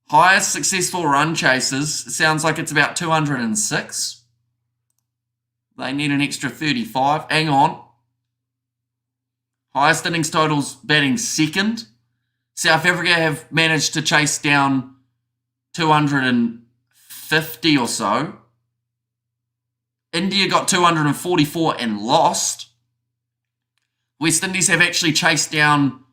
Highest successful run chases. Sounds like it's about 206. They need an extra 35. Hang on. Highest innings totals batting second. South Africa have managed to chase down 250 or so. India got 244 and lost. West Indies have actually chased down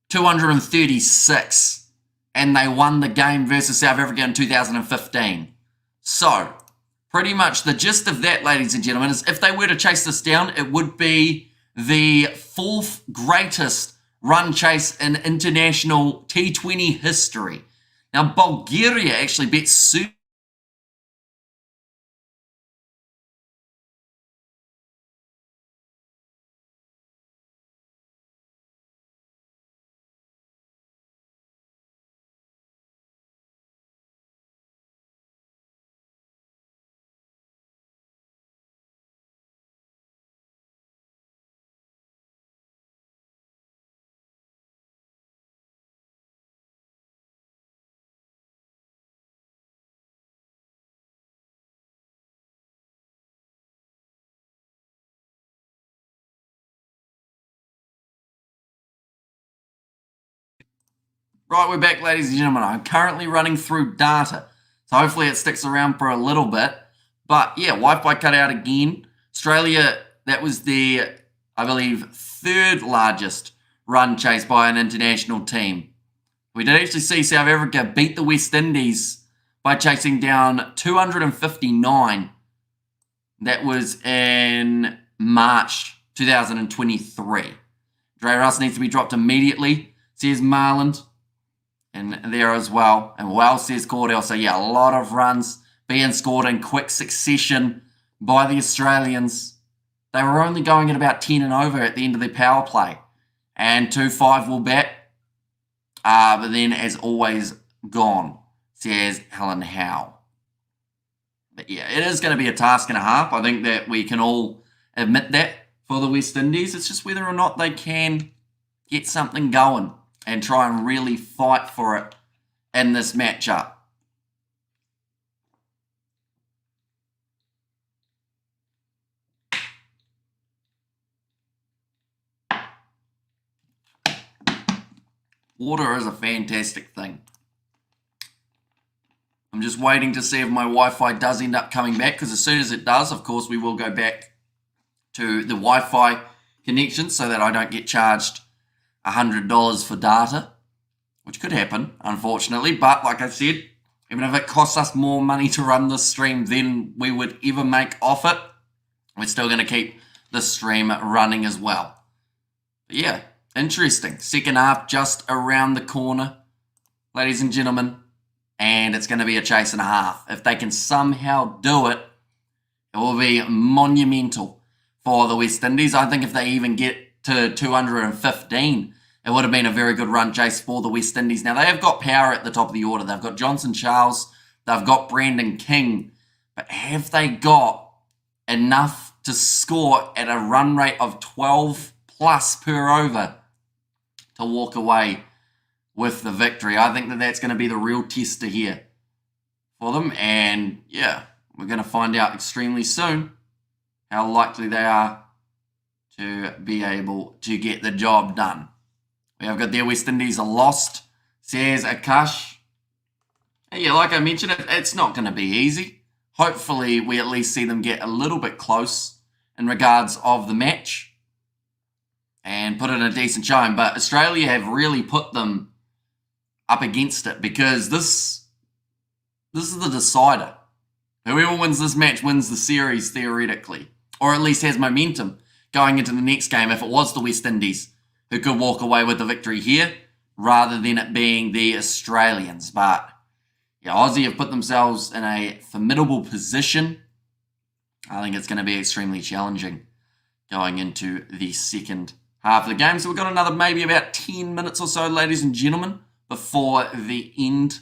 236 and they won the game versus South Africa in 2015. So, pretty much the gist of that, ladies and gentlemen, is if they were to chase this down, it would be the fourth greatest run chase in international T20 history. Now, Bulgaria actually bet super. Right, we're back, ladies and gentlemen. I'm currently running through data, so hopefully it sticks around for a little bit. But yeah, Wi-Fi cut out again. Australia, that was their, I believe, third largest run chase by an international team. We did actually see South Africa beat the West Indies by chasing down 259. That was in March 2023. Dre Russ needs to be dropped immediately, says Marland. And there as well. And well, says Cordell. So yeah, a lot of runs being scored in quick succession by the Australians. They were only going at about 10 and over at the end of their power play. And 2-5 will bat. But then, as always, gone, says Helen Howe. But yeah, it is going to be a task and a half. I think that we can all admit that for the West Indies. It's just whether or not they can get something going and try and really fight for it in this matchup. Water is a fantastic thing. I'm just waiting to see if my Wi-Fi does end up coming back, because as soon as it does, of course, we will go back to the Wi-Fi connection so that I don't get charged $100 for data, which could happen, unfortunately. But like I said, even if it costs us more money to run this stream than we would ever make off it, we're still going to keep the stream running as well. But yeah, interesting. Second half just around the corner, ladies and gentlemen, and it's going to be a chase and a half. If they can somehow do it, it will be monumental for the West Indies. I think if they even get to 215, it would have been a very good run chase for the West Indies. Now, they have got power at the top of the order. They've got Johnson Charles. They've got Brandon King. But have they got enough to score at a run rate of 12 plus per over to walk away with the victory? I think that that's going to be the real tester here for them. And yeah, we're going to find out extremely soon how likely they are to be able to get the job done. We have got their West Indies are lost, says Akash. Yeah, like I mentioned, it's not going to be easy. Hopefully, we at least see them get a little bit close in regards of the match and put in a decent showing. But Australia have really put them up against it, because this is the decider. Whoever wins this match wins the series, theoretically, or at least has momentum going into the next game if it was the West Indies who could walk away with the victory here rather than it being the Australians. But yeah, Aussie have put themselves in a formidable position. I think it's going to be extremely challenging going into the second half of the game. So we've got another maybe about 10 minutes or so, ladies and gentlemen, before the end,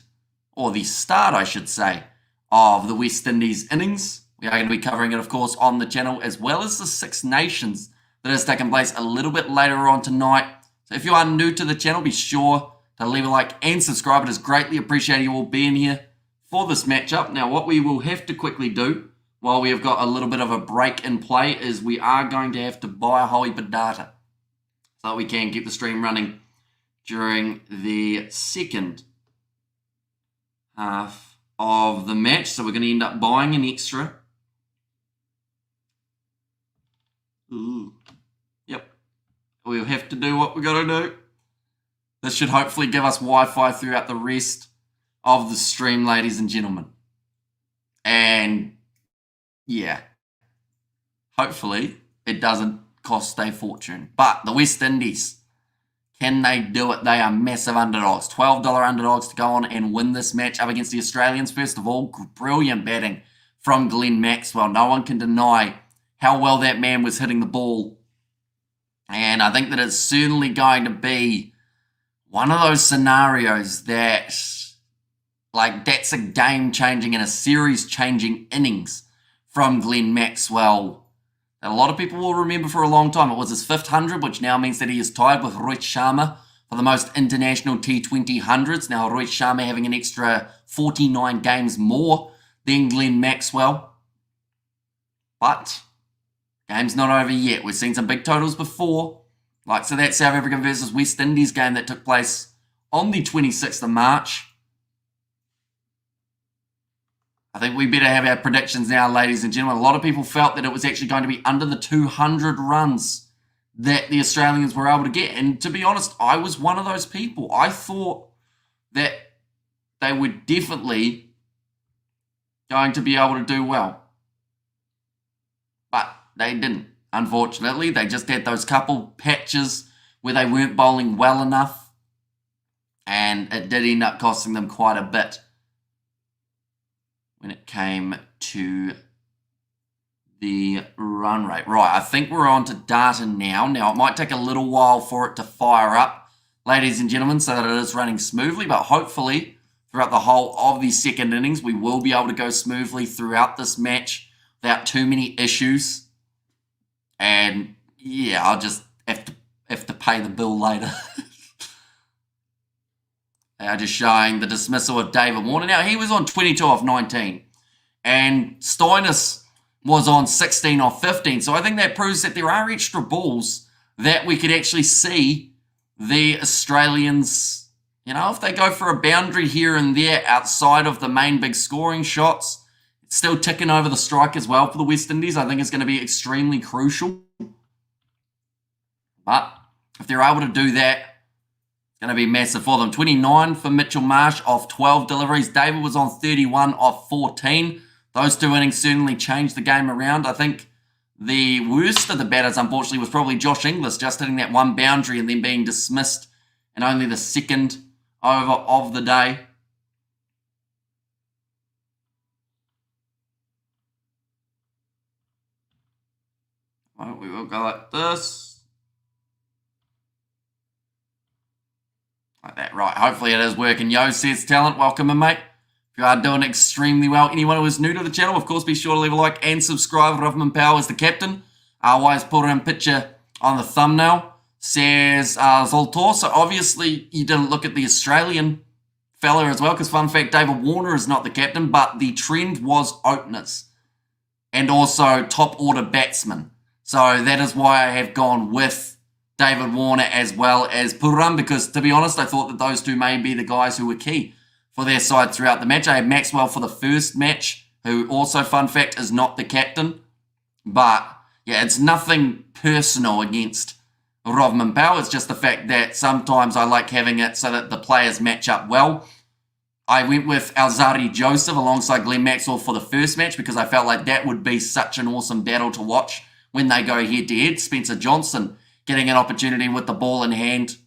or the start, I should say, of the West Indies innings. We are going to be covering it, of course, on the channel, as well as the Six Nations that is taking place a little bit later on tonight. So if you are new to the channel, be sure to leave a like and subscribe. It is greatly appreciated you all being here for this matchup. Now, what we will have to quickly do while we have got a little bit of a break in play is we are going to have to buy a whole heap of data so that we can keep the stream running during the second half of the match. So we're going to end up buying an extra. Ooh. Yep. We'll have to do what we've got to do. This should hopefully give us Wi-Fi throughout the rest of the stream, ladies and gentlemen. And yeah, hopefully it doesn't cost a fortune. But the West Indies, can they do it? They are massive underdogs. $12 underdogs to go on and win this match up against the Australians. First of all, brilliant batting from Glenn Maxwell. No one can deny how well that man was hitting the ball. And I think that it's certainly going to be one of those scenarios that, like, that's a game-changing and a series-changing innings from Glenn Maxwell that a lot of people will remember for a long time. It was his 500, which now means that he is tied with Rohit Sharma for the most international T20 hundreds. Now, Rohit Sharma having an extra 49 games more than Glenn Maxwell. But game's not over yet. We've seen some big totals before. Like, so that South African versus West Indies game that took place on the 26th of March. I think we better have our predictions now, ladies and gentlemen. A lot of people felt that it was actually going to be under the 200 runs that the Australians were able to get. And to be honest, I was one of those people. I thought that they were definitely going to be able to do well. But they didn't. Unfortunately, they just had those couple patches where they weren't bowling well enough. And it did end up costing them quite a bit when it came to the run rate. Right, I think we're on to data now. Now, it might take a little while for it to fire up, ladies and gentlemen, so that it is running smoothly. But hopefully, throughout the whole of the second innings, we will be able to go smoothly throughout this match without too many issues. And yeah, I'll just have to pay the bill later. They are just showing the dismissal of David Warner. Now, he was on 22 off 19. And Stoinis was on 16 off 15. So I think that proves that there are extra balls that we could actually see the Australians, you know, if they go for a boundary here and there outside of the main big scoring shots, it's still ticking over the strike as well for the West Indies. I think it's going to be extremely crucial. But if they're able to do that, it's going to be massive for them. 29 for Mitchell Marsh off 12 deliveries. David was on 31 off 14. Those two innings certainly changed the game around. I think the worst of the batters, unfortunately, was probably Josh Inglis, just hitting that one boundary and then being dismissed in only the second over of the day. Well, we will go like this. Like that, right. Hopefully it is working. Yo says talent. Welcome in, mate. If you are doing extremely well. Anyone who is new to the channel, of course, be sure to leave a like and subscribe. Rovman Powell is the captain. Wise put in picture on the thumbnail. Says Zoltor. So obviously you didn't look at the Australian fella as well, because fun fact, David Warner is not the captain, but the trend was openers and also top order batsmen. So that is why I have gone with David Warner as well as Puram, because to be honest, I thought that those two may be the guys who were key for their side throughout the match. I had Maxwell for the first match, who also, fun fact, is not the captain. But yeah, it's nothing personal against Rovman Powell. It's just the fact that sometimes I like having it so that the players match up well. I went with Alzari Joseph alongside Glenn Maxwell for the first match because I felt like that would be such an awesome battle to watch when they go head-to-head. Spencer Johnson getting an opportunity with the ball in hand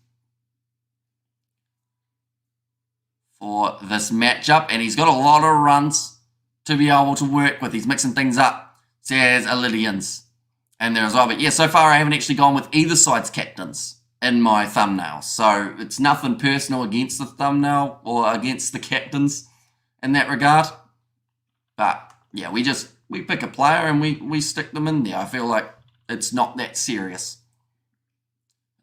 for this matchup. And he's got a lot of runs to be able to work with. He's mixing things up, says Illidians. And there as well. But yeah, so far I haven't actually gone with either side's captains in my thumbnail. So it's nothing personal against the thumbnail or against the captains in that regard. But yeah, we pick a player and we stick them in there. I feel like it's not that serious.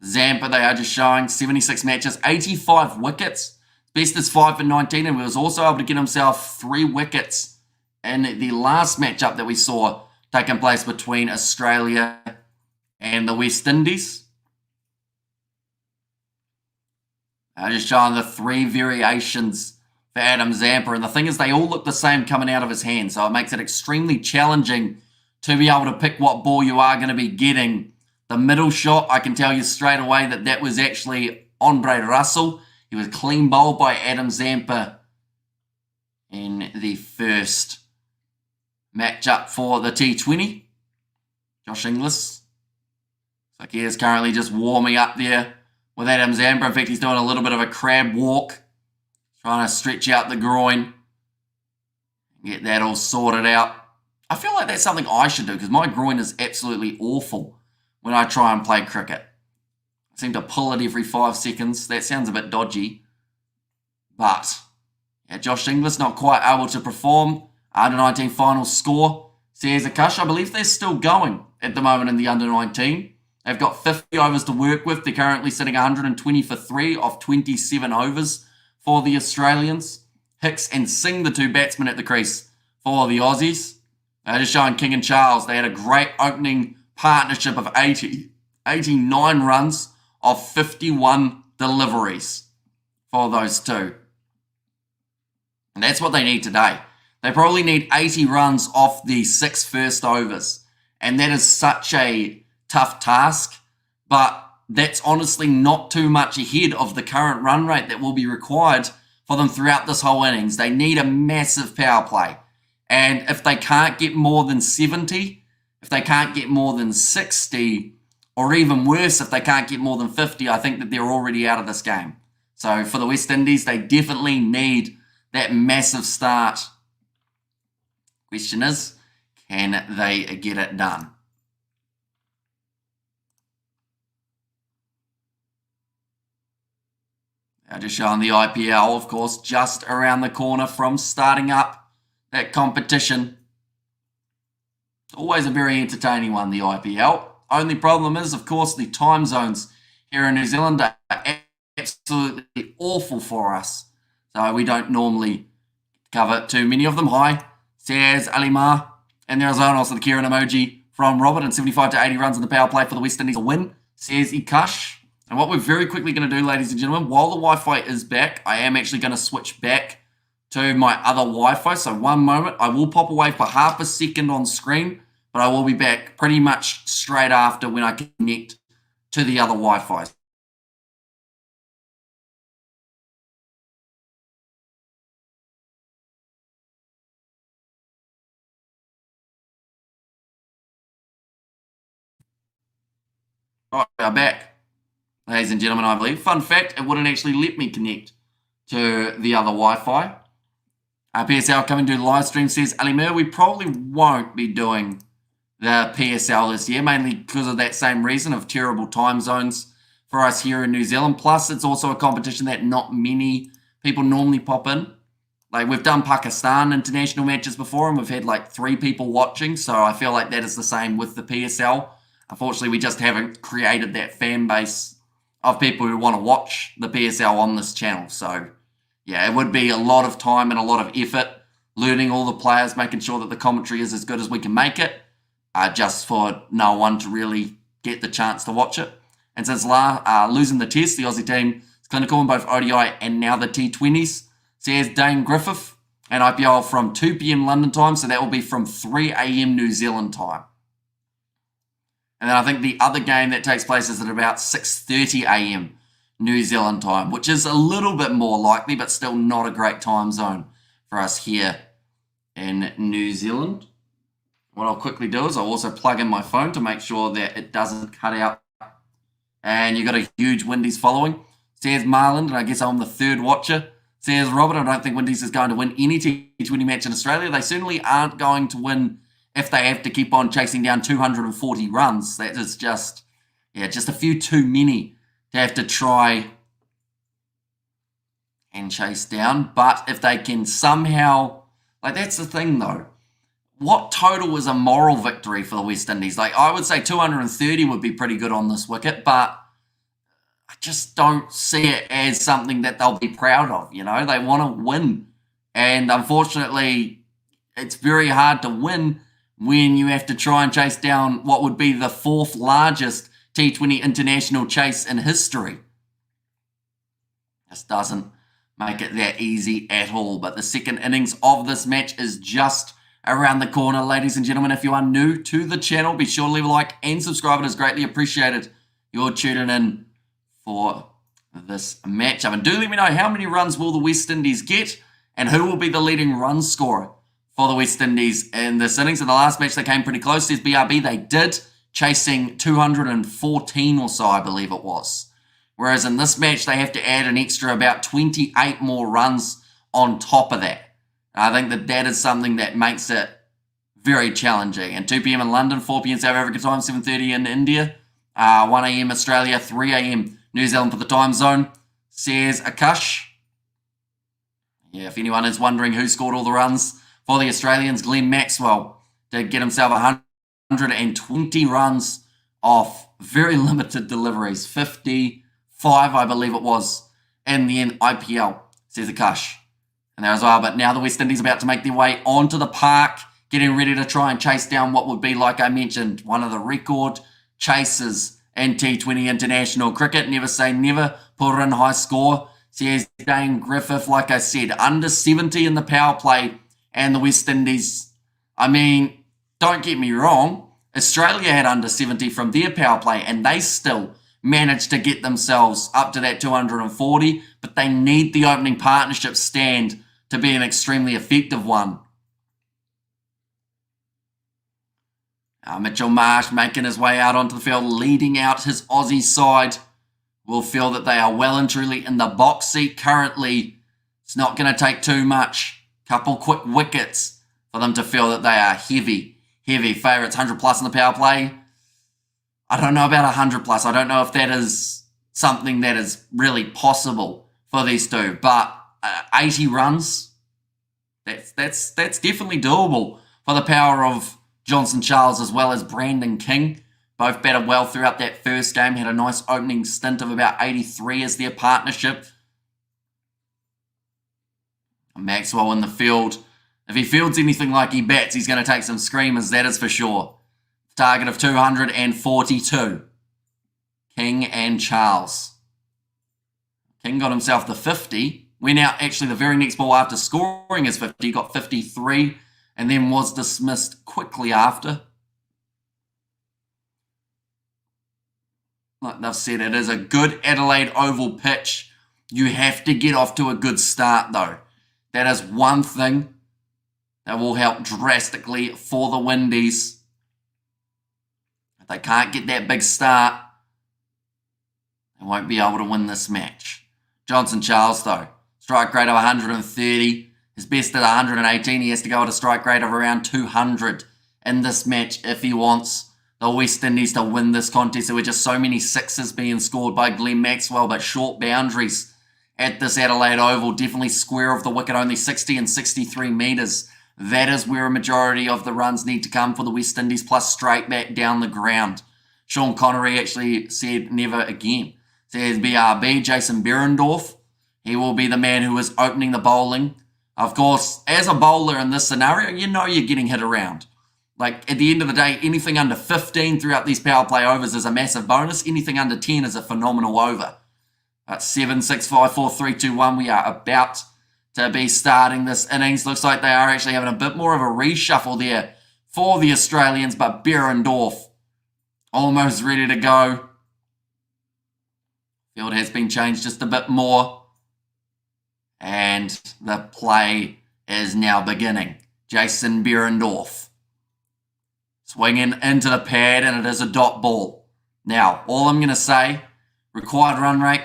Zampa, they are just showing 76 matches, 85 wickets. Best is 5 for 19, and he was also able to get himself 3 wickets in the last matchup that we saw taking place between Australia and the West Indies. Just showing the 3 variations for Adam Zampa. And the thing is, they all look the same coming out of his hand. So it makes it extremely challenging to be able to pick what ball you are going to be getting. The middle shot, I can tell you straight away that was actually Andre Russell. He was clean bowled by Adam Zampa in the first matchup for the T20. Josh Inglis. Looks like he is currently just warming up there with Adam Zampa. In fact, he's doing a little bit of a crab walk, trying to stretch out the groin, get that all sorted out. I feel like that's something I should do because my groin is absolutely awful when I try and play cricket. I seem to pull it every 5 seconds. That sounds a bit dodgy. But, yeah, Josh Inglis not quite able to perform. Under-19 final score. Says Akash, I believe they're still going at the moment in the under-19. They've got 50 overs to work with. They're currently sitting 120 for 3 off 27 overs for the Australians. Hicks and Singh, the 2 batsmen at the crease for the Aussies. Just showing King and Charles. They had a great opening partnership of 89 runs of 51 deliveries for those 2. And that's what they need today. They probably need 80 runs off the 6 first overs. And that is such a tough task. But that's honestly not too much ahead of the current run rate that will be required for them throughout this whole innings. They need a massive power play. And if they can't get more than 70, if they can't get more than 60, or even worse, if they can't get more than 50, I think that they're already out of this game. So for the West Indies, they definitely need that massive start. Question is, can they get it done? Just showing the IPL, of course, just around the corner from starting up that competition. Always a very entertaining one, the IPL. Only problem is, of course, the time zones here in New Zealand are absolutely awful for us. So we don't normally cover too many of them. Hi, says Alimar. And there's also the Kieran emoji from Robert, and 75 to 80 runs in the power play for the West Indies. A win, says Ikash. And what we're very quickly going to do, ladies and gentlemen, while the Wi-Fi is back, I am actually going to switch back to my other Wi-Fi. So one moment, I will pop away for half a second on screen, but I will be back pretty much straight after when I connect to the other Wi-Fi. All right, we are back, ladies and gentlemen, I believe. Fun fact, it wouldn't actually let me connect to the other Wi-Fi. PSL coming to the live stream, says Alimir, we probably won't be doing the PSL this year, mainly because of that same reason of terrible time zones for us here in New Zealand. Plus, it's also a competition that not many people normally pop in. Like, we've done Pakistan international matches before, and we've had like 3 people watching, so I feel like that is the same with the PSL. Unfortunately, we just haven't created that fan base of people who want to watch the PSL on this channel. So, yeah, it would be a lot of time and a lot of effort learning all the players, making sure that the commentary is as good as we can make it, just for no one to really get the chance to watch it. And since losing the test, the Aussie team is clinical in both ODI and now the T20s. Says Dane Griffith, and IPL from 2 p.m. London time, so that will be from 3 a.m. New Zealand time. And then I think the other game that takes place is at about 6:30 a.m. New Zealand time, which is a little bit more likely, but still not a great time zone for us here in New Zealand. What I'll quickly do is I'll also plug in my phone to make sure that it doesn't cut out. And you've got a huge Windies following. Says Marland, and I guess I'm the third watcher. Says Robert, I don't think Windies is going to win any T20 match in Australia. They certainly aren't going to win if they have to keep on chasing down 240 runs. That is just a few too many to have to try and chase down. But if they can somehow, like, that's the thing though. what total is a moral victory for the West Indies? Like, I would say 230 would be pretty good on this wicket, but I just don't see it as something that they'll be proud of. You know, they want to win. And unfortunately, it's very hard to win when you have to try and chase down what would be the fourth largest T20 international chase in history. This doesn't make it that easy at all. But the second innings of this match is just around the corner. Ladies and gentlemen, if you are new to the channel, be sure to leave a like and subscribe. It is greatly appreciated. You're tuning in for this matchup. And do let me know, how many runs will the West Indies get and who will be the leading run scorer for the West Indies in this innings. In the last match, they came pretty close. Says BRB, they did, chasing 214 or so, I believe it was. Whereas in this match, they have to add an extra about 28 more runs on top of that. I think that is something that makes it very challenging. And 2 p.m. in London, 4 p.m. South Africa time, 7:30 in India, 1 a.m. Australia, 3 a.m. New Zealand for the time zone, says Akash. Yeah, if anyone is wondering who scored all the runs for the Australians, Glenn Maxwell did get himself 120 runs off very limited deliveries. 55, I believe it was, in the IPL, says Akash. And there as well, but now the West Indies about to make their way onto the park, getting ready to try and chase down what would be, like I mentioned, one of the record chases in T20 international cricket. Never say never, put in high score. Says Dane Griffith, like I said, under 70 in the power play, and the West Indies, I mean, don't get me wrong, Australia had under 70 from their power play, and they still managed to get themselves up to that 240, but they need the opening partnership stand to be an extremely effective one. Mitchell Marsh making his way out onto the field, leading out his Aussie side. Will feel that they are well and truly in the box seat currently. It's not going to take too much. Couple quick wickets for them to feel that they are heavy favourites. 100 plus in the power play. I don't know about 100 plus. I don't know if that is something that is really possible for these two. But 80 runs, that's definitely doable for the power of Johnson Charles as well as Brandon King. Both batted well throughout that first game. Had a nice opening stint of about 83 as their partnership. Maxwell in the field. If he fields anything like he bats, he's going to take some screamers, that is for sure. Target of 242. King and Charles. King got himself the 50. Went out actually the very next ball after scoring his 50. Got 53 and then was dismissed quickly after. Like they've said, it is a good Adelaide Oval pitch. You have to get off to a good start, though. That is one thing that will help drastically for the Windies. If they can't get that big start, they won't be able to win this match. Johnson Charles, though, strike rate of 130. His best at 118. He has to go at a strike rate of around 200 in this match if he wants the West Indies to win this contest. There were just so many sixes being scored by Glenn Maxwell, but short boundaries at this Adelaide Oval. Definitely square of the wicket, only 60 and 63 metres. That is where a majority of the runs need to come for the West Indies, plus straight back down the ground. Sean Connery actually said never again. Says BRB, Jason Behrendorff. He will be the man who is opening the bowling. Of course, as a bowler in this scenario, you know you're getting hit around. Like, at the end of the day, anything under 15 throughout these power play overs is a massive bonus. Anything under 10 is a phenomenal over. At 7, 6, 5, 4, 3, 2, 1, we are about to be starting this innings. Looks like they are actually having a bit more of a reshuffle there for the Australians, but Behrendorff almost ready to go. Field has been changed just a bit more. And the play is now beginning. Jason Behrendorff swinging into the pad, and it is a dot ball. Now, all I'm going to say, required run rate,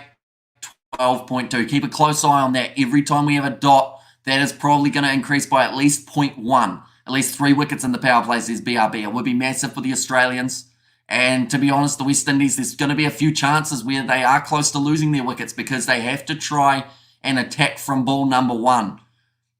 12.2. Keep a close eye on that. Every time we have a dot, that is probably going to increase by at least 0.1. At least 3 wickets in the power play, says BRB. It would be massive for the Australians. And to be honest, the West Indies, there's going to be a few chances where they are close to losing their wickets because they have to try and attack from ball number 1.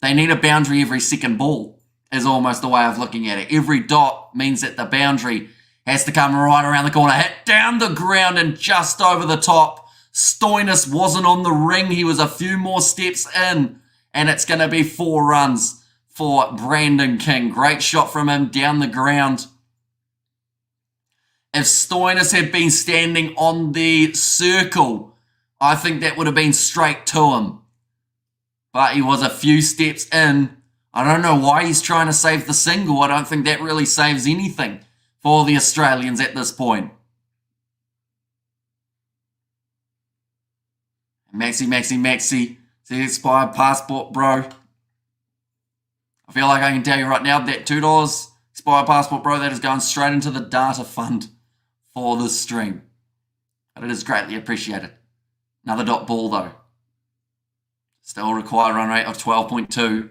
They need a boundary every second ball. is almost the way of looking at it. Every dot means that the boundary has to come right around the corner, hit down the ground and just over the top. Stoinis wasn't on the ring. He was a few more steps in, and it's going to be 4 runs for Brandon King. Great shot from him down the ground. If Stoinis had been standing on the circle, I think that would have been straight to him. But he was a few steps in. I don't know why he's trying to save the single. I don't think that really saves anything for the Australians at this point. Maxi. See, expired passport, bro. I feel like I can tell you right now that $2 expired passport, bro, that is going straight into the data fund for this stream. But it is greatly appreciated. Another dot ball, though. Still required run rate of 12.2.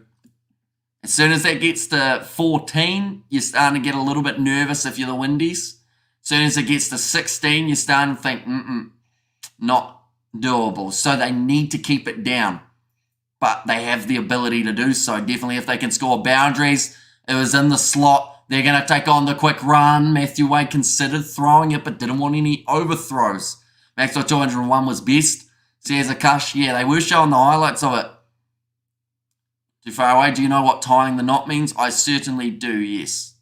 As soon as that gets to 14, you're starting to get a little bit nervous if you're the Windies. As soon as it gets to 16, you're starting to think, not doable. So they need to keep it down. But they have the ability to do so. Definitely if they can score boundaries. It was in the slot. They're going to take on the quick run. Matthew Wade considered throwing it, but didn't want any overthrows. Maxwell 201 was best. Says Akash, yeah, they were showing the highlights of it. Too far away. Do you know what tying the knot means? I certainly do, yes.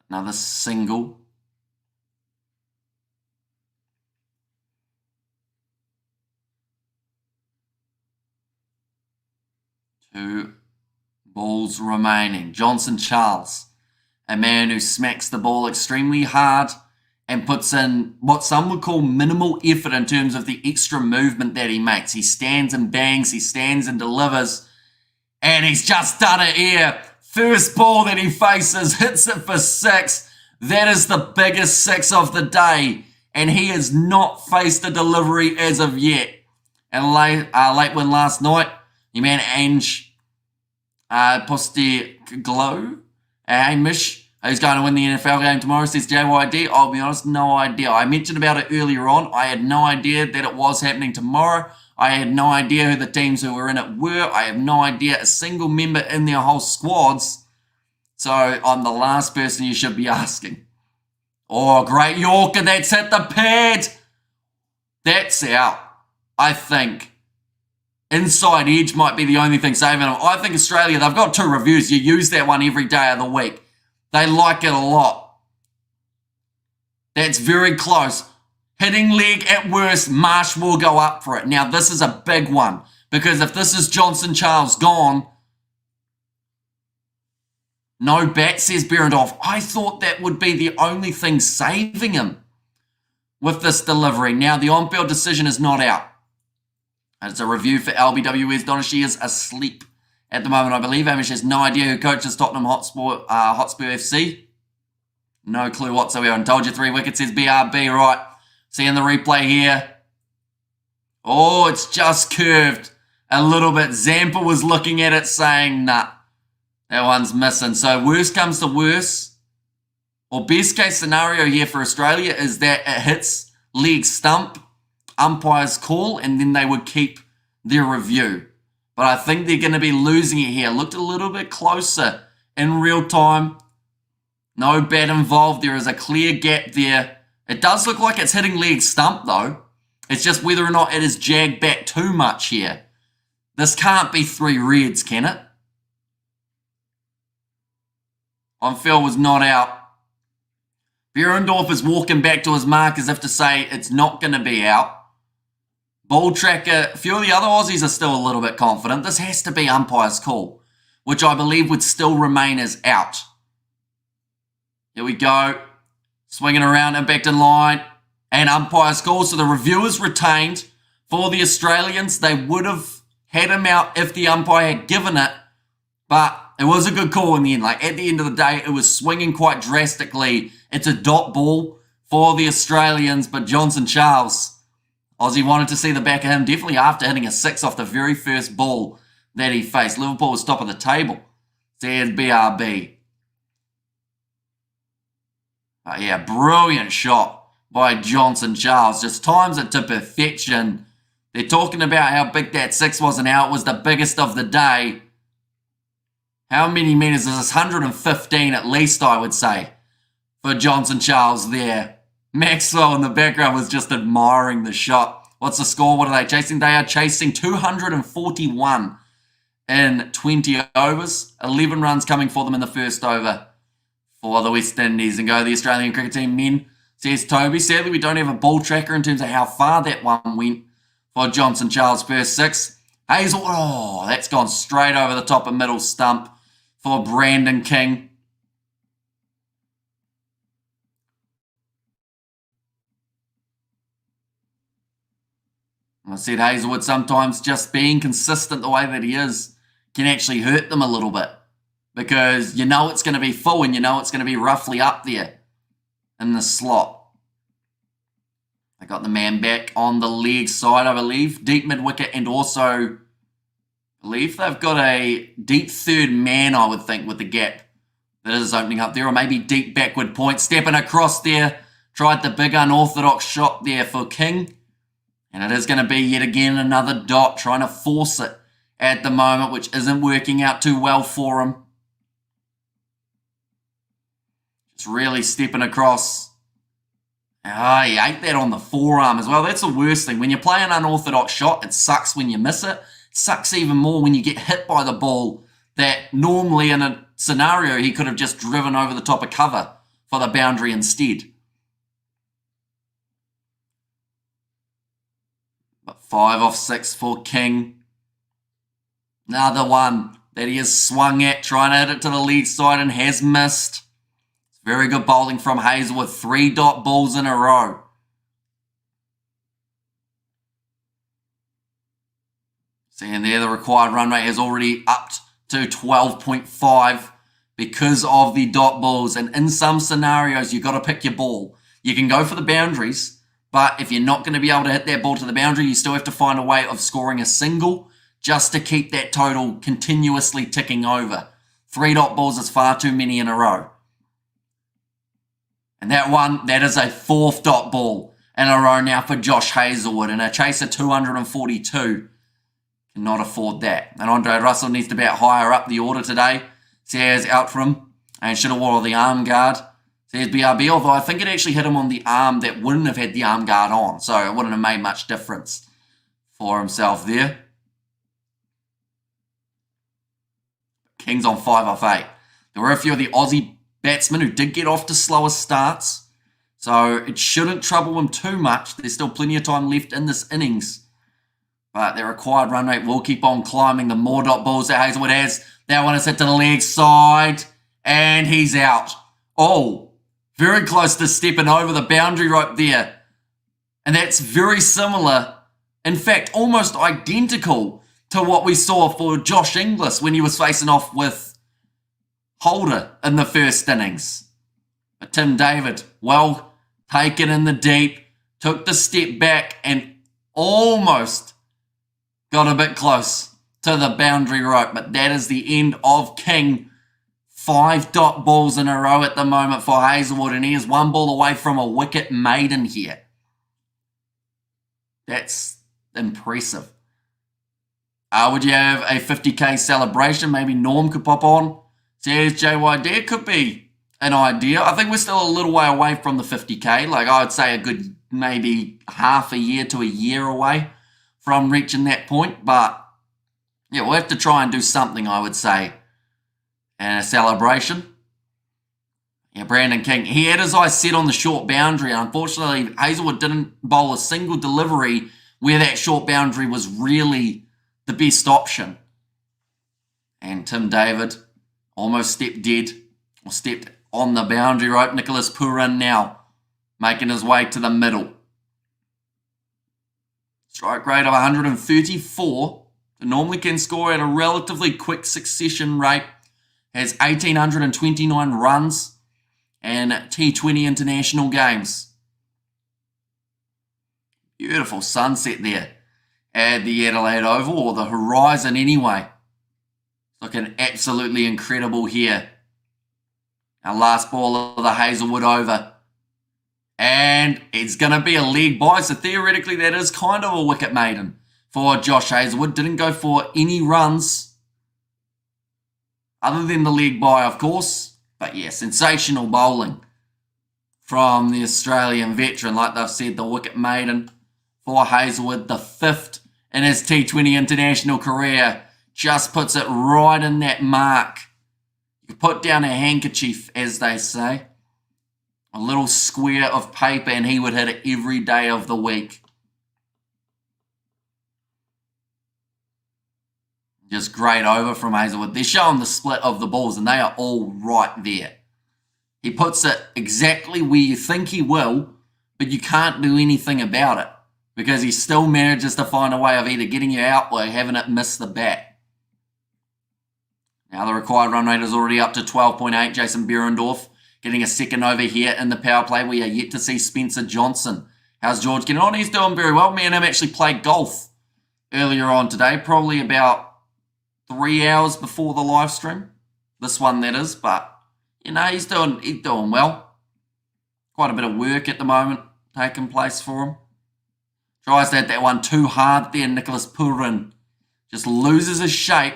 Another single. Two balls remaining. Johnson Charles, a man who smacks the ball extremely hard and puts in what some would call minimal effort in terms of the extra movement that he makes. He stands and bangs, he stands and delivers, and he's just done it here. First ball that he faces, hits it for 6. That is the biggest 6 of the day, and he has not faced a delivery as of yet. And late win last night, your man Ange Postecoglou, Hamish, who's going to win the NFL game tomorrow, says JYD. I'll be honest, no idea. I mentioned about it earlier on. I had no idea that it was happening tomorrow. I had no idea who the teams who were in it were. I have no idea a single member in their whole squads. So I'm the last person you should be asking. Oh, great Yorker. That's hit the pad. That's out, I think. Inside edge might be the only thing saving them. I think Australia, they've got 2 reviews. You use that one every day of the week. They like it a lot. That's very close. Hitting leg at worst, Marsh will go up for it. Now, this is a big one. Because if this is Johnson Charles gone, no bat, says Berendorf. I thought that would be the only thing saving him with this delivery. Now, the on-field decision is not out. It's a review for LBWS. Donashi is asleep at the moment, I believe. Hamish has no idea who coaches Tottenham Hotspur FC. No clue whatsoever. And told you 3 wickets, says BRB. Right. Seeing the replay here. Oh, it's just curved a little bit. Zampa was looking at it saying, nah, that one's missing. So worst comes to worst, or best case scenario here for Australia is that it hits leg stump, umpire's call, and then they would keep their review. But I think they're going to be losing it here. Looked a little bit closer in real time. No bat involved. There is a clear gap there. It does look like it's hitting leg stump, though. It's just whether or not it is jagged back too much here. This can't be 3 reds, can it? On-field was not out. Berendorf is walking back to his mark as if to say it's not going to be out. Ball tracker, a few of the other Aussies are still a little bit confident. This has to be umpire's call, which I believe would still remain as out. Here we go. Swinging around and back in line. And umpire's call. So the review is retained for the Australians. They would have had him out if the umpire had given it. But it was a good call in the end. Like at the end of the day, it was swinging quite drastically. It's a dot ball for the Australians. But Johnson Charles, Aussie wanted to see the back of him, definitely after hitting a 6 off the very first ball that he faced. Liverpool was top of the table. There's BRB. Yeah, brilliant shot by Johnson Charles. Just times it to perfection. They're talking about how big that 6 was and how it was the biggest of the day. How many metres is this? 115 at least, I would say, for Johnson Charles there. Maxwell in the background was just admiring the shot. What's the score? What are they chasing? They are chasing 241 in 20 overs. 11 runs coming for them in the first over for the West Indies. And go the Australian cricket team men, says Toby. Sadly, we don't have a ball tracker in terms of how far that one went for Johnson Charles' first six. Hazel, oh, that's gone straight over the top of middle stump for Brandon King. I said Hazelwood sometimes just being consistent the way that he is can actually hurt them a little bit because you know it's going to be full and you know it's going to be roughly up there in the slot. They got the man back on the leg side, I believe. Deep mid-wicket and also I believe they've got a deep third man, I would think, with the gap that is opening up there, or maybe deep backward point. Stepping across there, tried the big unorthodox shot there for King. And it is going to be yet again another dot, trying to force it at the moment, which isn't working out too well for him. Just really stepping across. Ah, he ate that on the forearm as well. That's the worst thing. When you play an unorthodox shot, it sucks when you miss it. It sucks even more when you get hit by the ball that normally in a scenario he could have just driven over the top of cover for the boundary instead. But 5 off 6 for King. Another one that he has swung at, trying to hit it to the leg side and has missed. It's very good bowling from Hazel with 3 dot balls in a row. Seeing there, the required run rate has already upped to 12.5 because of the dot balls. And in some scenarios, you've got to pick your ball. You can go for the boundaries, but if you're not going to be able to hit that ball to the boundary, you still have to find a way of scoring a single just to keep that total continuously ticking over. 3 dot balls is far too many in a row. And that one, that is a 4th dot ball in a row now for Josh Hazlewood. And a chase of 242 cannot afford that. And Andre Russell needs to bat higher up the order today. Says out for him and should have wore the arm guard. Says BRB, although I think it actually hit him on the arm that wouldn't have had the arm guard on. So it wouldn't have made much difference for himself there. King's on 5 off 8. There were a few of the Aussie batsmen who did get off to slower starts. So it shouldn't trouble him too much. There's still plenty of time left in this innings. But their required run rate will keep on climbing. The more dot balls that Hazlewood has. That one is hit to the leg side. And he's out. Oh. Very close to stepping over the boundary rope there. And that's very similar, in fact, almost identical to what we saw for Josh Inglis when he was facing off with Holder in the first innings. But Tim David, well taken in the deep, took the step back and almost got a bit close to the boundary rope. But that is the end of King. 5 dot balls in a row at the moment for Hazlewood, and he is 1 ball away from a wicket maiden here. That's impressive. Would you have a 50k celebration? Maybe Norm could pop on. Says JYD, it could be an idea. I think we're still a little way away from the 50k. Like I would say a good maybe half a year to a year away from reaching that point. But yeah, we'll have to try and do something, I would say. And a celebration. Yeah, Brandon King. He had his eyes set on the short boundary. Unfortunately, Hazlewood didn't bowl a single delivery where that short boundary was really the best option. And Tim David almost stepped dead, or stepped on the boundary rope. Nicholas Purin now making his way to the middle. Strike rate of 134. They normally can score at a relatively quick succession rate. Has 1,829 runs and T20 international games. Beautiful sunset there at the Adelaide Oval, or the horizon anyway. Looking absolutely incredible here. Our last ball of the Hazlewood over. And it's going to be a leg by, so theoretically that is kind of a wicket maiden for Josh Hazlewood. Didn't go for any runs. other than the leg bye, of course. But yeah, sensational bowling from the Australian veteran. Like they've said, the wicket maiden for Hazlewood, the 5th in his T20 international career. Just puts it right in that mark. You put down a handkerchief, as they say. A little square of paper, and he would hit it every day of the week. Just great over from Hazlewood. They're showing the split of the balls, and they are all right there. He puts it exactly where you think he will, but you can't do anything about it because he still manages to find a way of either getting you out or having it miss the bat. Now the required run rate is already up to 12.8. Jason Behrendorff getting a second over here in the power play. We are yet to see Spencer Johnson. How's George getting on? He's doing very well. Me and him actually played golf earlier on today, probably about 3 hours before the live stream. This one, that is, but you know, he's doing well. Quite a bit of work at the moment taking place for him. Tries to hit that one too hard there. Nicholas Pooran just loses his shape.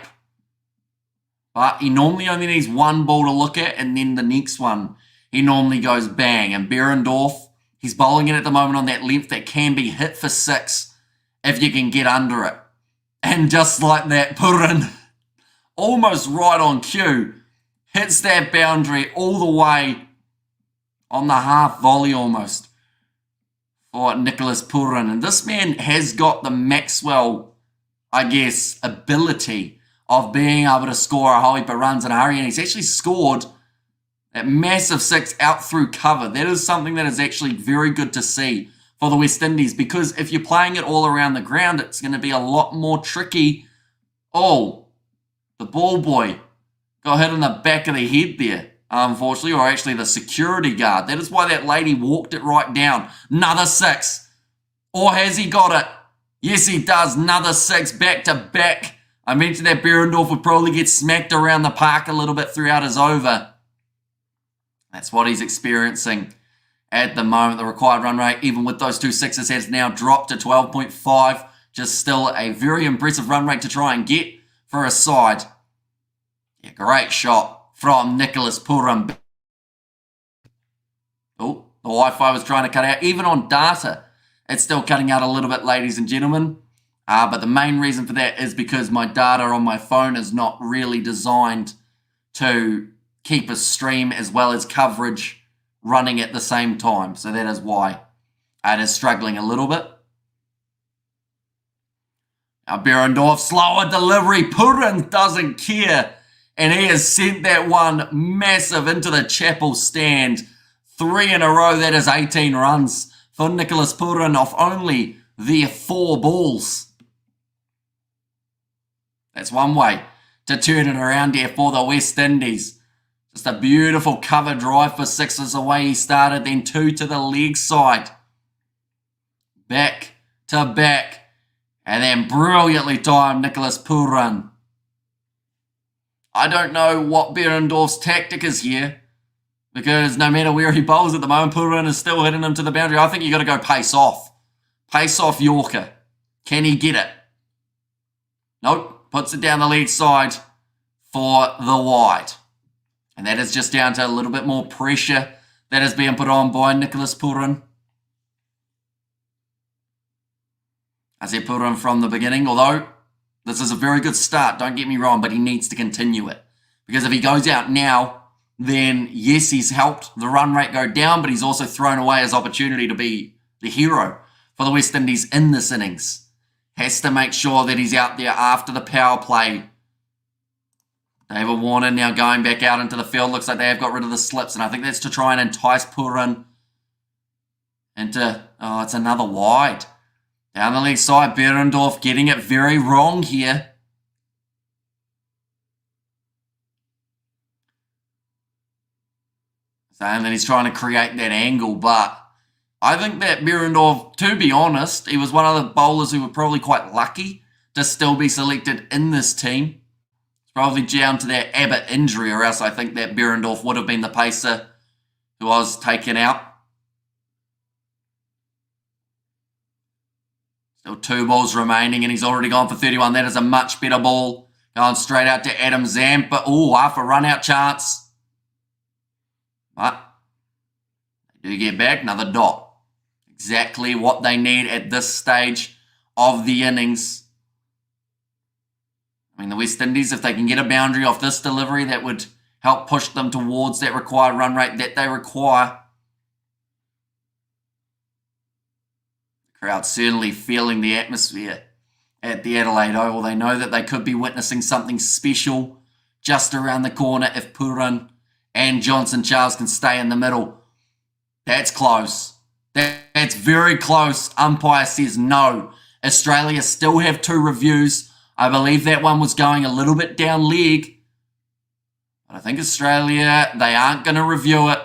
But he normally only needs one ball to look at, and then the next one, he normally goes bang. And Behrendorff, he's bowling it at the moment on that length that can be hit for 6 if you can get under it. And just like that, Pooran, almost right on cue, hits that boundary all the way on the half volley almost for Nicholas Pooran. And this man has got the Maxwell, I guess, ability of being able to score a whole heap of runs in a hurry. And he's actually scored that massive 6 out through cover. That is something that is actually very good to see for the West Indies, because if you're playing it all around the ground, it's going to be a lot more tricky. Oh, the ball boy got hit in the back of the head there, unfortunately, or actually the security guard. That is why that lady walked it right down. Another 6. Or has he got it? Yes, he does. Another 6 back to back. I mentioned that Behrendorff would probably get smacked around the park a little bit throughout his over. That's what he's experiencing at the moment. The required run rate, even with those 2 6s, has now dropped to 12.5. Just still a very impressive run rate to try and get for a side. Yeah, great shot from Nicholas Pooran. Oh, the Wi-Fi was trying to cut out. Even on data, it's still cutting out a little bit, ladies and gentlemen. But the main reason for that is because my data on my phone is not really designed to keep a stream as well as coverage running at the same time. So that is why it is struggling a little bit. Now Behrendorff, slower delivery. Pooran doesn't care. And he has sent that one massive into the chapel stand. 3 in a row. That is 18 runs for Nicholas Pooran off only the 4 balls. That's one way to turn it around here for the West Indies. Just a beautiful cover drive for 6 away he started, then 2 to the leg side. Back to back. And then brilliantly timed Nicholas Pooran. I don't know what Behrendorff's tactic is here, because no matter where he bowls at the moment, Pooran is still hitting him to the boundary. I think you've got to go pace off. Pace off Yorker. Can he get it? Nope. Puts it down the leg side for the wide. And that is just down to a little bit more pressure that is being put on by Nicholas Pooran. I said Pooran from the beginning, although this is a very good start, don't get me wrong, but he needs to continue it. Because if he goes out now, then yes, he's helped the run rate go down, but he's also thrown away his opportunity to be the hero for the West Indies in this innings. Has to make sure that he's out there after the power play. David Warner now going back out into the field. Looks like they have got rid of the slips, and I think that's to try and entice Pooran into, oh, it's another wide. Down the leg side, Behrendorff getting it very wrong here. Saying that he's trying to create that angle, but I think that Behrendorff, to be honest, he was one of the bowlers who were probably quite lucky to still be selected in this team. It's probably down to that Abbott injury, or else I think that Behrendorff would have been the pacer who was taken out. Still 2 balls remaining, and he's already gone for 31. That is a much better ball Going straight out to Adam Zampa. Oh, half a run-out chance. But they do get back. Another dot. Exactly what they need at this stage of the innings. I mean, the West Indies, if they can get a boundary off this delivery, that would help push them towards that required run rate that they require. The crowd certainly feeling the atmosphere at the Adelaide Oval. They know that they could be witnessing something special just around the corner if Puran and Johnson Charles can stay in the middle. That's close. That's very close. Umpire says no. Australia still have 2 reviews. I believe that one was going a little bit down leg. But I think Australia, they aren't going to review it.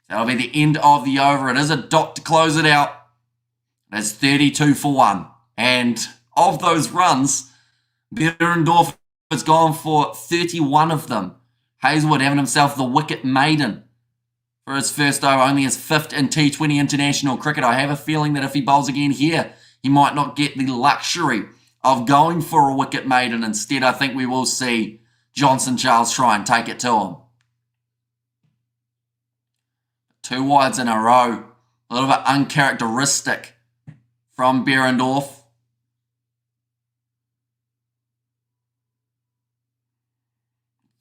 That'll be the end of the over. It is a dot to close it out. It's 32 for 1. And of those runs, Behrendorff has gone for 31 of them. Hazlewood having himself the wicket maiden for his first over, only his 5th in T20 international cricket. I have a feeling that if he bowls again here, he might not get the luxury of going for a wicket maiden. Instead, I think we will see Johnson Charles try and take it to him. 2 wides in a row. A little bit uncharacteristic from Behrendorff.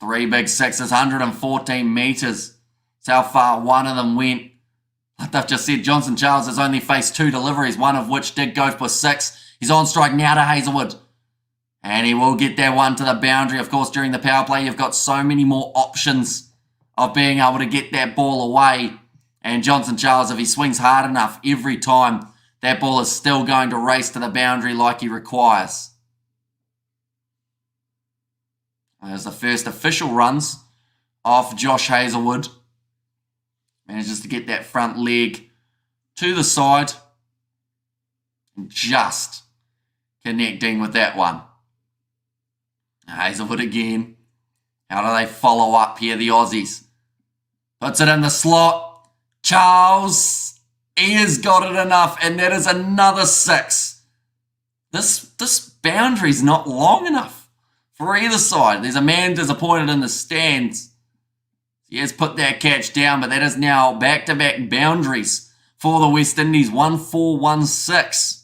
3 big sixes, 114 metres. That's how far one of them went. Like I've just said, Johnson Charles has only faced 2 deliveries, one of which did go for 6. He's on strike now to Hazlewood. And he will get that one to the boundary. Of course, during the power play, you've got so many more options of being able to get that ball away. And Johnson Charles, if he swings hard enough every time, that ball is still going to race to the boundary like he requires. There's the first official runs off Josh Hazlewood. Manages to get that front leg to the side. And just connecting with that one. Hazlewood again. How do they follow up here, the Aussies? Puts it in the slot. Charles, he has got it enough, and that is another 6. This boundary's not long enough for either side. There's a man disappointed in the stands. He has put that catch down, but that is now back-to-back boundaries for the West Indies. 1-4, 1-6.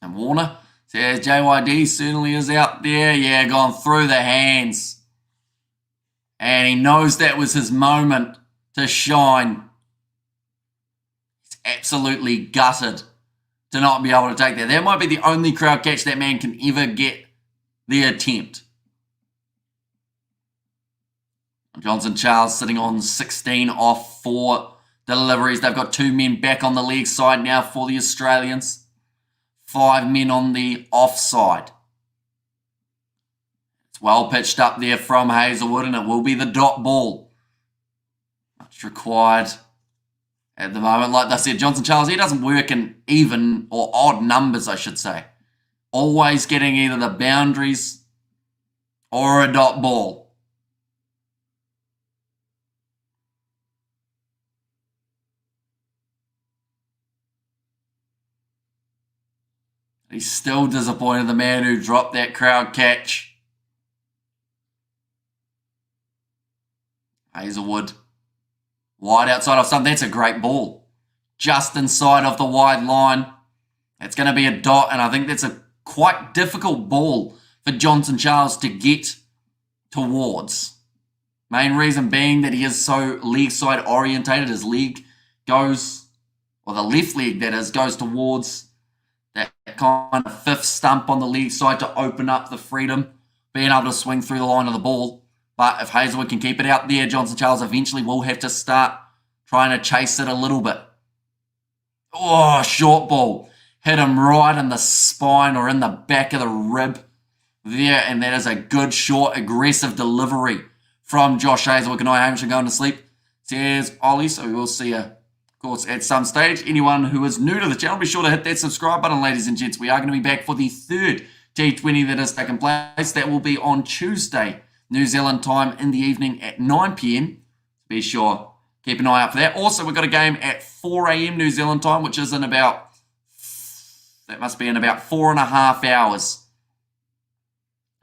And Warner says JYD certainly is out there. Yeah, gone through the hands. And he knows that was his moment to shine. He's absolutely gutted to not be able to take that. That might be the only crowd catch that man can ever get the attempt. Johnson Charles sitting on 16 off 4 deliveries. They've got 2 men back on the leg side now for the Australians. 5 men on the offside. It's well pitched up there from Hazlewood, and it will be the dot ball. Much required at the moment. Like I said, Johnson Charles, he doesn't work in even or odd numbers, I should say. Always getting either the boundaries or a dot ball. He's still disappointed, the man who dropped that crowd catch. Hazlewood. Wide outside of some. That's a great ball. Just inside of the wide line. It's going to be a dot, and I think that's a quite difficult ball for Johnson Charles to get towards. Main reason being that he is so leg side orientated. His leg goes, or the left leg that is, goes towards that kind of 5th stump on the leg side to open up the freedom, being able to swing through the line of the ball. But if Hazlewood can keep it out there, Johnson Charles eventually will have to start trying to chase it a little bit. Oh, short ball. Hit him right in the spine or in the back of the rib there, and that is a good, short, aggressive delivery from Josh Hazlewood. Good night, Hamish, going to sleep, says Ollie, so we will see you, of course, at some stage. Anyone who is new to the channel, be sure to hit that subscribe button, ladies and gents. We are going to be back for the 3rd T20 that has taken place. That will be on Tuesday, New Zealand time in the evening at 9 p.m. Be sure, keep an eye out for that. Also, we've got a game at 4 a.m. New Zealand time, which is in about, that must be in about 4.5 hours.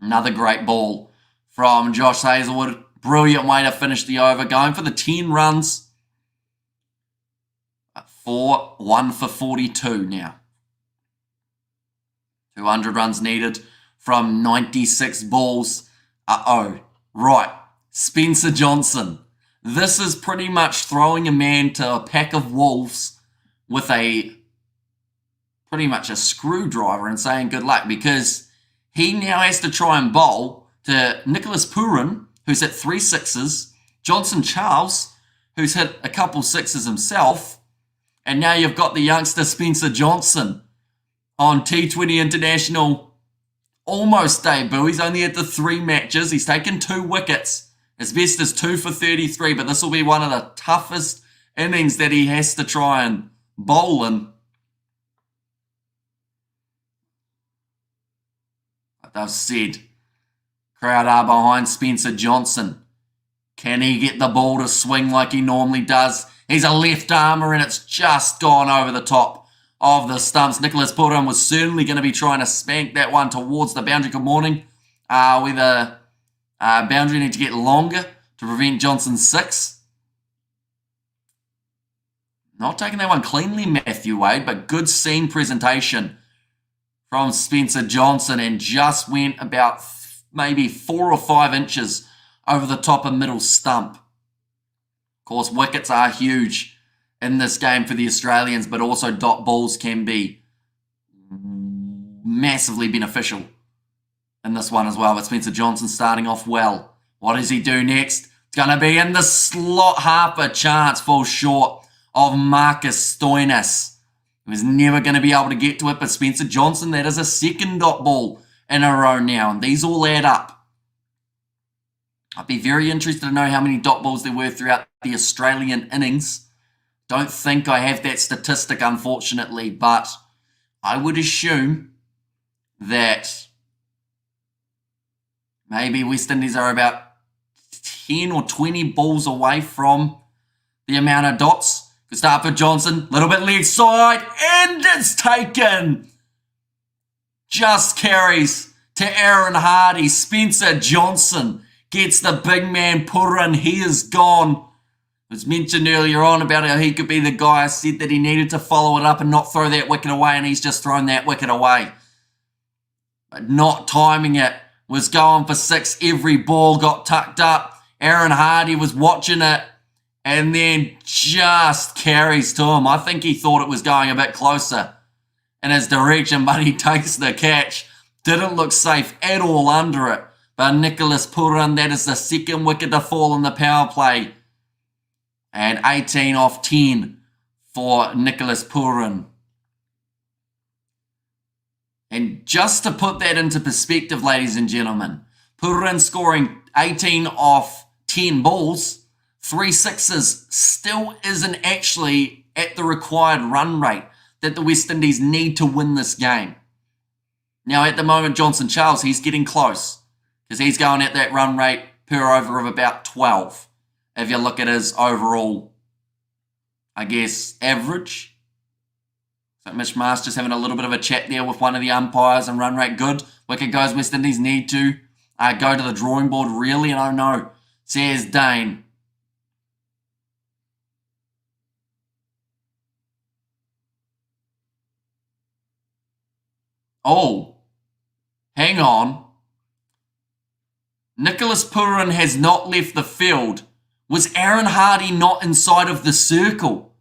Another great ball from Josh Hazlewood. Brilliant way to finish the over. Going for the 10 runs. 1 for 42 now. 200 runs needed from 96 balls. Right. Spencer Johnson. This is pretty much throwing a man to a pack of wolves with pretty much a screwdriver and saying good luck, because he now has to try and bowl to Nicholas Pooran, who's hit 3 sixes, Johnson Charles, who's hit a couple sixes himself, and now you've got the youngster Spencer Johnson on T20 International almost debut. He's only had the 3 matches. He's taken 2 wickets. His best is 2 for 33, but this will be one of the toughest innings that he has to try and bowl in. Like I've said, crowd are behind Spencer Johnson. Can he get the ball to swing like he normally does? He's a left armer and it's just gone over the top of the stumps. Nicholas Pooran was certainly going to be trying to spank that one towards the boundary. Good morning. With a boundary need to get longer to prevent Johnson's 6. Not taking that one cleanly, Matthew Wade, but good seam presentation from Spencer Johnson, and just went about maybe 4 or 5 inches over the top of middle stump. Of course, wickets are huge in this game for the Australians, but also dot balls can be massively beneficial in this one as well. But Spencer Johnson starting off well. What does he do next? It's going to be in the slot. Half a chance, falls short of Marcus Stoinis. He was never going to be able to get to it, but Spencer Johnson, that is a 2nd dot ball in a row now, and these all add up. I'd be very interested to know how many dot balls there were throughout the Australian innings. Don't think I have that statistic, unfortunately, but I would assume that maybe West Indies are about 10 or 20 balls away from the amount of dots. Good start for Johnson, little bit leg side, and it's taken. Just carries to Aaron Hardy. Spencer Johnson gets the big man Pooran. He is gone. It was mentioned earlier on about how he could be the guy. I said that he needed to follow it up and not throw that wicket away, and he's just thrown that wicket away. But not timing it. Was going for 6. Every ball got tucked up. Aaron Hardy was watching it and then just carries to him. I think he thought it was going a bit closer in his direction, but he takes the catch. Didn't look safe at all under it. But Nicholas Pooran, that is the 2nd wicket to fall in the power play. And 18 off 10 for Nicholas Pooran. And just to put that into perspective, ladies and gentlemen, Pooran scoring 18 off 10 balls, 3 sixes, still isn't actually at the required run rate that the West Indies need to win this game. Now, at the moment, Johnson Charles, he's getting close because he's going at that run rate per over of about 12. If you look at his overall, I guess, average. So Mitch Marsh just having a little bit of a chat there with one of the umpires, and run rate good. Wicket goes, West Indies need to go to the drawing board really, and I know, says Dane. Oh, hang on. Nicholas Pooran has not left the field. Was Aaron Hardy not inside of the circle?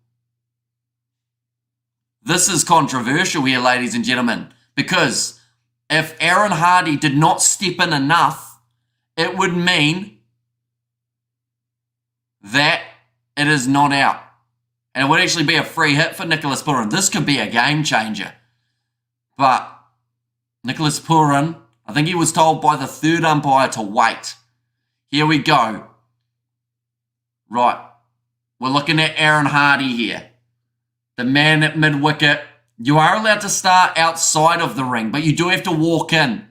This is controversial here, ladies and gentlemen, because if Aaron Hardy did not step in enough, it would mean that it is not out. And it would actually be a free hit for Nicholas Pooran. This could be a game changer. But Nicholas Pooran, I think he was told by the 3rd umpire to wait. Here we go. Right. We're looking at Aaron Hardy here. The man at mid-wicket. You are allowed to start outside of the ring, but you do have to walk in.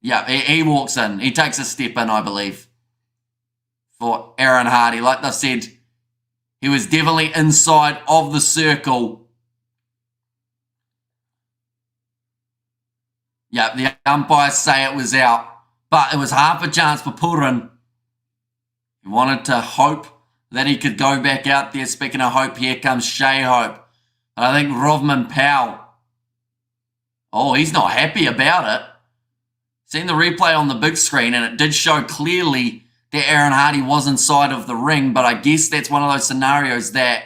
Yeah, he walks in. He takes a step in, I believe, for Aaron Hardy. Like I said, he was definitely inside of the circle. Yeah, the umpires say it was out, but it was half a chance for Purin. He wanted to hope that he could go back out there. Speaking of hope, here comes Shea Hope. And I think Rovman Powell, oh, he's not happy about it. Seen the replay on the big screen, and it did show clearly that Aaron Hardy was inside of the ring, but I guess that's one of those scenarios that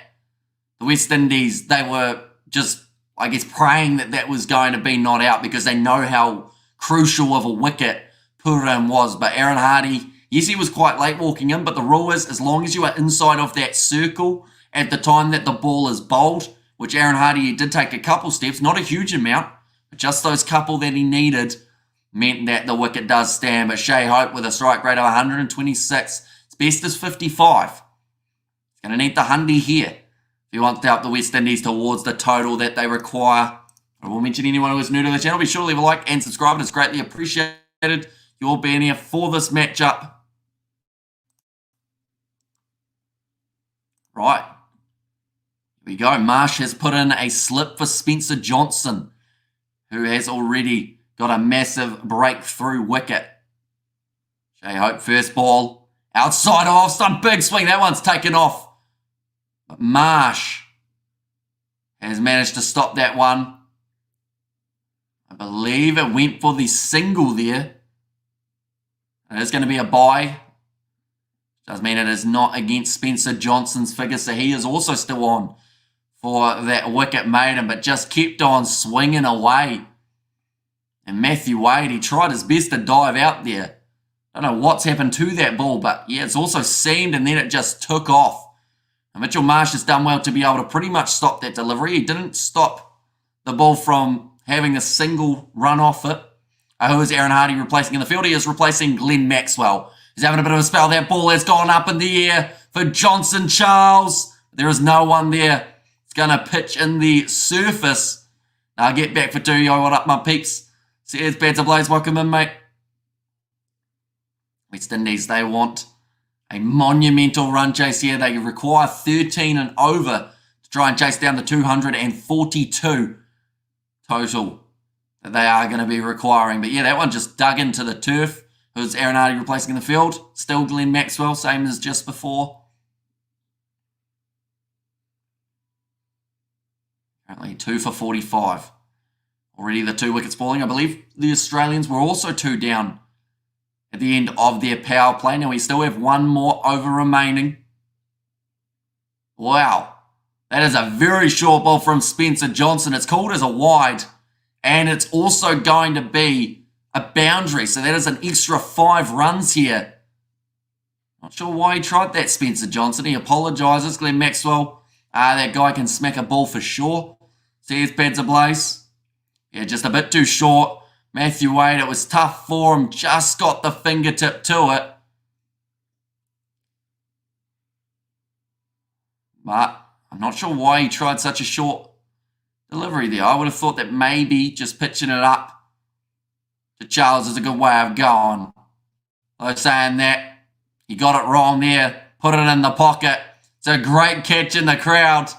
the West Indies, they were just, I guess, praying that that was going to be not out because they know how crucial of a wicket Purin was. But Aaron Hardy, yes, he was quite late walking in, but the rule is as long as you are inside of that circle at the time that the ball is bowled, which Aaron Hardy did take a couple steps, not a huge amount, but just those couple that he needed, meant that the wicket does stand. But Shea Hope with a strike rate of 126. Its best is 55. He's going to need the 100 here if he wants to help the West Indies towards the total that they require. I will mention anyone who is new to the channel, be sure to leave a like and subscribe. It's greatly appreciated. You'll be in here for this matchup. Right. Here we go. Marsh has put in a slip for Spencer Johnson, who has already got a massive breakthrough wicket. Shea Hope, first ball. Outside off, some big swing. That one's taken off. But Marsh has managed to stop that one. I believe it went for the single there. It is going to be a bye. Does mean it is not against Spencer Johnson's figure, so he is also still on for that wicket maiden, but just kept on swinging away. And Matthew Wade, he tried his best to dive out there. I don't know what's happened to that ball, but yeah, it's also seamed and then it just took off. And Mitchell Marsh has done well to be able to pretty much stop that delivery. He didn't stop the ball from having a single run off it. Who is Aaron Hardy replacing in the field? He is replacing Glenn Maxwell. He's having a bit of a spell. That ball has gone up in the air for Johnson Charles. There is no one there. It's going to pitch in the surface. Now get back for two. Yo, what up, my peeps? Says Beds of Blaze, welcome in, mate. West Indies, they want a monumental run chase here. They require 13 and over to try and chase down the 242 total that they are going to be requiring. But yeah, that one just dug into the turf. Who's Aaron Hardy replacing in the field? Still Glenn Maxwell, same as just before. Currently 2 for 45. Already the 2 wickets falling. I believe the Australians were also 2 down at the end of their power play. Now we still have 1 more over remaining. Wow. That is a very short ball from Spencer Johnson. It's called as a wide. And it's also going to be a boundary. So that is an extra 5 runs here. Not sure why he tried that, Spencer Johnson. He apologises. Glenn Maxwell, that guy can smack a ball for sure. See his pads ablaze. Yeah, just a bit too short. Matthew Wade, it was tough for him. Just got the fingertip to it. But I'm not sure why he tried such a short delivery there. I would have thought that maybe just pitching it up to Charles is a good way of going. Though saying that, he got it wrong there. Put it in the pocket. It's a great catch in the crowd.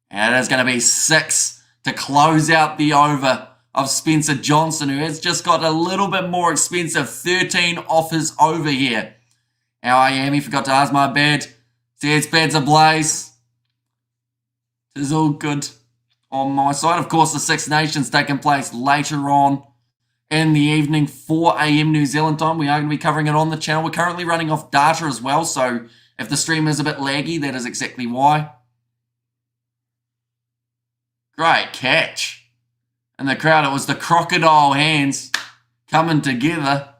And it is going to be 6 to close out the over of Spencer Johnson, who has just got a little bit more expensive. 13 off his over here. How I am, he forgot to ask, my bad. Says Bad's ablaze. It is all good on my side. Of course, the Six Nations taking place later on in the evening, 4 a.m. New Zealand time. We are going to be covering it on the channel. We're currently running off data as well, so if the stream is a bit laggy, that is exactly why. Great catch. And the crowd, it was the crocodile hands coming together.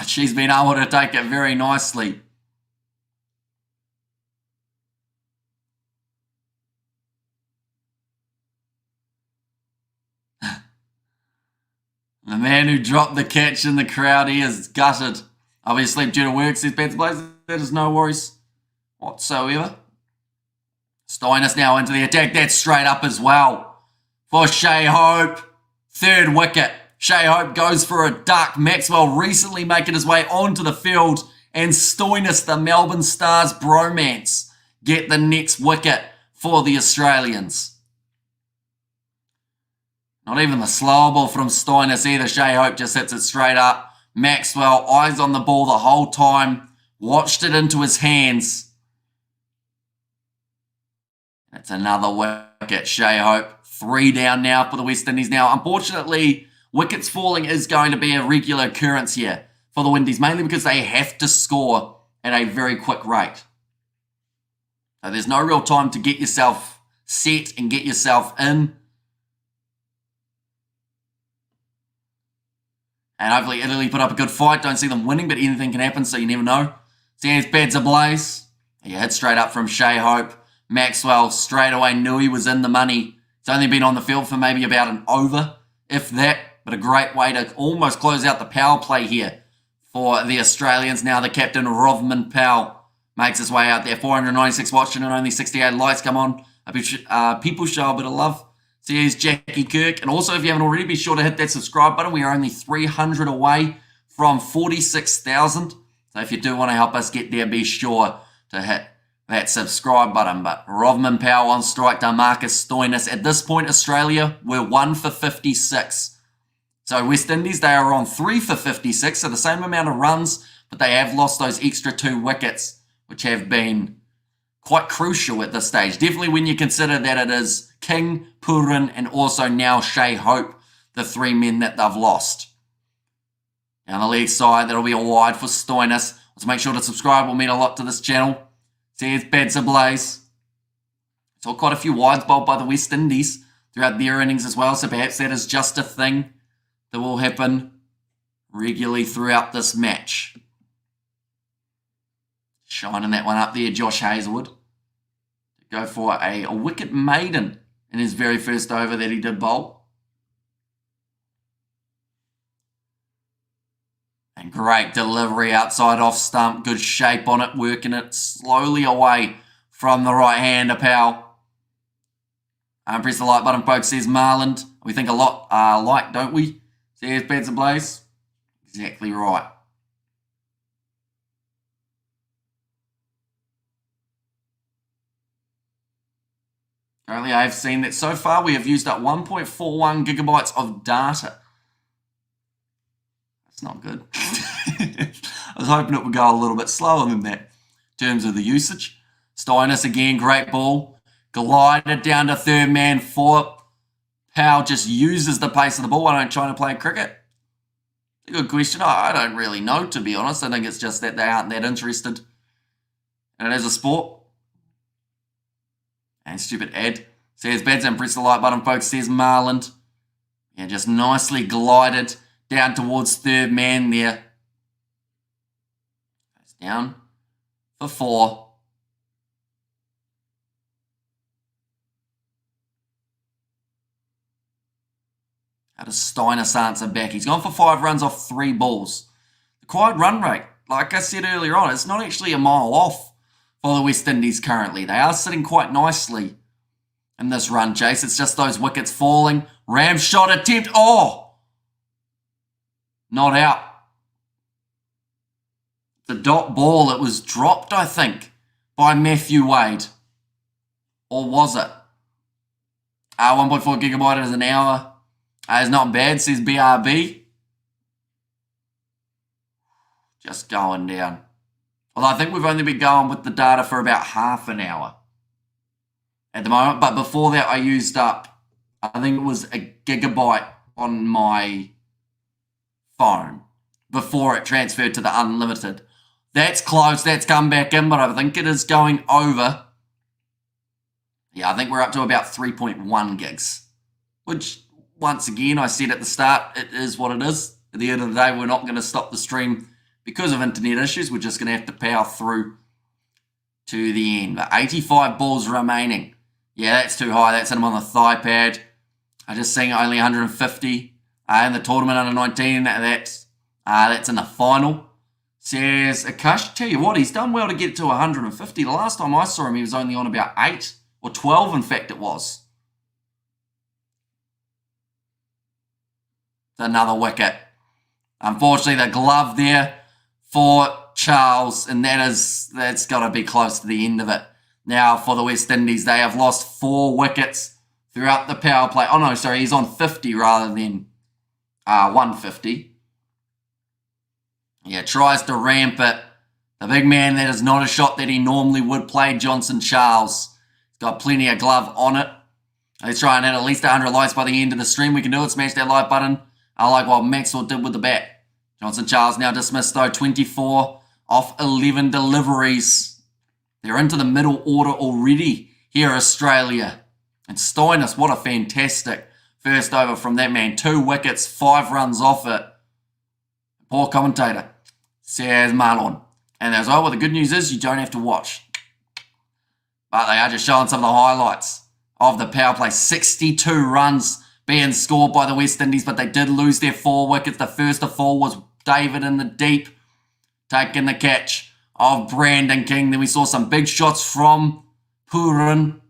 She's been able to take it very nicely. The man who dropped the catch in the crowd, he is gutted. Obviously, due to work, says Pants Blaze. That is no worries whatsoever. Stoinis now into the attack. That's straight up as well for Shea Hope. 3rd wicket. Shea Hope goes for a duck. Maxwell recently making his way onto the field. And Stoinis, the Melbourne Stars bromance, get the next wicket for the Australians. Not even the slower ball from Stoinis either. Shea Hope just hits it straight up. Maxwell, eyes on the ball the whole time. Watched it into his hands. That's another wicket. Shea Hope, 3 down now for the West Indies. Now, unfortunately, wickets falling is going to be a regular occurrence here for the Windies, mainly because they have to score at a very quick rate. So there's no real time to get yourself set and get yourself in. And hopefully Italy put up a good fight. Don't see them winning, but anything can happen, so you never know. See, his bad's ablaze. He hit straight up from Shea Hope. Maxwell straight away knew he was in the money. He's only been on the field for maybe about an over, if that. But a great way to almost close out the power play here for the Australians. Now the captain, Rovman Powell, makes his way out there. 496 watching and only 68 likes. Come on. People show a bit of love. So here's Jackie Kirk. And also, if you haven't already, be sure to hit that subscribe button. We are only 300 away from 46,000. So if you do want to help us get there, be sure to hit that subscribe button. But Rovman Powell on strike to Marcus Stoinis. At this point, Australia, we're 1 for 56. So West Indies, they are on 3 for 56. So the same amount of runs, but they have lost those extra 2 wickets, which have been quite crucial at this stage. Definitely when you consider that it is King, Purin, and also now Shea Hope, the 3 men that they've lost. Down the leg side, that'll be a wide for Stoinis. So make sure to subscribe. Will mean a lot to this channel. See, it's bats ablaze. Saw quite a few wides bowled by the West Indies throughout their innings as well. So perhaps that is just a thing that will happen regularly throughout this match. Shining that one up there, Josh Hazlewood. Go for a wicket maiden in his very first over that he did bowl. And great delivery outside off stump. Good shape on it, working it slowly away from the right-hander, Powell. Press the like button, folks, says Marland. We think a lot alike, don't we? See, here's bats ablaze. Exactly right. Currently, I have seen that so far we have used up 1.41 gigabytes of data. That's not good. I was hoping it would go a little bit slower than that in terms of the usage. Stoinis again, great ball. Glided down to third man for Powell. Just uses the pace of the ball. Why don't try to play cricket? A good question. I don't really know, to be honest. I think it's just that they aren't that interested in it as a sport. And stupid ad. Says bats and press the like button, folks. Says Marland. Yeah, just nicely glided down towards third man there. Goes down for 4. How does Stoinis answer back? He's gone for 5 runs off 3 balls. The quiet run rate, like I said earlier on, it's not actually a mile off for the West Indies currently. They are sitting quite nicely in this run chase. It's just those wickets falling. Ram shot attempt. Oh! Not out. The dot ball, it was dropped, I think, by Matthew Wade. Or was it? 1.4 gigabyte is an hour. It's not bad, says BRB. Just going down. Although I think we've only been going with the data for about half an hour at the moment. But before that, I used up, I think it was a gigabyte on my phone before it transferred to the unlimited. That's close. That's come back in, but I think it is going over. Yeah, I think we're up to about 3.1 gigs, which, once again, I said at the start, it is what it is. At the end of the day, we're not going to stop the stream because of internet issues. We're just going to have to power through to the end. But 85 balls remaining. Yeah, that's too high. That's hit him on the thigh pad. I just seeing only 150 in the tournament under 19. That's in the final. Says Akash, tell you what, he's done well to get to 150. The last time I saw him, he was only on about 8 or 12, in fact, it was. Another wicket. Unfortunately, the glove there for Charles, and that's got to be close to the end of it. Now, for the West Indies, they have lost 4 wickets throughout the power play. Oh, no, sorry, he's on 50 rather than 150. Yeah, tries to ramp it. The big man that is not a shot that he normally would play, Johnson Charles. He's got plenty of glove on it. Let's try and hit at least 100 likes by the end of the stream. We can do it. Smash that like button. I like what Maxwell did with the bat. Johnson Charles now dismissed though. 24 off 11 deliveries. They're into the middle order already here, Australia. And Steiners, what a fantastic first over from that man. 2 wickets, 5 runs off it. Poor commentator, says Marlon. And as well, the good news is you don't have to watch. But they are just showing some of the highlights of the power play. 62 runs being scored by the West Indies, but they did lose their 4 wickets. The first of 4 was David in the deep, taking the catch of Brandon King. Then we saw some big shots from Purin.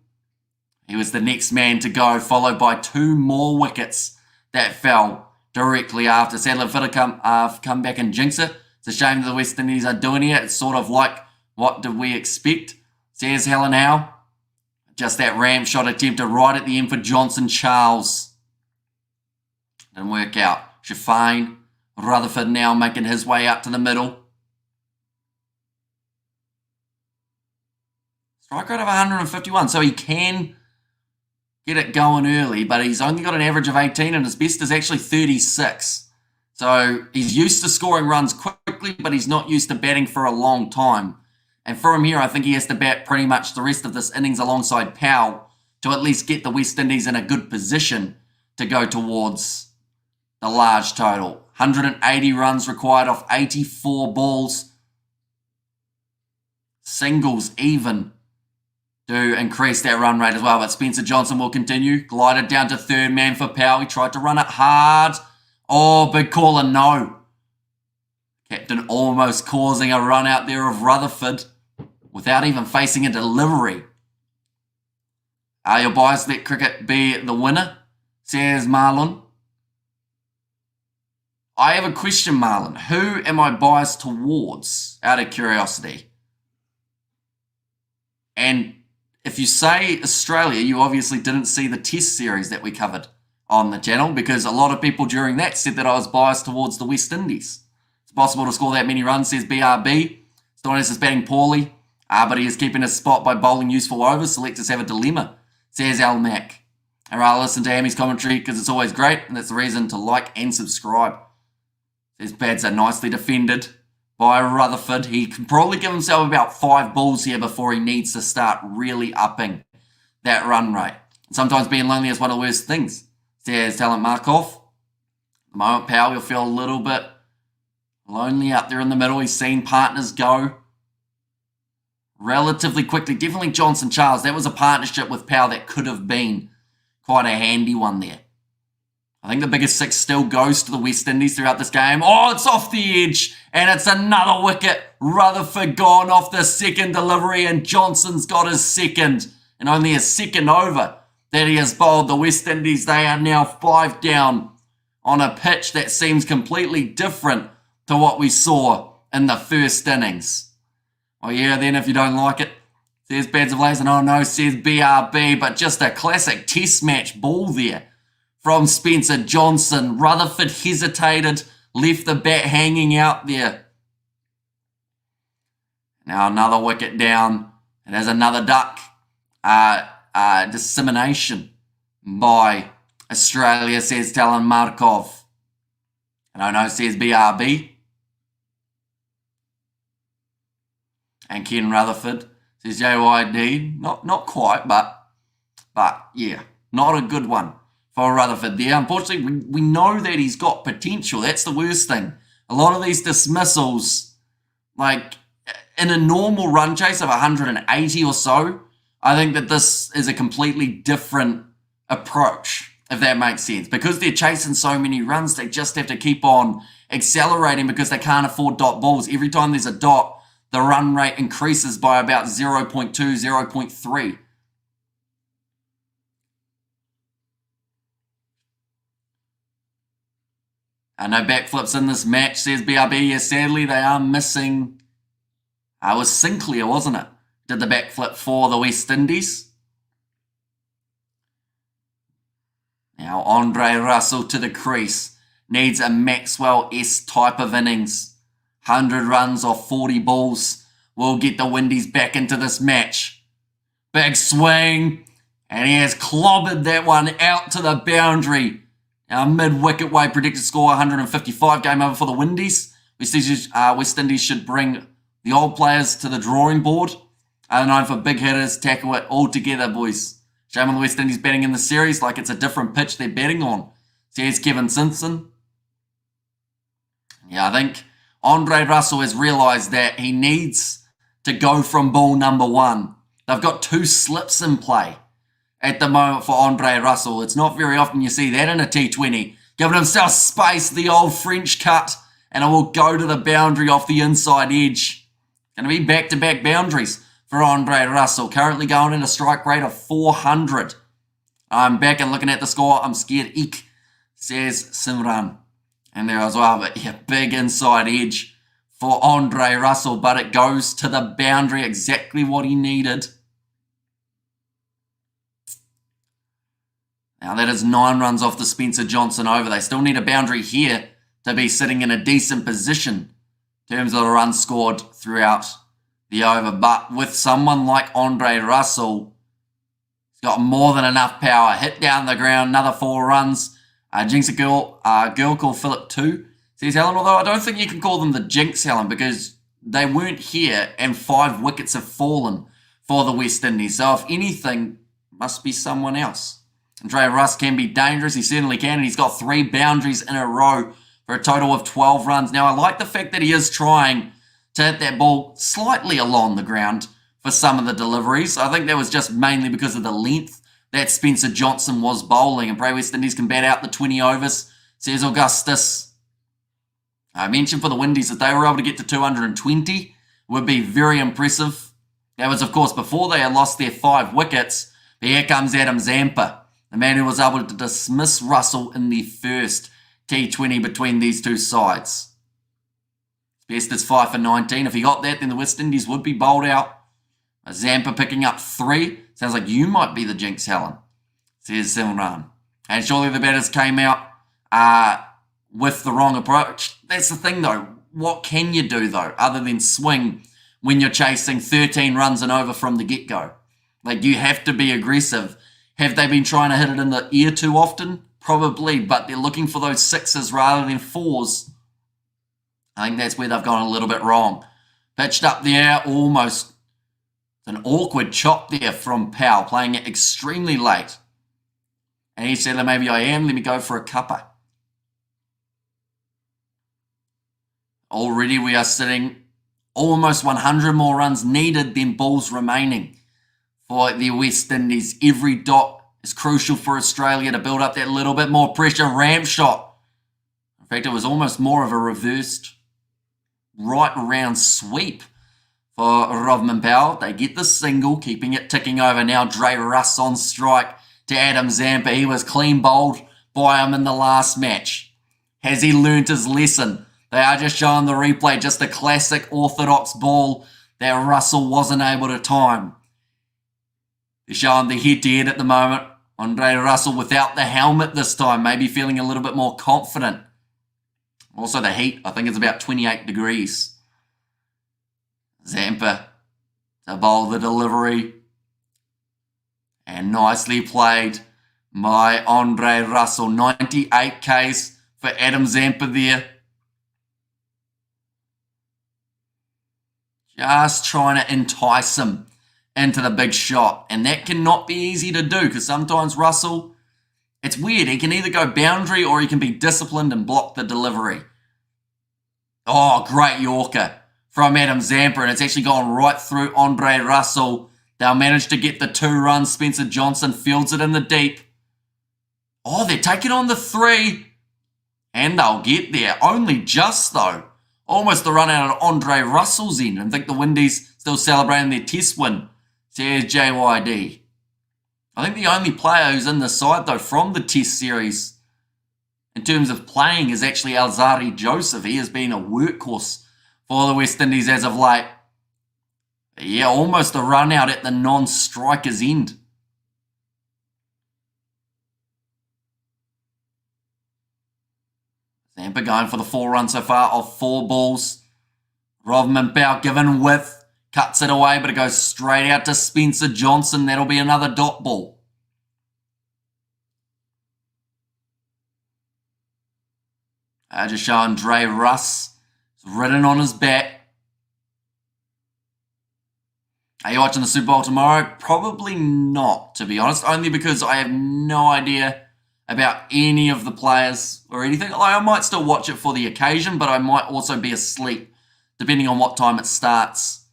He was the next man to go, followed by 2 more wickets that fell directly after. Sadly, Fitter come back and jinx it. It's a shame that the West Indies are doing it. It's sort of like, what did we expect? Says Helen Howe. Just that ramp shot attempted right at the end for Johnson Charles. Didn't work out. Shafine Rutherford now making his way up to the middle. Strike rate of 151, so he can get it going early, but he's only got an average of 18 and his best is actually 36. So he's used to scoring runs quickly, but he's not used to batting for a long time. And for him here, I think he has to bat pretty much the rest of this innings alongside Powell to at least get the West Indies in a good position to go towards the large total. 180 runs required off 84 balls. Singles even do increase that run rate as well. But Spencer Johnson will continue. Glided down to third man for Powell. He tried to run it hard. Oh, big caller, no. Captain almost causing a run out there of Rutherford without even facing a delivery. Are your bias let cricket be the winner? Says Marlon. I have a question, Marlon. Who am I biased towards, out of curiosity? And if you say Australia, you obviously didn't see the test series that we covered on the channel, because a lot of people during that said that I was biased towards the West Indies. It's possible to score that many runs, says BRB. Stoinis is batting poorly, but he is keeping his spot by bowling useful overs. Selectors have a dilemma, says Al Mac. And I'll listen to Amy's commentary because it's always great, and that's the reason to like and subscribe. His pads are nicely defended by Rutherford. He can probably give himself about 5 balls here before he needs to start really upping that run rate. And sometimes being lonely is one of the worst things, says Talent Markov. At the moment, Powell will feel a little bit lonely out there in the middle. He's seen partners go relatively quickly. Definitely Johnson Charles. That was a partnership with Powell that could have been quite a handy one there. I think the biggest 6 still goes to the West Indies throughout this game. Oh, it's off the edge, and it's another wicket. Rutherford gone off the second delivery, and Johnson's got his second, and only a second over that he has bowled the West Indies. They are now 5 down on a pitch that seems completely different to what we saw in the first innings. Oh yeah, then if you don't like it, says Bads of Lays, and oh no, says BRB, but just a classic test match ball there from Spencer Johnson. Rutherford hesitated, left the bat hanging out there. Now another wicket down. And there's another duck. Dissemination by Australia, says Talon Markov. And oh no, says BRB. And Ken Rutherford says JYD. Not quite, but yeah, not a good one for Rutherford there. Unfortunately, we know that he's got potential. That's the worst thing. A lot of these dismissals, like in a normal run chase of 180 or so, I think that this is a completely different approach, if that makes sense. Because they're chasing so many runs, they just have to keep on accelerating because they can't afford dot balls. Every time there's a dot, the run rate increases by about 0.2, 0.3. No backflips in this match, says BRB. Yes, sadly, they are missing. It was Sinclair, wasn't it? Did the backflip for the West Indies. Now Andre Russell to the crease. Needs a Maxwell-esque type of innings. 100 runs off 40 balls will get the Windies back into this match. Big swing. And he has clobbered that one out to the boundary. Now mid-wicket way predicted score 155. Game over for the Windies. West Indies should bring the old players to the drawing board. Are known for big hitters. Tackle it all together, boys. Shame on the West Indies batting in the series like it's a different pitch they're batting on. So here's Kevin Simpson. Yeah, I think Andre Russell has realised that he needs to go from ball number 1. They've got 2 slips in play at the moment for Andre Russell. It's not very often you see that in a T20. Giving himself space, the old French cut, and it will go to the boundary off the inside edge. Going to be back-to-back boundaries for Andre Russell. Currently going in a strike rate of 400. I'm back and looking at the score. I'm scared. Eek, says Simran. And there as well, but yeah, big inside edge for Andre Russell, but it goes to the boundary, exactly what he needed. Now that is 9 runs off the Spencer Johnson over. They still need a boundary here to be sitting in a decent position in terms of the runs scored throughout the over. But with someone like Andre Russell, he's got more than enough power. Hit down the ground, another 4 runs. Jinx a girl called Philip 2, says Helen, although I don't think you can call them the Jinx, Helen, because they weren't here and 5 wickets have fallen for the West Indies. So if anything, must be someone else. Andre Russ can be dangerous. He certainly can. And he's got 3 boundaries in a row for a total of 12 runs. Now, I like the fact that he is trying to hit that ball slightly along the ground for some of the deliveries. I think that was just mainly because of the length that Spencer Johnson was bowling. And pray West Indies can bat out the 20 overs, says Augustus. I mentioned for the Windies that they were able to get to 220 would be very impressive. That was, of course, before they had lost their 5 wickets. But here comes Adam Zampa, the man who was able to dismiss Russell in the first T20 between these two sides. Best is 5 for 19. If he got that, then the West Indies would be bowled out. Zampa picking up 3. Sounds like you might be the Jinx, Helen, says Simran. And surely the batters came out with the wrong approach. That's the thing, though. What can you do, though, other than swing when you're chasing 13 runs and over from the get-go? Like, you have to be aggressive. Have they been trying to hit it in the air too often? Probably, but they're looking for those 6s rather than 4s. I think that's where they've gone a little bit wrong. Pitched up there, almost an awkward chop there from Powell, playing it extremely late. And he said, maybe I am, let me go for a cuppa. Already we are sitting almost 100 more runs needed than balls remaining for the West Indies. Every dot is crucial for Australia to build up that little bit more pressure. Ramp shot. In fact, it was almost more of a reversed right round sweep for Rovman Powell. They get the single, keeping it ticking over. Now Dre Russ on strike to Adam Zampa. He was clean bowled by him in the last match. Has he learnt his lesson? They are just showing the replay, just a classic orthodox ball that Russell wasn't able to time. They're showing the head-to-head at the moment. Andre Russell without the helmet this time, maybe feeling a little bit more confident. Also the heat, I think it's about 28 degrees. Zampa to bowl the delivery. And nicely played by Andre Russell. 98 Ks for Adam Zampa there. Just trying to entice him into the big shot. And that cannot be easy to do because sometimes Russell, it's weird. He can either go boundary or he can be disciplined and block the delivery. Oh, great Yorker from Adam Zampa. And it's actually gone right through Andre Russell. They'll manage to get the 2 runs. Spencer Johnson fields it in the deep. Oh, they're taking on the 3. And they'll get there. Only just, though. Almost the run out of Andre Russell's end. I think the Windies still celebrating their test win. Says JYD. I think the only player who's in the side, though, from the test series in terms of playing is actually Alzari Joseph. He has been a workhorse for the West Indies as of late. Yeah, almost a run out at the non-striker's end. Zampa going for the 4 runs so far off 4 balls. Rovman Powell given width. Cuts it away, but it goes straight out to Spencer Johnson. That'll be another dot ball. Just showing Dre Russ. It's ridden on his back. Are you watching the Super Bowl tomorrow? Probably not, to be honest. Only because I have no idea about any of the players or anything. Like, I might still watch it for the occasion, but I might also be asleep, depending on what time it starts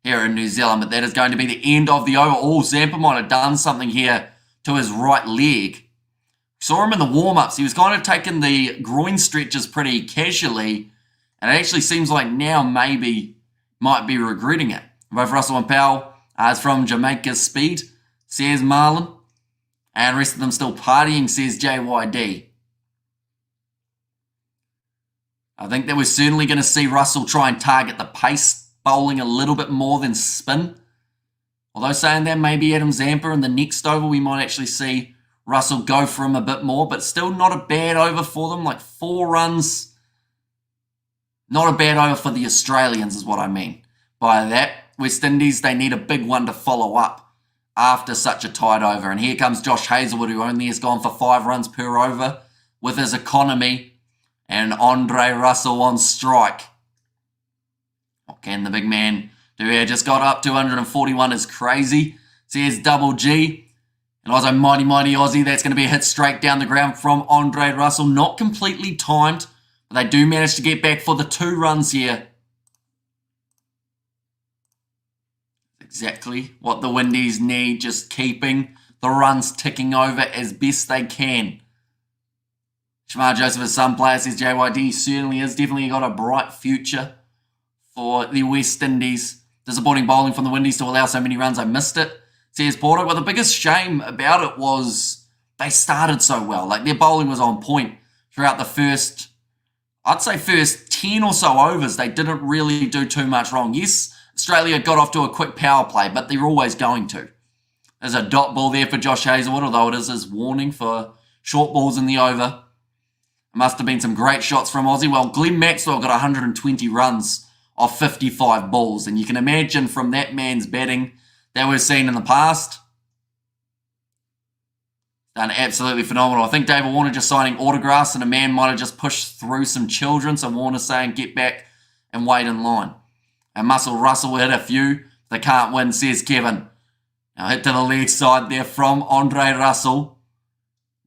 here in New Zealand. But that is going to be the end of the over. Oh, Zampa might have done something here to his right leg. Saw him in the warm-ups. He was kind of taking the groin stretches pretty casually. And it actually seems like now maybe might be regretting it. Both Russell and Powell is from Jamaica's Speed, says Marlon. And the rest of them still partying, says JYD. I think that we're certainly going to see Russell try and target the pace, bowling a little bit more than spin. Although saying that, maybe Adam Zampa in the next over, we might actually see Russell go for him a bit more, but still not a bad over for them. Like 4 runs, not a bad over for the Australians is what I mean by that. West Indies, they need a big one to follow up after such a tight over. And here comes Josh Hazlewood, who only has gone for 5 runs per over with his economy. And Andre Russell on strike. What can the big man do here? Just got up 241 is crazy. So here's Double G. And also mighty Aussie. That's going to be a hit straight down the ground from Andre Russell. Not completely timed, but they do manage to get back for the 2 runs here. Exactly what the Windies need, just keeping the runs ticking over as best they can. Shamar Joseph, his son player, says JYD certainly is definitely got a bright future for the West Indies. Disappointing bowling from the Windies to allow so many runs. I missed it, says Porto. But the biggest shame about it was they started so well. Like their bowling was on point throughout the first 10 or so overs. They didn't really do too much wrong. Yes, Australia got off to a quick power play, but they're always going to. There's a dot ball there for Josh Hazlewood, although it is his warning for short balls in the over. It must have been some great shots from Aussie. Well, Glenn Maxwell got 120 runs off 55 balls, and you can imagine from that man's batting that we've seen in the past. Done absolutely phenomenal. I think David Warner just signing autographs, and a man might have just pushed through some children, so Warner's saying get back and wait in line. And Muscle Russell will hit a few. They can't win, says Kevin. Now hit to the leg side there from Andre Russell.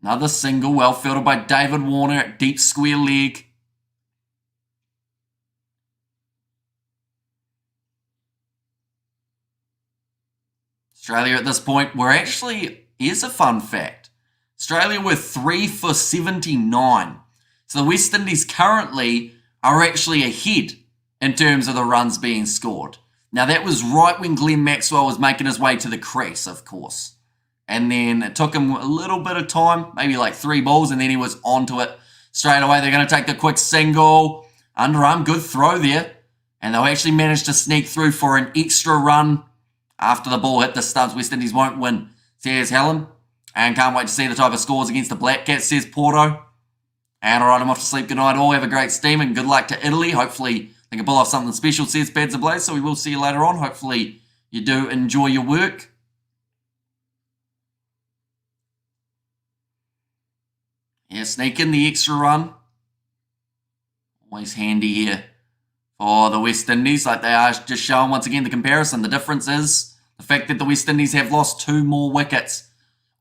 Another single, well fielded by David Warner at deep square leg. Australia at this point, here's a fun fact. Australia were 3 for 79. So the West Indies currently are actually ahead in terms of the runs being scored. Now that was right when Glenn Maxwell was making his way to the crease, of course. And then it took him a little bit of time, maybe like 3 balls, and then he was onto it straight away. They're going to take the quick single. Underarm, good throw there. And they'll actually manage to sneak through for an extra run after the ball hit the stumps. West Indies won't win, says Helen. And can't wait to see the type of scores against the Black Cats, says Porto. And all right, I'm off to sleep. Good night all. Have a great steam and good luck to Italy. Hopefully they can pull off something special, says Pads Ablaze. So we will see you later on. Hopefully you do enjoy your work. Yeah, sneak in the extra run. Always handy here for the West Indies. Like they are just showing once again the comparison. The difference is the fact that the West Indies have lost 2 more wickets.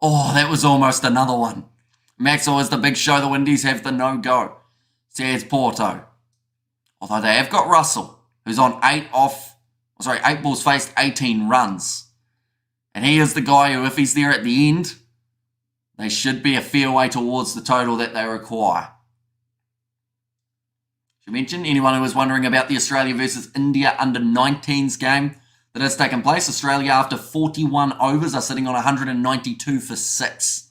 Oh, that was almost another one. Maxwell is the big show. The Windies have the no-go, says Porto. Although they have got Russell, who's on 8 balls faced, 18 runs. And he is the guy who, if he's there at the end, they should be a fair way towards the total that they require. Should mention, anyone who was wondering about the Australia versus India under-19s game that has taken place, Australia after 41 overs are sitting on 192 for 6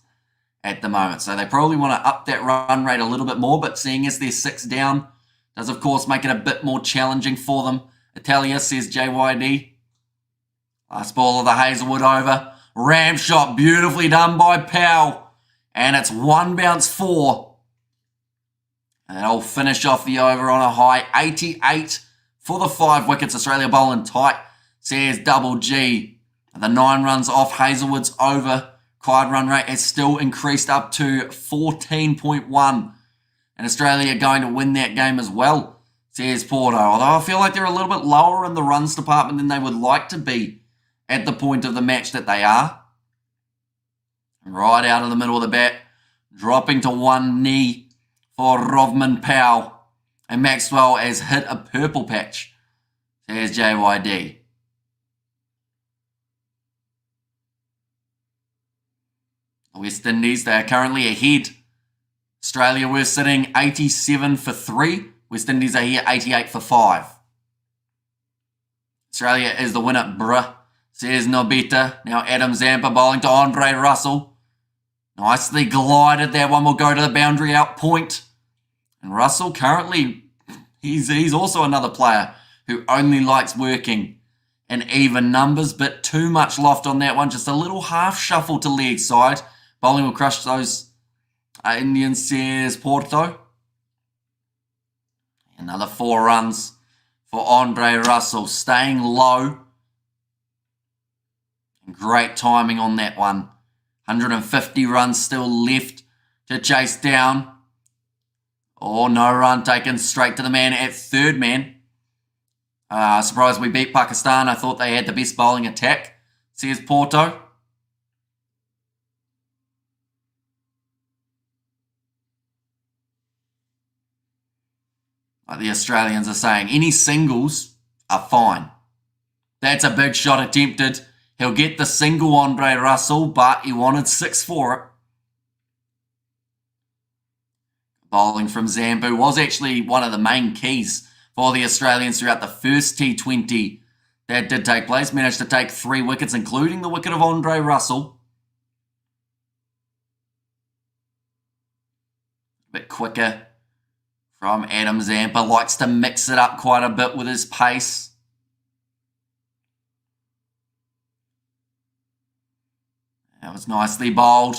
at the moment. So they probably want to up that run rate a little bit more, but seeing as they're 6 down does, of course, make it a bit more challenging for them. Italia, says JYD. Last ball of the Hazlewood over. Ram shot, beautifully done by Powell. And it's 1 bounce 4. And that'll finish off the over on a high 88 for the 5 wickets. Australia bowling tight, says Double G. The 9 runs off Hazelwood's over. Required run rate has still increased up to 14.1. And Australia are going to win that game as well, says Porto. Although I feel like they're a little bit lower in the runs department than they would like to be at the point of the match that they are. Right out of the middle of the bat, dropping to one knee for Rovman Powell. And Maxwell has hit a purple patch, says JYD. The West Indies, they are currently ahead. Australia were sitting 87 for 3. West Indies are here 88 for 5. Australia is the winner, bruh, says Nobita. Now Adam Zampa bowling to Andre Russell. Nicely glided. That one will go to the boundary out point. And Russell currently, he's also another player who only likes working in even numbers, but too much loft on that one. Just a little half shuffle to leg side. Bowling will crush those Indians, says Porto. Another 4 runs for Andre Russell, staying low. Great timing on that one. 150 runs still left to chase down. Oh, no run taken straight to the man at third man. Surprised we beat Pakistan. I thought they had the best bowling attack, says Porto. Like the Australians are saying, any singles are fine. That's a big shot attempted. He'll get the single, Andre Russell, but he wanted 6 for it. Bowling from Zambu was actually one of the main keys for the Australians throughout the first T20 that did take place. Managed to take 3 wickets, including the wicket of Andre Russell. A bit quicker from Adam Zampa. Likes to mix it up quite a bit with his pace. That was nicely bowled.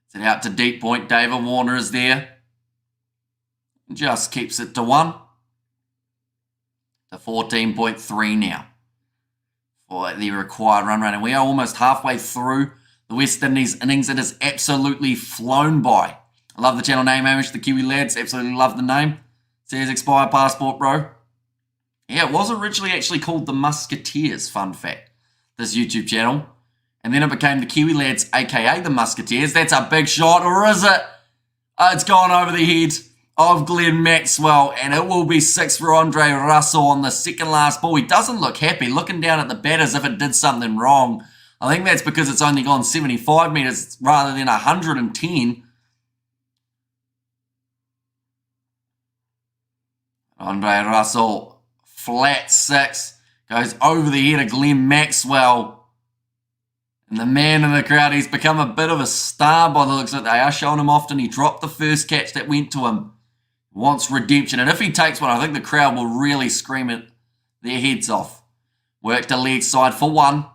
It's it out to deep point. David Warner is there. Just keeps it to 1. To 14.3 now for the required run rate. And we are almost halfway through the West Indies innings. It has absolutely flown by. I love the channel name, Amish, the Kiwi lads. Absolutely love the name. Says Expired Passport, bro. Yeah, it was originally actually called the Musketeers, fun fact. This YouTube channel. And then it became the Kiwi lads, aka the Musketeers. That's a big shot, or is it? It's gone over the head of Glenn Maxwell. And it will be 6 for Andre Russell on the second last ball. He doesn't look happy, looking down at the bat as if it did something wrong. I think that's because it's only gone 75 metres rather than 110. Andre Russell, flat 6, goes over the head of Glenn Maxwell. And the man in the crowd, he's become a bit of a star by the looks of it. They are showing him often. He dropped the first catch that went to him. Wants redemption. And if he takes one, I think the crowd will really scream it their heads off. Work to leg side for 1.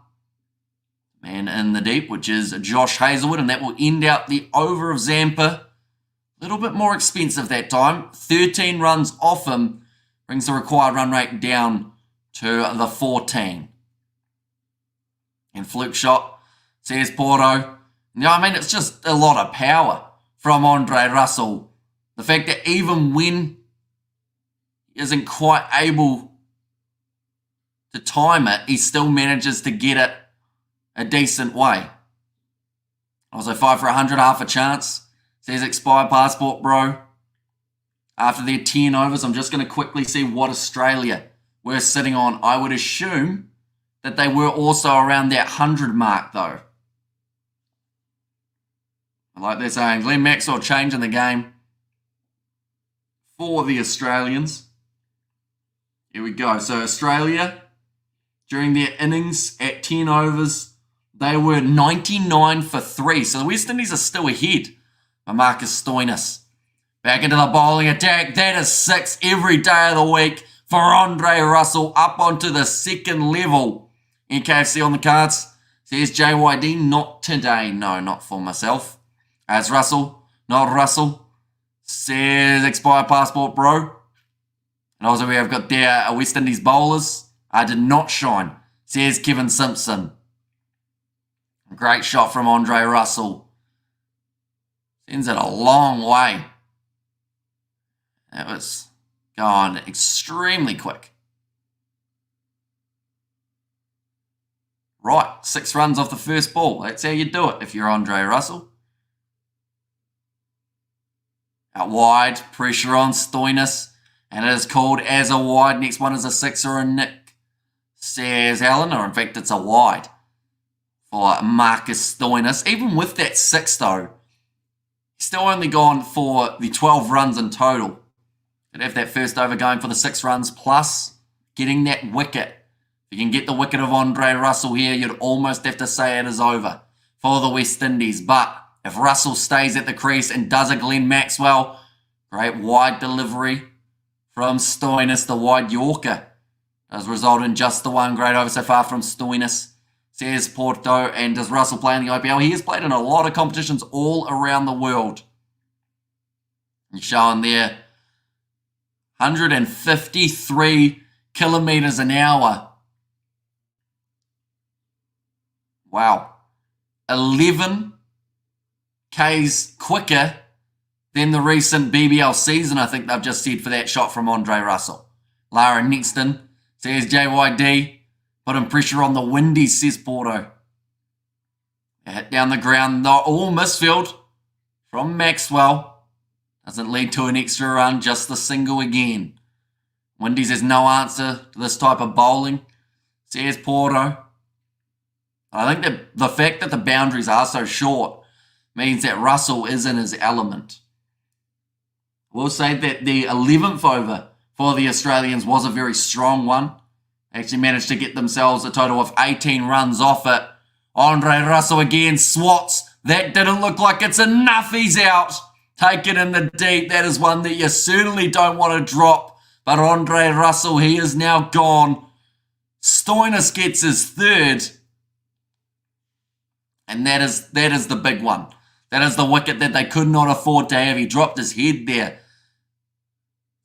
Man in the deep, which is Josh Hazelwood. And that will end out the over of Zampa. A little bit more expensive that time. 13 runs off him. Brings the required run rate down to the 14. And fluke shot, says Porto. I mean, it's just a lot of power from Andre Russell. The fact that even when he isn't quite able to time it, he still manages to get it a decent way. Also 5 for 100, half a chance. Says Expired Passport, bro. After their 10 overs, I'm just going to quickly see what Australia were sitting on. I would assume that they were also around that 100 mark, though. Like they're saying, Glenn Maxwell changing the game for the Australians. Here we go. So Australia, during their innings at 10 overs, they were 99 for 3. So the West Indies are still ahead by Marcus Stoinis. Back into the bowling attack. That is 6 every day of the week for Andre Russell up onto the second level. NKFC on the cards. Says JYD, not today. No, not for myself. As Russell, not Russell. Says expired passport, bro. And also we have got there West Indies bowlers. Did not shine. Says Kevin Simpson. Great shot from Andre Russell. Sends it a long way. That was going extremely quick. Right, 6 runs off the first ball. That's how you do it if you're Andre Russell. Out wide, pressure on Stoinis. And it is called as a wide. Next one is a 6 or a nick, says Alan. Or in fact, it's a wide for Marcus Stoinis. Even with that 6 though, he's still only gone for the 12 runs in total. Could have that first over going for the 6 runs plus getting that wicket. If you can get the wicket of Andre Russell here, you'd almost have to say it is over for the West Indies. But if Russell stays at the crease and does a Glenn Maxwell, great wide delivery from Stoinis, the wide Yorker. Does result in just the 1 great over so far from Stoinis, says Porto. And does Russell play in the IPL? He has played in a lot of competitions all around the world. He's showing there 153 kilometers an hour. Wow. 11 Ks quicker than the recent BBL season, I think they've just said, for that shot from Andre Russell. Lara Nexton says JYD, putting pressure on the Windies, says Porto. Hit down the ground, not all misfield from Maxwell. Doesn't lead to an extra run, just the single again. Windies has no answer to this type of bowling, says Porto. I think that the fact that the boundaries are so short means that Russell is in his element. We'll say that the 11th over for the Australians was a very strong one. Actually managed to get themselves a total of 18 runs off it. Andre Russell again swats. That didn't look like it's enough. He's out. Take it in the deep. That is one that you certainly don't want to drop. But Andre Russell, he is now gone. Stoinis gets his 3rd. And that is the big one. That is the wicket that they could not afford to have. He dropped his head there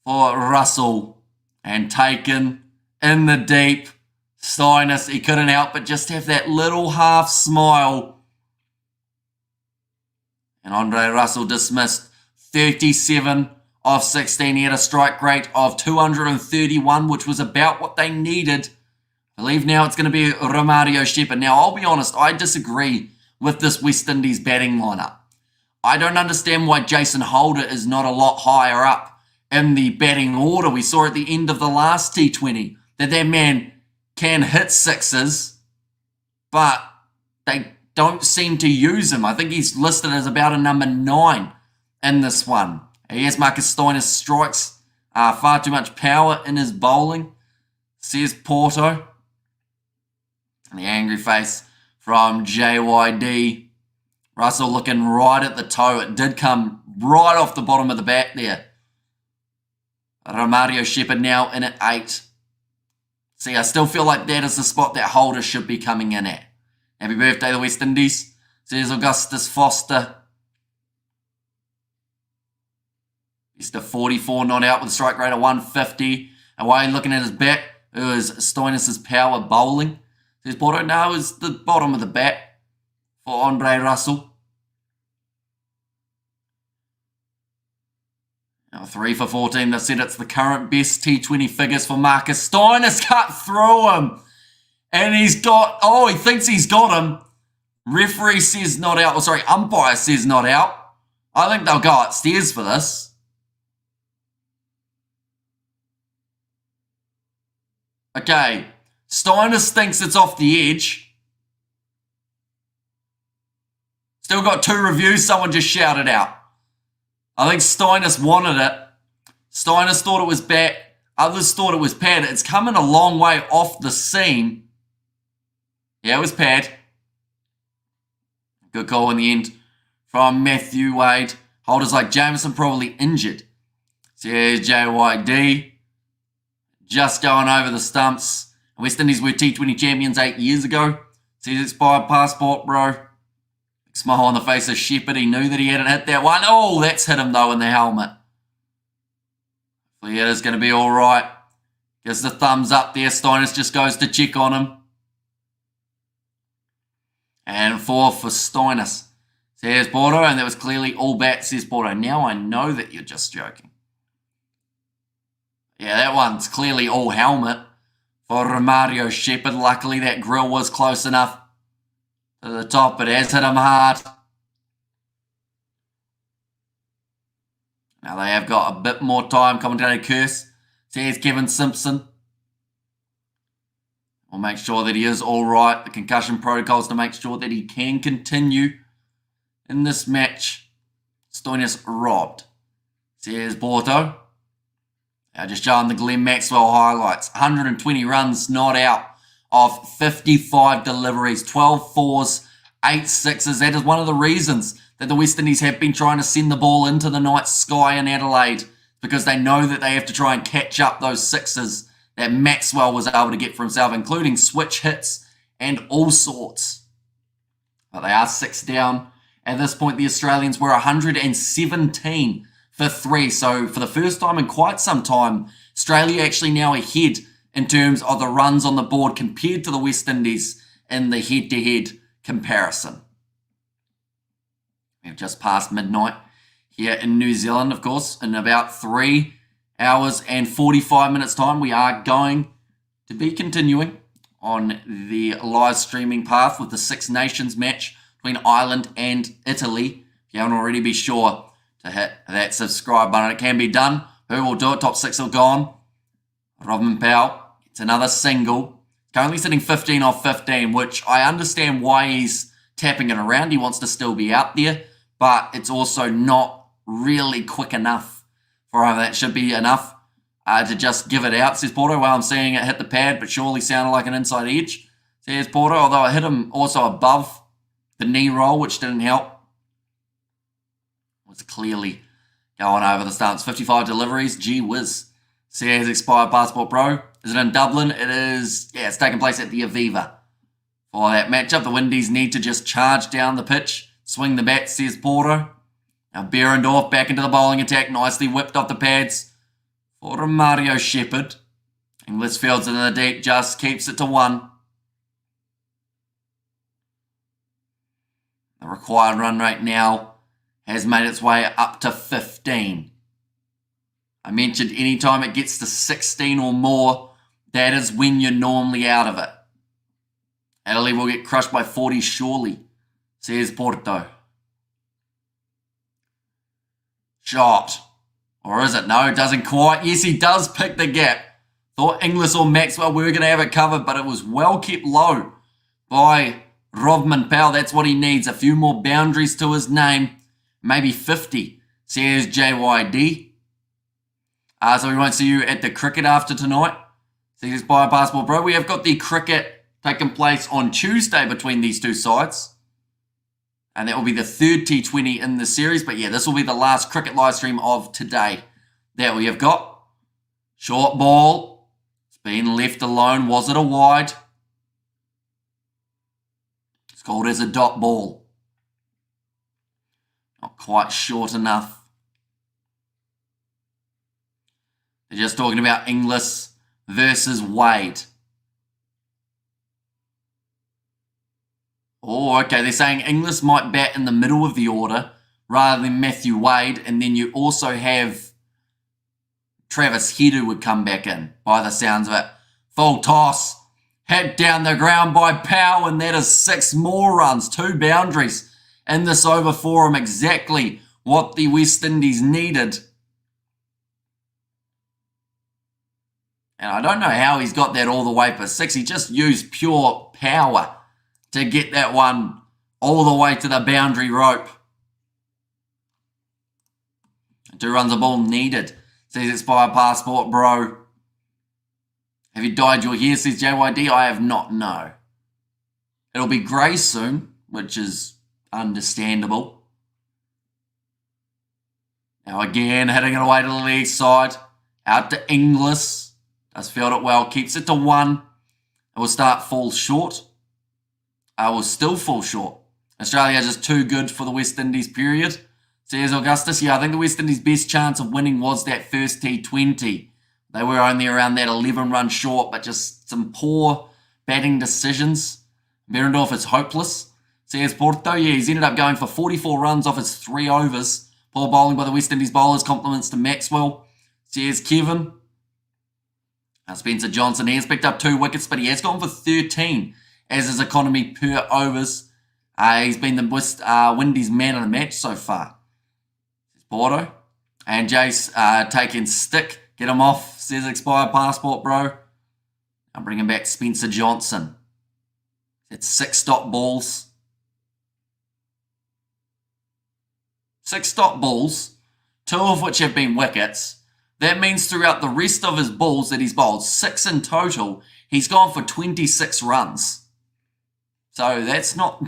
for Russell and taken in the deep. Stoinis, he couldn't help but just have that little half smile. And Andre Russell dismissed 37 of 16. He had a strike rate of 231, which was about what they needed. I believe now it's going to be Romario Shepherd. Now, I'll be honest, I disagree with this West Indies batting lineup. I don't understand why Jason Holder is not a lot higher up in the batting order. We saw at the end of the last T20 that man can hit 6s, but they don't seem to use him. I think he's listed as about a number 9 in this one. Yes, Marcus Stoinis strikes far too much power in his bowling, says Porto. And the angry face from JYD. Russell looking right at the toe. It did come right off the bottom of the bat there. Romario Shepherd now in at 8. See, I still feel like that is the spot that Holder should be coming in at. Happy birthday, the West Indies, says Augustus Foster. He's the 44 not out with a strike rate of 150. And while you're looking at his bat, it was Stoinis' power bowling. Says Porto, no, it was the bottom of the bat for Andre Russell. Now 3 for 14. They said it's the current best T20 figures for Marcus Stoinis. Cut through him. And he's got, he thinks he's got him. Referee says not out. Umpire says not out. I think they'll go upstairs for this. Okay. Stoinis thinks it's off the edge. Still got 2 reviews. Someone just shouted out. I think Stoinis wanted it. Stoinis thought it was bat. Others thought it was pad. It's coming a long way off the seam. Yeah, it was pad. Good call in the end from Matthew Wade. Holders like Jameson probably injured. So here's JYD. Just going over the stumps. West Indies were T20 champions 8 years ago. Says expired passport, bro. Smile on the face of Shepherd. He knew that he hadn't hit that one. Oh, that's hit him though in the helmet. Hopefully it is going to be all right. Gives the thumbs up there. Stoinis just goes to check on him. And 4 for Stoinis. Says Porto, and that was clearly all bat, says Porto. Now I know that you're just joking. Yeah, that one's clearly all helmet for Romario Shepherd. Luckily, that grill was close enough to the top. It has hit him hard. Now they have got a bit more time. Commentator Curse says Kevin Simpson. We'll make sure that he is all right. The concussion protocols to make sure that he can continue in this match. Stoinis robbed, says Porto. Now just showing the Glenn Maxwell highlights. 120 runs not out of 55 deliveries, 12 fours, 8 sixes. That is one of the reasons that the West Indies have been trying to send the ball into the night sky in Adelaide, because they know that they have to try and catch up those sixes that Maxwell was able to get for himself, including switch hits and all sorts. But they are 6 down. At this point, the Australians were 117 for 3. So for the first time in quite some time, Australia actually now ahead in terms of the runs on the board compared to the West Indies in the head-to-head comparison. We've just passed midnight here in New Zealand, of course. In about 3 hours and 45 minutes time, we are going to be continuing on the live streaming path with the Six Nations match between Ireland and Italy. If you haven't already, be sure to hit that subscribe button. It can be done. Who will do it? Top 6 are gone. Robin Powell, it's another single. Currently sitting 15 off 15, which I understand why he's tapping it around. He wants to still be out there, but it's also not really quick enough for him. That should be enough to just give it out, says Porto. Well, I'm seeing it hit the pad, but surely sounded like an inside edge, says Porto, although it hit him also above the knee roll, which didn't help. Was clearly going over the stance. 55 deliveries, gee whiz, says Expired Passport Pro. Is it in Dublin? It is, yeah, it's taking place at the Aviva for that matchup. The Windies need to just charge down the pitch, swing the bat, says Porto. Now Behrendorff back into the bowling attack, nicely whipped off the pads for Mario Shepherd. Inglis fields in the deep, just keeps it to 1. The required run rate now has made its way up to 15. I mentioned anytime it gets to 16 or more, that is when you're normally out of it. Adelaide will get crushed by 40 surely, says Porto. Shot. Or is it? No, it doesn't quite. Yes, he does pick the gap. Thought Inglis or Maxwell were going to have it covered, but it was well kept low by Rodman Powell. That's what he needs. A few more boundaries to his name. Maybe 50, says JYD. So we won't see you at the cricket after tonight, says By Passport Pro. We have got the cricket taking place on Tuesday between these two sides. And that will be the 3rd T20 in the series. But yeah, this will be the last cricket live stream of today that we have got. Short ball. It's been left alone. Was it a wide? It's called as a dot ball. Not quite short enough. They're just talking about Inglis versus Wade. Oh, okay. They're saying Inglis might bat in the middle of the order rather than Matthew Wade. And then you also have Travis Head who would come back in by the sounds of it. Full toss. Hit down the ground by Powell. And that is 6 more runs. 2 boundaries in this over for him. Exactly what the West Indies needed. And I don't know how he's got that all the way for 6. He just used pure power to get that one all the way to the boundary rope. 2 runs a ball needed, says Expired Passport Bro. Have you dyed your hair, says JYD? I have not, no. It'll be grey soon, which is understandable. Now again, hitting it away to the leg side. Out to Inglis. Does field it well, keeps it to 1. It will start fall short. I will still fall short. Australia just too good for the West Indies period. Says Augustus. Yeah, I think the West Indies' best chance of winning was that first T20. They were only around that 11 run short, but just some poor batting decisions. Berendorf is hopeless. Says Porto. Yeah, he's ended up going for 44 runs off his 3 overs. Poor bowling by the West Indies bowlers. Compliments to Maxwell. Says Kevin. Spencer Johnson, he has picked up 2 wickets, but he has gone for 13 as his economy per overs. He's been the Windies man of the match so far. Porto. And Jace taking stick. Get him off, says expired passport, bro. I'm bringing back Spencer Johnson. It's 6 stop balls. 6 stop balls, 2 of which have been wickets. That means throughout the rest of his balls that he's bowled, 6 in total, he's gone for 26 runs. So that's not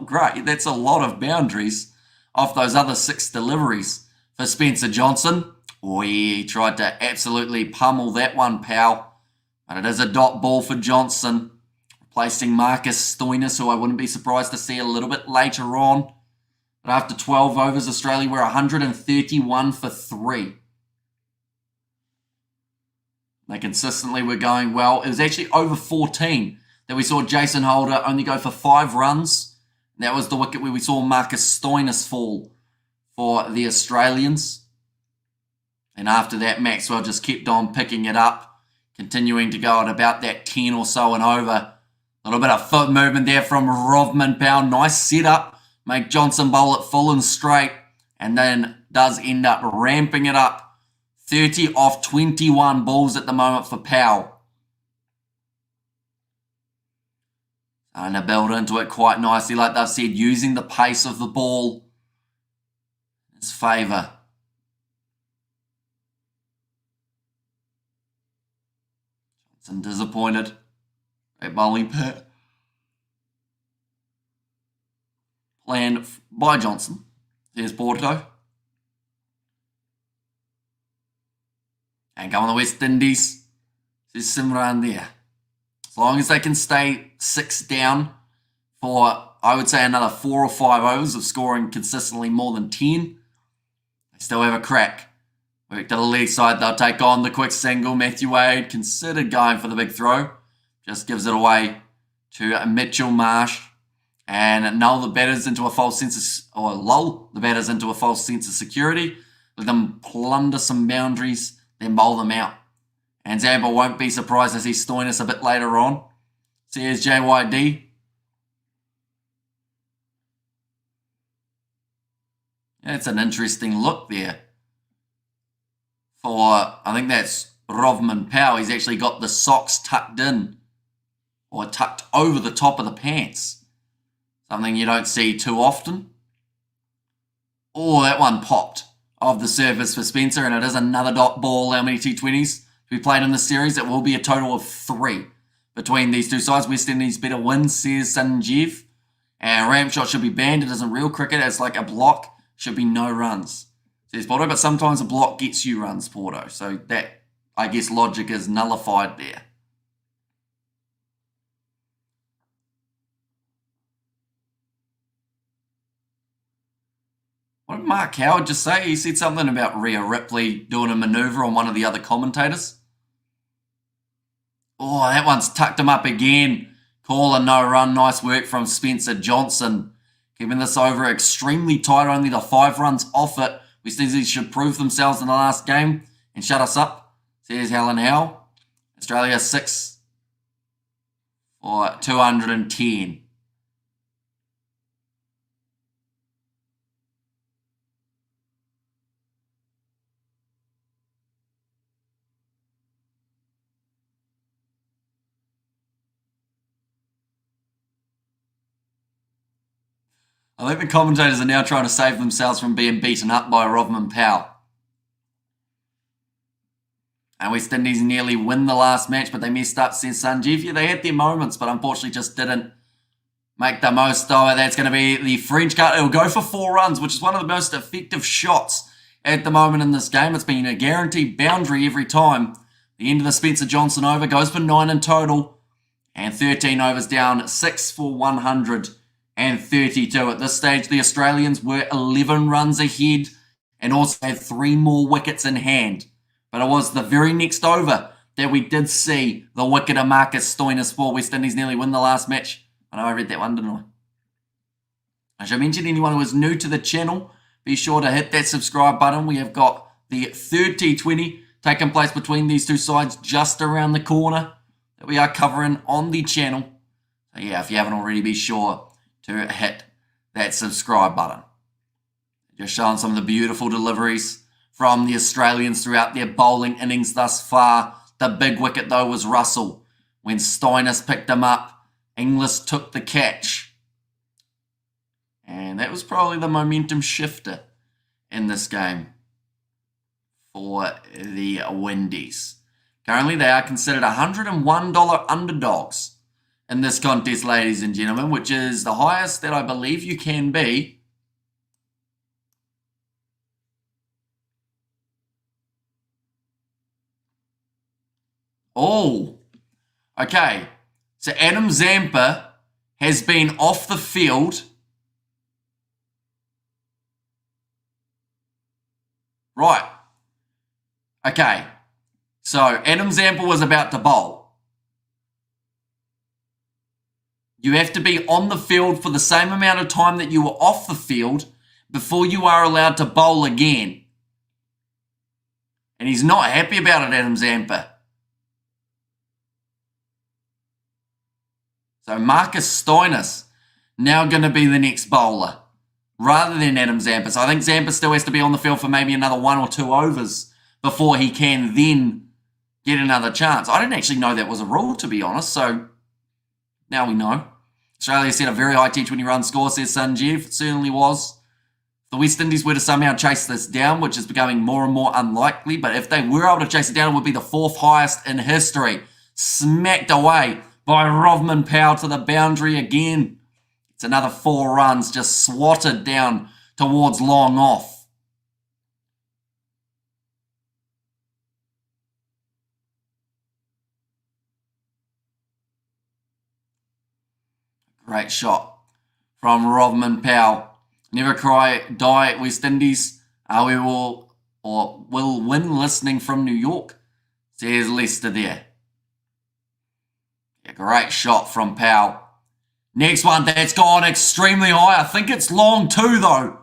great. That's a lot of boundaries off those other 6 deliveries for Spencer Johnson. Oh, yeah, he tried to absolutely pummel that one, pal. But it is a dot ball for Johnson, replacing Marcus Stoinis, who I wouldn't be surprised to see a little bit later on. But after 12 overs, Australia were 131 for 3. They consistently were going well. It was actually over 14 that we saw Jason Holder only go for 5 runs. And that was the wicket where we saw Marcus Stoinis fall for the Australians. And after that, Maxwell just kept on picking it up, continuing to go at about that 10 or so and over. A little bit of foot movement there from Rovman Powell. Nice setup. Make Johnson bowl it full and straight. And then does end up ramping it up. 30 off 21 balls at the moment for Powell. And to build into it quite nicely, like they've said, using the pace of the ball in his favour. Johnson disappointed. Great bowling pit. Planned by Johnson. There's Porto. And go on the West Indies. There's Simran there. As long as they can stay 6 down for, I would say, another 4 or 5 overs of scoring consistently more than 10, they still have a crack. Work to the leg side, they'll take on the quick single. Matthew Wade considered going for the big throw. Just gives it away to Mitchell Marsh. And null the batters into a false sense of, or lull the batters into a false sense of security. Let them plunder some boundaries, then bowl them out. And Zampa won't be surprised to see Stoinis a bit later on. Says JYD. It's an interesting look there. For, I think that's Rovman Powell. He's actually got the socks tucked in. Or tucked over the top of the pants. Something you don't see too often. Oh, that one popped off the surface for Spencer. And it is another dot ball. How many T20s we played in this series? It will be a total of 3 between these two sides. West Indies better win, says Sanjeev. And ramp shot should be banned. It isn't real cricket. It's like a block. Should be no runs, says Porto. But sometimes a block gets you runs, Porto. So that, I guess, logic is nullified there. What did Mark Howard just say? He said something about Rhea Ripley doing a manoeuvre on one of the other commentators. Oh, that one's tucked him up again. Call a no run. Nice work from Spencer Johnson. Keeping this over extremely tight. Only the 5 runs off it. West Indies should prove themselves in the last game and shut us up, says Helen Howe. Australia 6 for 210. I think the commentators are now trying to save themselves from being beaten up by Rovman Powell. And West Indies nearly win the last match, but they messed up, says Sanjeev. Yeah, they had their moments, but unfortunately just didn't make the most of it. That's going to be the French cut. It'll go for 4 runs, which is one of the most effective shots at the moment in this game. It's been a guaranteed boundary every time. The end of the Spencer Johnson over goes for 9 in total. And 13 overs down, 6 for 100. and 32. At this stage, the Australians were 11 runs ahead and also had 3 more wickets in hand. But it was the very next over that we did see the wicket of Marcus Stoinis for West Indies nearly win the last match. I know I read that one, didn't I? I should mention anyone who is new to the channel, be sure to hit that subscribe button. We have got the third T20 taking place between these two sides just around the corner that we are covering on the channel. So yeah, if you haven't already, be sure to hit that subscribe button. Just showing some of the beautiful deliveries from the Australians throughout their bowling innings thus far. The big wicket, though, was Russell. When Stoinis picked him up, Inglis took the catch. And that was probably the momentum shifter in this game for the Windies. Currently, they are considered $101 underdogs in this contest, ladies and gentlemen, which is the highest that I believe you can be. Oh, okay. So Adam Zampa has been off the field. Right. Okay. So Adam Zampa was about to bowl. You have to be on the field for the same amount of time that you were off the field before you are allowed to bowl again. And he's not happy about it, Adam Zampa. So Marcus Stoinis now going to be the next bowler rather than Adam Zampa. So I think Zampa still has to be on the field for maybe another 1 or 2 overs before he can then get another chance. I didn't actually know that was a rule, to be honest. So now we know. Australia set a very high T20 run score, says Sanjeev. It certainly was. The West Indies were to somehow chase this down, which is becoming more and more unlikely. But if they were able to chase it down, it would be the 4th highest in history. Smacked away by Rovman Powell to the boundary again. It's another 4 runs just swatted down towards long off. Great shot from Rovman Powell. Never cry, die at West Indies. We will win listening from New York, says Lester there. Yeah, great shot from Powell. Next one, that's gone extremely high. I think it's long too, though.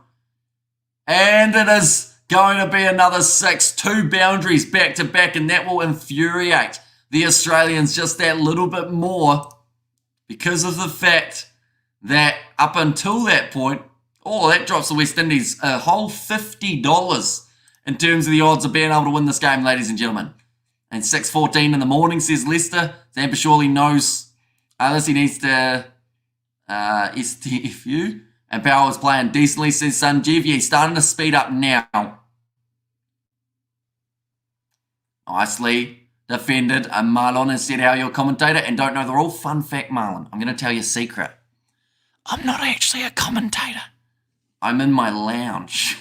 And it is going to be another 6. 2 boundaries back to back, and that will infuriate the Australians just that little bit more because of the fact that up until that point, that drops the West Indies a whole $50 in terms of the odds of being able to win this game, ladies and gentlemen. And 6:14 in the morning, says Lester. Zampa surely knows this. He needs to STFU. And Powell is playing decently, says Sanjeev. Yeah, he's starting to speed up now. Nicely defended. And Marlon has said how you're a commentator and don't know the rule. Fun fact, Marlon, I'm going to tell you a secret. I'm not actually a commentator. I'm in my lounge.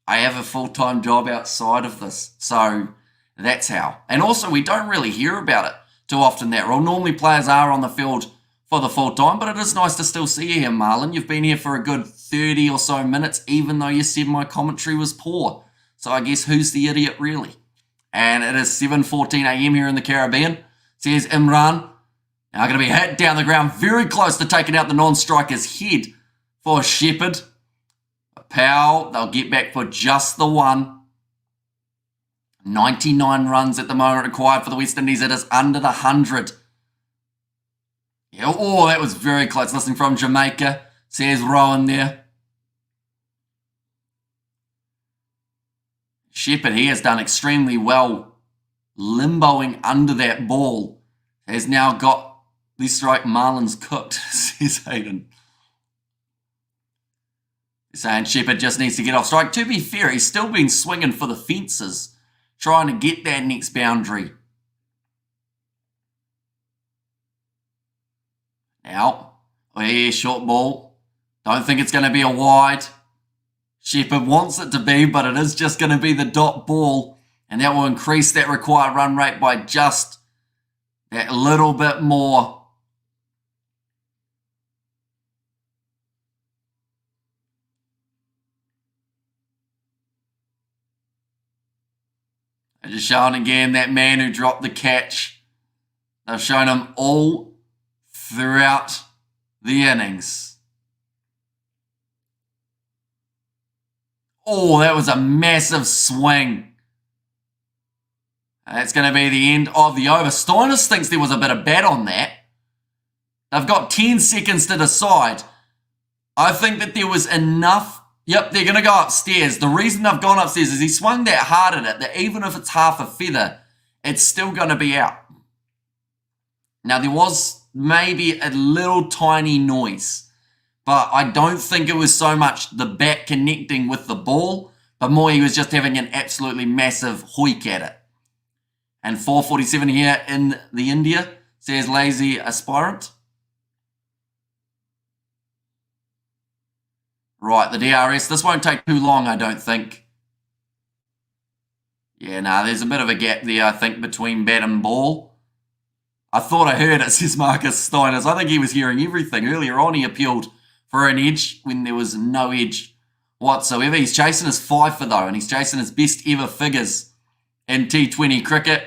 I have a full-time job outside of this. So that's how. And also, we don't really hear about it too often, that rule. Normally, players are on the field for the full time, but it is nice to still see you here, Marlon. You've been here for a good 30 or so minutes, even though you said my commentary was poor. So I guess who's the idiot, really? And it is 7:14 a.m. here in the Caribbean, says Imran. Now going to be hit down the ground, very close to taking out the non-striker's head for Shepherd. Powell, they'll get back for just the 1. 99 runs at the moment required for the West Indies. It is under the 100. Yeah, that was very close. Listening from Jamaica, says Rowan there. Shepherd, he has done extremely well limboing under that ball. Has now got the strike. Marlon's cooked, says Hayden. Saying Shepherd just needs to get off strike. To be fair, he's still been swinging for the fences, trying to get that next boundary. Now, short ball. Don't think it's going to be a wide. Shepherd wants it to be, but it is just going to be the dot ball, and that will increase that required run rate by just that little bit more. They're just showing again that man who dropped the catch. They've shown him all throughout the innings. Oh, that was a massive swing. That's going to be the end of the over. Stoinis thinks there was a bit of bat on that. They've got 10 seconds to decide. I think that there was enough. Yep, they're going to go upstairs. The reason they've gone upstairs is he swung that hard at it that even if it's half a feather, it's still going to be out. Now, there was maybe a little tiny noise, but I don't think it was so much the bat connecting with the ball, but more he was just having an absolutely massive hoik at it. And 4:47 here in the India, says Lazy Aspirant. Right, the DRS. This won't take too long, I don't think. Yeah, nah, there's a bit of a gap there, I think, between bat and ball. I thought I heard it, says Marcus Stoinis. I think he was hearing everything. Earlier on, he appealed for an edge when there was no edge whatsoever. He's chasing his fifer, though, and he's chasing his best ever figures in T20 cricket.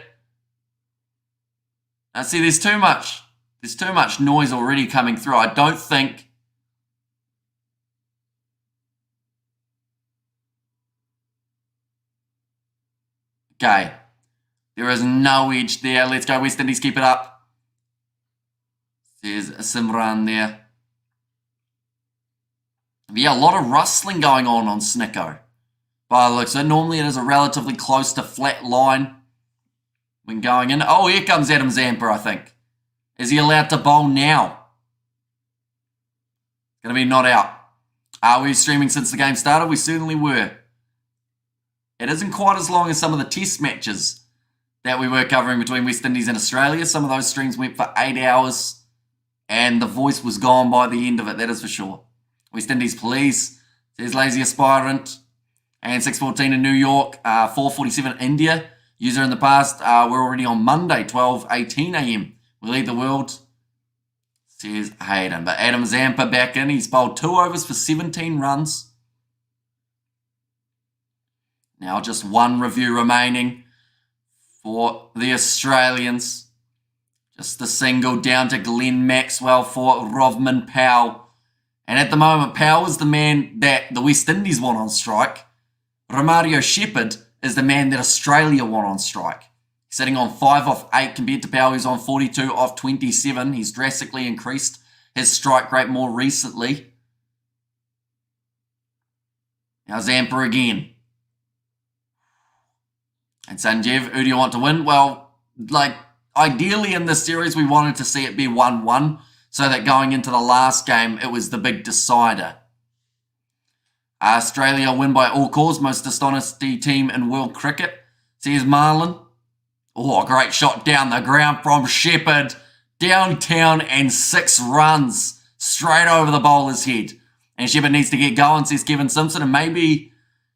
Now, see, there's too much noise already coming through. I don't think... Okay, there is no edge there. Let's go West Indies, keep it up. There's Simran there. Yeah, a lot of rustling going on Snicko. By the looks of it, normally it is a relatively close to flat line when going in. Oh, here comes Adam Zampa, I think. Is he allowed to bowl now? Going to be not out. Are we streaming since the game started? We certainly were. It isn't quite as long as some of the test matches that we were covering between West Indies and Australia. Some of those streams went for 8 hours and the voice was gone by the end of it, that is for sure. West Indies, please, says Lazy Aspirant. And 6:14 in New York, 4:47 India. User in the past, we're already on Monday, 12:18 a.m. We lead the world, says Hayden. But Adam Zampa back in. He's bowled 2 overs for 17 runs. Now just one review remaining for the Australians. Just the single down to Glenn Maxwell for Rovman Powell. And at the moment, Powell is the man that the West Indies want on strike. Romario Shepherd is the man that Australia want on strike. He's sitting on 5 off 8 compared to Powell, who's on 42 off 27. He's drastically increased his strike rate more recently. Now Zampa again. And Sanjeev, who do you want to win? Well, ideally in this series, we wanted to see it be 1-1 so that going into the last game, it was the big decider. Australia win by all cause, most astonished team in world cricket, says Marlon. Oh, a great shot down the ground from Shepherd, downtown and 6 runs straight over the bowler's head. And Shepherd needs to get going, says Kevin Simpson, and maybe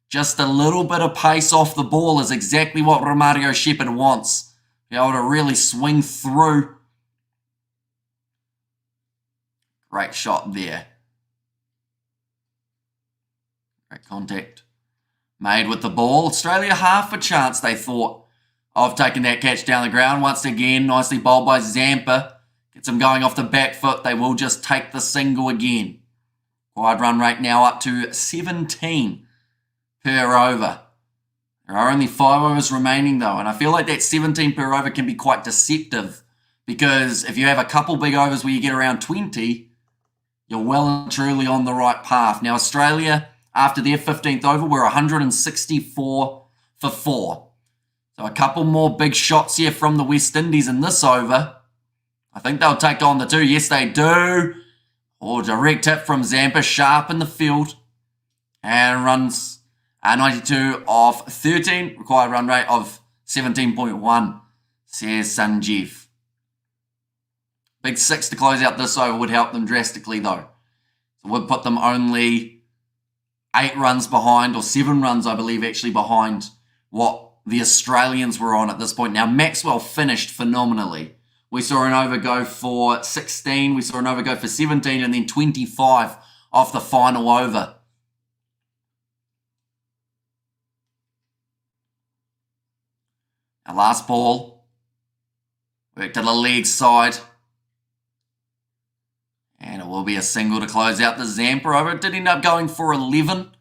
just a little bit of pace off the ball is exactly what Romario Shepherd wants. Be able to really swing through. Great shot there. Great contact made with the ball. Australia half a chance, they thought, of taking that catch down the ground. Once again, nicely bowled by Zampa. Gets him going off the back foot. They will just take the single again. Wide run rate now up to 17 per over. There are only 5 overs remaining though, and I feel like that 17 per over can be quite deceptive because if you have a couple big overs where you get around 20, you're well and truly on the right path. Now Australia, after their 15th over, were 164 for 4. So a couple more big shots here from the West Indies in this over. I think they'll take on the 2. Yes, they do. Oh, direct hit from Zampa, sharp in the field. And runs 92 off 13. Required run rate of 17.1, says Sanjeev. Big 6 to close out this over would help them drastically, though. So would put them only 8 runs behind, or 7 runs, I believe, actually behind what the Australians were on at this point. Now, Maxwell finished phenomenally. We saw an over go for 16, we saw an over go for 17, and then 25 off the final over. Our last ball. Work to the leg side. And it will be a single to close out the Zampa over. It did end up going for 11.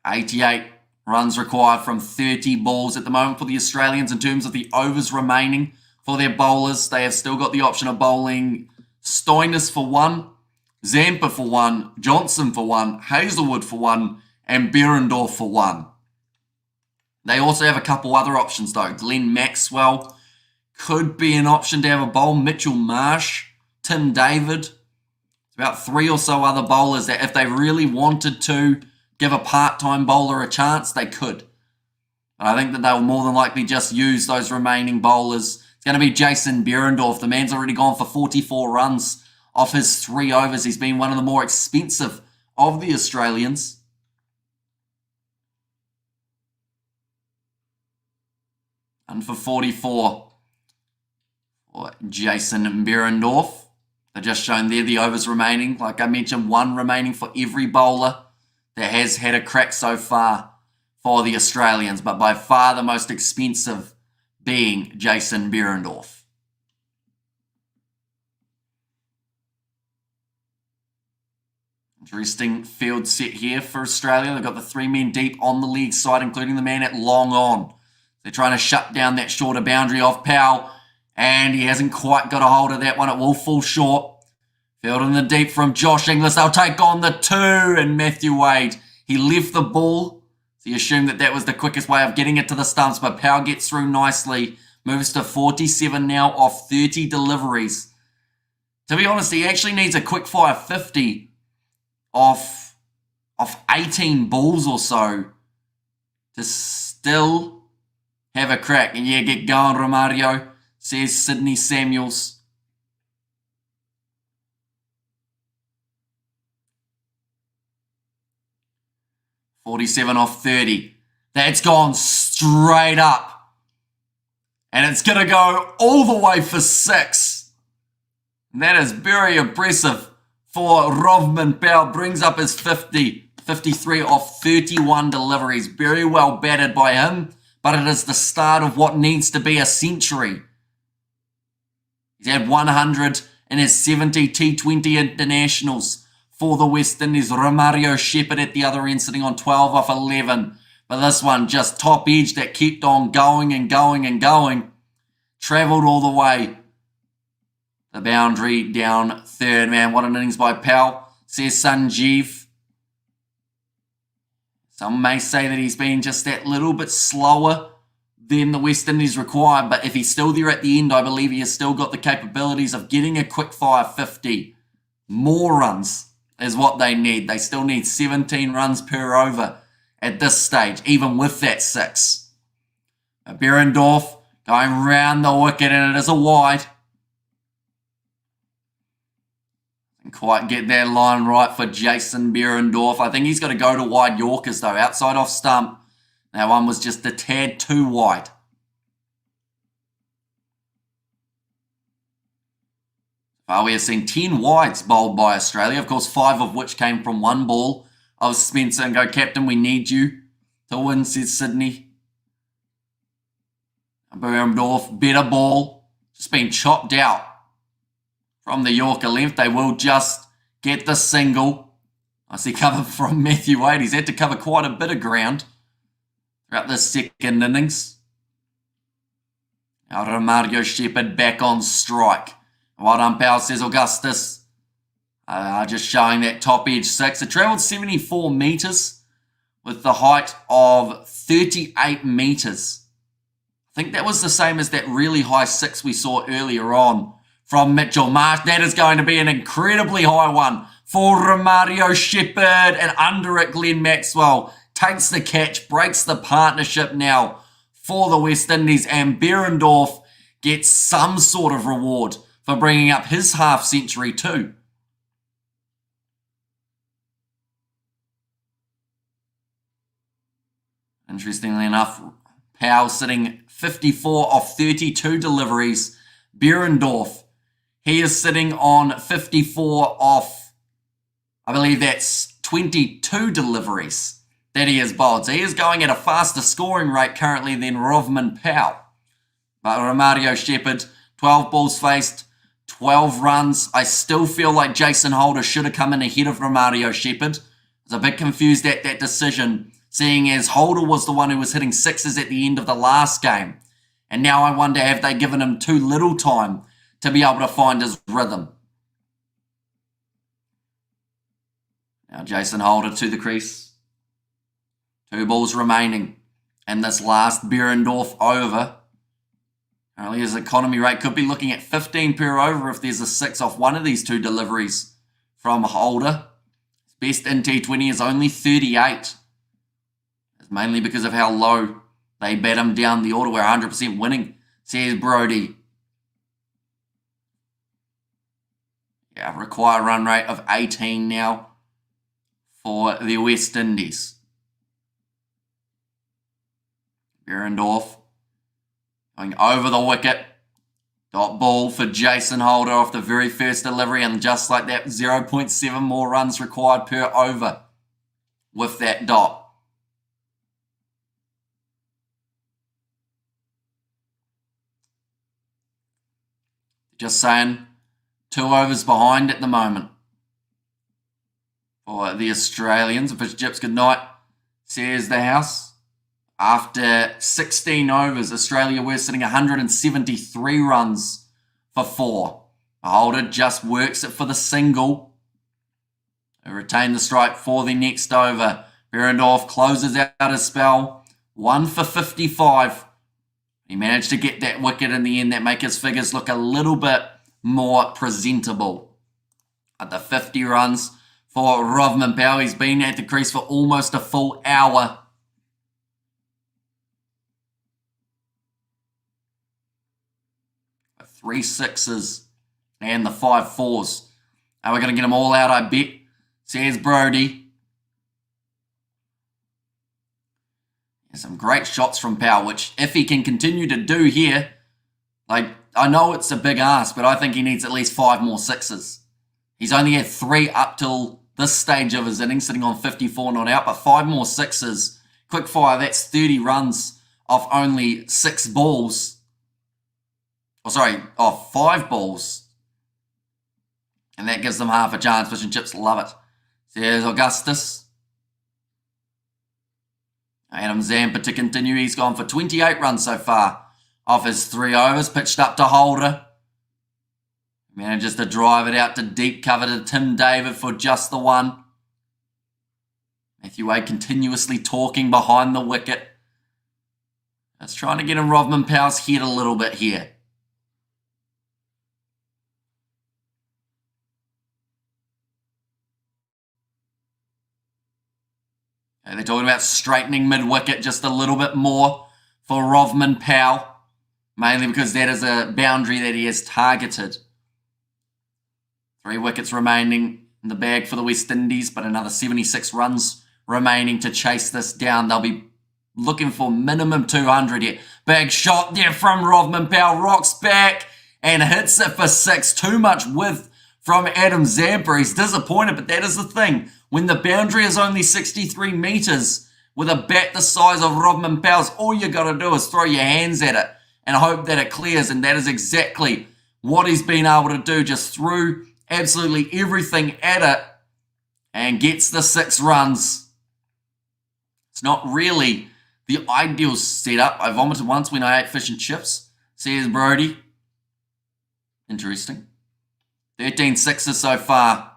88 runs required from 30 balls at the moment for the Australians in terms of the overs remaining for their bowlers. They have still got the option of bowling Stoinis for 1, Zampa for 1, Johnson for 1, Hazelwood for 1, and Behrendorff for 1. They also have a couple other options though. Glenn Maxwell could be an option to have a bowl. Mitchell Marsh, Tim David. It's about 3 or so other bowlers that if they really wanted to give a part-time bowler a chance, they could. But I think that they'll more than likely just use those remaining bowlers. It's going to be Jason Behrendorff. The man's already gone for 44 runs off his 3 overs. He's been one of the more expensive of the Australians. And for 44 for Jason Behrendorff. They're just shown there the overs remaining. Like I mentioned, 1 remaining for every bowler that has had a crack so far for the Australians, but by far the most expensive being Jason Behrendorff. Interesting field set here for Australia. They've got the 3 men deep on the leg side, including the man at long on. They're trying to shut down that shorter boundary off Powell, and he hasn't quite got a hold of that one. It will fall short. Field in the deep from Josh Inglis. They'll take on the 2 and Matthew Wade. He left the ball. So you assume that that was the quickest way of getting it to the stumps, but Powell gets through nicely. Moves to 47 now off 30 deliveries. To be honest, he actually needs a quick fire 50 off 18 balls or so to still have a crack. And yeah, get going, Romario, says Sydney Samuels. .47 off 30. That's gone straight up. And it's going to go all the way for 6. And that is very impressive for Rovman Powell. Brings up his 50. 53 off 31 deliveries. Very well batted by him. But it is the start of what needs to be a century. He's had 100 in his 70 T20 internationals for the West Indies. Romario Shepherd at the other end sitting on 12 off 11. But this one just top edge that kept on going and going and going. Travelled all the way. The boundary down third. Man, what an innings by Powell, says Sanjeev. Some may say that he's been just that little bit slower than the West Indies require. But if he's still there at the end, I believe he has still got the capabilities of getting a quick fire 50. More runs is what they need. They still need 17 runs per over at this stage, even with that 6. Behrendorff going round the wicket, and it is a wide. Didn't quite get that line right for Jason Behrendorff. I think he's got to go to wide Yorkers, though. Outside off stump. That one was just a tad too wide. We have seen 10 wides bowled by Australia. Of course, 5 of which came from 1 ball of Spencer. And go, captain, we need you to win, says Sydney. Behrendorff, better ball. Just been chopped out from the Yorker length. They will just get the single. I see cover from Matthew Wade. He's had to cover quite a bit of ground throughout the second innings. Now Romario Shepherd back on strike. Well done, Powell, says Augustus. Just showing that top edge 6. It travelled 74 metres with the height of 38 metres. I think that was the same as that really high 6 we saw earlier on from Mitchell Marsh. That is going to be an incredibly high one for Romario Shepherd. And under it, Glenn Maxwell takes the catch, breaks the partnership now for the West Indies. And Behrendorff gets some sort of reward for bringing up his half century too. Interestingly enough, Powell sitting 54 off 32 deliveries. Behrendorff, he is sitting on 54 off, I believe that's 22 deliveries that he has bowled. So he is going at a faster scoring rate currently than Rovman Powell. But Romario Shepherd, 12 balls faced, 12 runs. I still feel like Jason Holder should have come in ahead of Romario Shepherd. I was a bit confused at that decision, seeing as Holder was the one who was hitting sixes at the end of the last game. And now I wonder, have they given him too little time to be able to find his rhythm? Now Jason Holder to the crease. 2 balls remaining in this last Behrendorff over. Apparently his economy rate could be looking at 15 per over if there's a 6 off one of these 2 deliveries from Holder. His best in T20 is only 38. It's mainly because of how low they bat him down the order. We're 100% winning, says Brody. Yeah, required run rate of 18 now for the West Indies. Behrendorff going over the wicket. Dot ball for Jason Holder off the very first delivery, and just like that, 0.7 more runs required per over with that dot. Just saying, 2 overs behind at the moment for the Australians. Fish Jips, good night, says the house. After 16 overs, Australia were sitting 173 runs for 4. Holder just works it for the single. They retain the strike for the next over. Behrendorff closes out his spell. 1 for 55. He managed to get that wicket in the end that make his figures look a little bit more presentable. At the 50 runs for Rovman Powell. He's been at the crease for almost a full hour. 3 sixes and the 5 fours. And we're going to get them all out, I bet, says Brody. Some great shots from Powell, which if he can continue to do here, like, I know it's a big ask, but I think he needs at least 5 more sixes. He's only had 3 up till this stage of his innings, sitting on 54 not out, but 5 more sixes. Quick fire, that's 30 runs off only 6 balls. Off 5 balls. And that gives them half a chance. Fish and Chips love it. There's Augustus. Adam Zampa to continue. He's gone for 28 runs so far off his 3 overs. Pitched up to Holder. Manages to drive it out to deep cover to Tim David for just the 1. Matthew Wade continuously talking behind the wicket. That's trying to get in Rovman Powell's head a little bit here. And they're talking about straightening mid-wicket just a little bit more for Rovman Powell, mainly because that is a boundary that he has targeted. 3 wickets remaining in the bag for the West Indies, but another 76 runs remaining to chase this down. They'll be looking for minimum 200 here. Big shot there from Rovman Powell. Rocks back and hits it for 6. Too much width from Adam Zampa. He's disappointed, but that is the thing. When the boundary is only 63 metres with a bat the size of Rovman Powell's, all you got to do is throw your hands at it and hope that it clears. And that is exactly what he's been able to do. Just threw absolutely everything at it and gets the 6 runs. It's not really the ideal setup. I vomited once when I ate fish and chips, says Brody. Interesting. 13 sixes so far.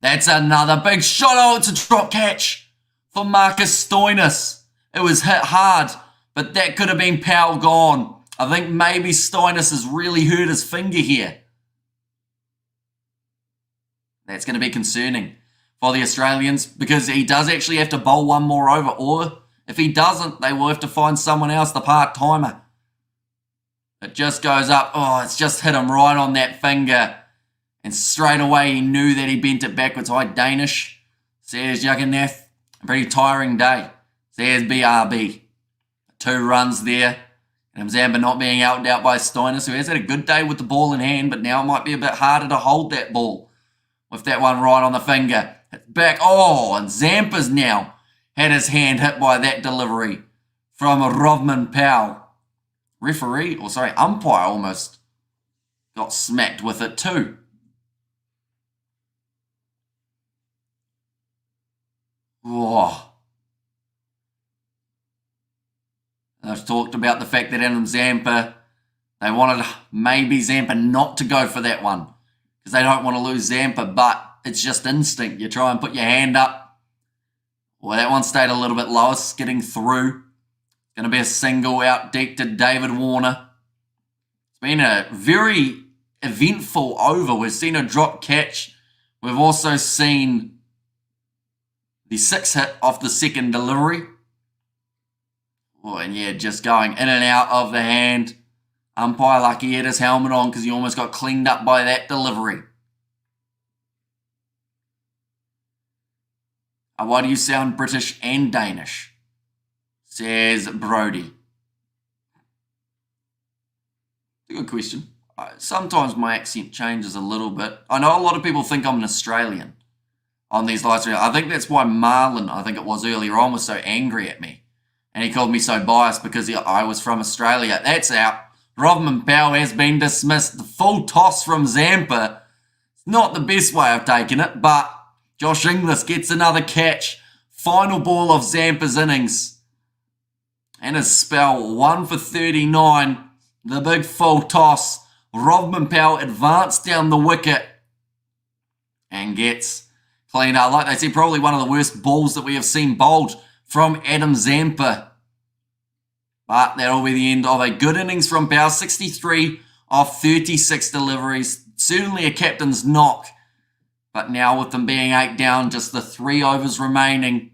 That's another big shot. Oh, it's a drop catch for Marcus Stoinis. It was hit hard, but that could have been Powell gone. I think maybe Stoinis has really hurt his finger here. That's going to be concerning for the Australians because he does actually have to bowl 1 more over, or if he doesn't, they will have to find someone else, the part-timer. It just goes up. Oh, it's just hit him right on that finger. And straight away, he knew that he bent it backwards. Hi, Danish. Says Jagannath. A pretty tiring day. Says BRB. 2 runs there. And Zampa not being out and out by Stoinis, who has had a good day with the ball in hand, but now it might be a bit harder to hold that ball with that one right on the finger. It's back. Oh, and Zampa's now had his hand hit by that delivery from Rovman Powell. Umpire almost got smacked with it too. Oh. I've talked about the fact that Adam Zampa, they wanted maybe Zampa not to go for that one because they don't want to lose Zampa, but it's just instinct. You try and put your hand up. Well, that one stayed a little bit lower, skidding through. It's going to be a single out deep to David Warner. It's been a very eventful over. We've seen a drop catch. We've also seen the 6 hit off the second delivery. Oh, and yeah, just going in and out of the hand. Umpire lucky he had his helmet on because he almost got cleaned up by that delivery. Why do you sound British and Danish? Says Brody. It's a good question. Sometimes my accent changes a little bit. I know a lot of people think I'm an Australian on these live streams. I think that's why Marlon, I think it was earlier on, was so angry at me. And he called me so biased because I was from Australia. That's out. Rovman Powell has been dismissed. The full toss from Zampa. It's not the best way of taking it, but Josh Inglis gets another catch. Final ball of Zampa's innings. And his spell, 1 for 39. The big full toss. Rovman Powell advanced down the wicket and gets cleaned out. Like they said, probably one of the worst balls that we have seen bowled from Adam Zampa. But that'll be the end of a good innings from Powell. 63 off 36 deliveries. Certainly a captain's knock. But now with them being 8 down, just the 3 overs remaining.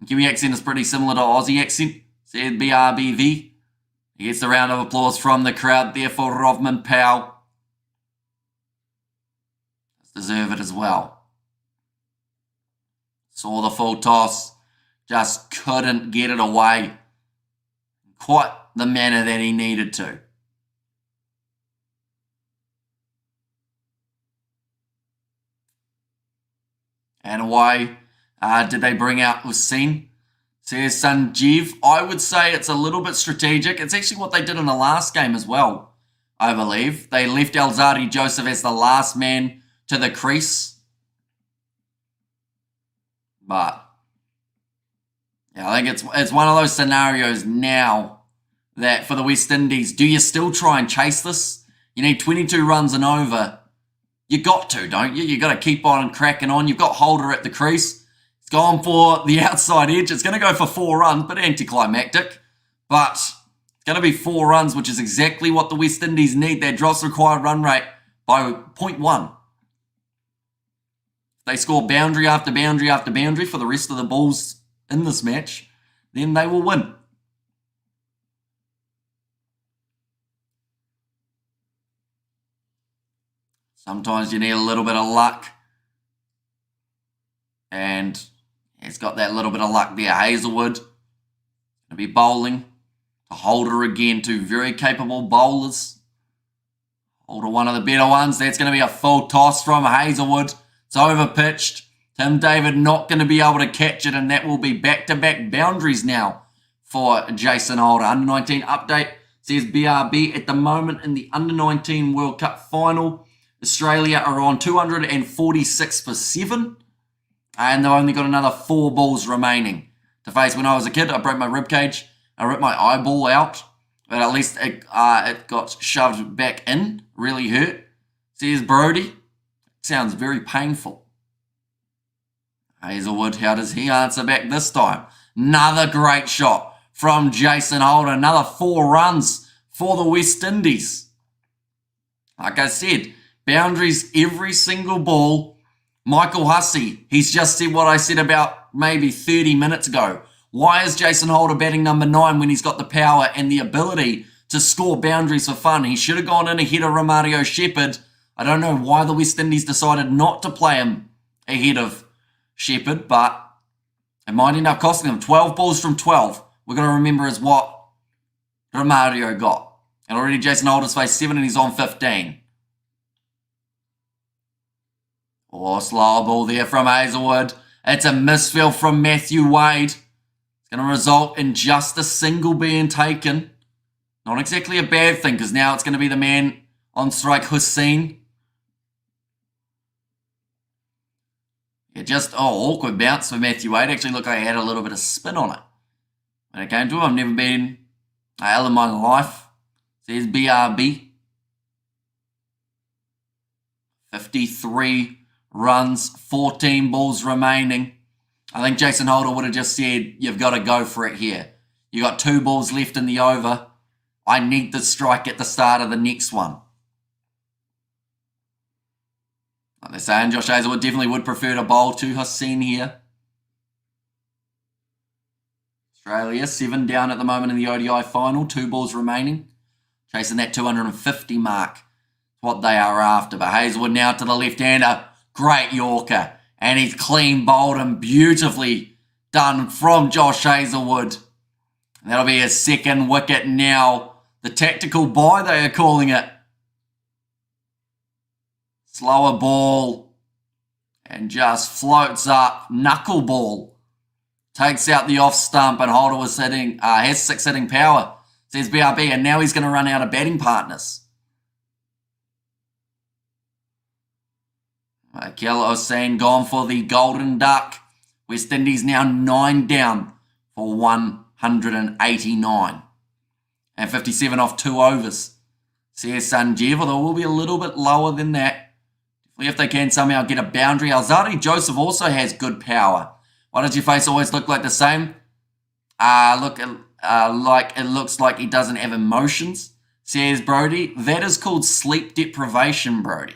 Kiwi accent is pretty similar to Aussie accent. Said BRBV. He gets the round of applause from the crowd there for Rovman Powell. Deserve it as well. Saw the full toss. Just couldn't get it away. Quite the manner that he needed to. And away. Did they bring out Hussein? Says Sanjeev. I would say it's a little bit strategic. It's actually what they did in the last game as well, I believe. They left Alzari Joseph as the last man to the crease. But yeah, I think it's one of those scenarios now that for the West Indies, do you still try and chase this? You need 22 runs and over. You got to, don't you? You got to keep on cracking on. You've got Holder at the crease. It's gone for the outside edge. It's going to go for 4 runs, but anticlimactic. But it's going to be 4 runs, which is exactly what the West Indies need. Their drops required run rate by 0.1. They score boundary after boundary after boundary for the rest of the balls in this match, then they will win. Sometimes you need a little bit of luck. And he's got that little bit of luck there. Hazelwood going to be bowling to Holder again. 2 very capable bowlers. Holder, one of the better ones. That's going to be a full toss from Hazelwood. It's overpitched. Tim David not going to be able to catch it, and that will be back-to-back boundaries now for Jason Holder. Under-19 update says BRB at the moment in the Under-19 World Cup final. Australia are on 246 for 7, and they've only got another 4 balls remaining to face. When I was a kid, I broke my ribcage. I ripped my eyeball out, but at least it got shoved back in. Really hurt. Says Brody. Sounds very painful. Hazelwood, how does he answer back this time? Another great shot from Jason Holder. Another 4 runs for the West Indies. Like I said, boundaries every single ball. Michael Hussey, he's just said what I said about maybe 30 minutes ago. Why is Jason Holder batting number 9 when he's got the power and the ability to score boundaries for fun? He should have gone in ahead of Romario Shepherd. I don't know why the West Indies decided not to play him ahead of Shepherd, but it might end up costing them. 12 balls from 12. We're going to remember is what Romario got. And already Jason Holder's faced 7 and he's on 15. Oh, slow ball there from Hazelwood. It's a misfield from Matthew Wade. going to result in just a single being taken. Not exactly a bad thing, because now it's going to be the man on strike, Hussein. Yeah, just, awkward bounce for Matthew Wade. Actually looked like he had a little bit of spin on it. When it came to him, I've never been L in my life. Says BRB. 53 runs, 14 balls remaining. I think Jason Holder would have just said, you've got to go for it here. You got 2 balls left in the over. I need the strike at the start of the next one. Like they're saying, Josh Hazlewood definitely would prefer to bowl to Hussein here. Australia, 7 down at the moment in the ODI final, 2 balls remaining. Chasing that 250 mark. What they are after. But Hazlewood now to the left-hander. Great Yorker. And he's clean bowled and beautifully done from Josh Hazlewood. That'll be his second wicket now. The tactical bye, they are calling it. Slower ball. And just floats up. Knuckleball. Takes out the off stump, and Holder was has 6 hitting power. Says BRB, and now he's going to run out of batting partners. Mikel Hossain gone for the golden duck. West Indies now 9 down for 189. And 57 off 2 overs. Says Sanjeev, although it will be a little bit lower than that. If they can somehow get a boundary. Alzarri Joseph also has good power. Why does your face always look like the same? Like it looks like he doesn't have emotions, says Brody. That is called sleep deprivation, Brody.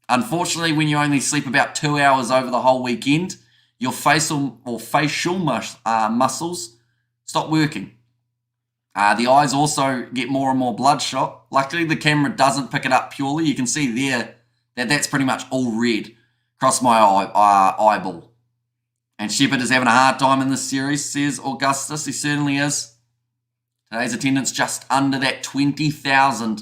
Unfortunately, when you only sleep about 2 hours over the whole weekend, your facial muscles stop working. The eyes also get more and more bloodshot. Luckily, the camera doesn't pick it up purely. You can see there that that's pretty much all red across my eyeball. And Shepherd is having a hard time in this series, says Augustus. He certainly is. Today's attendance just under that 20,000.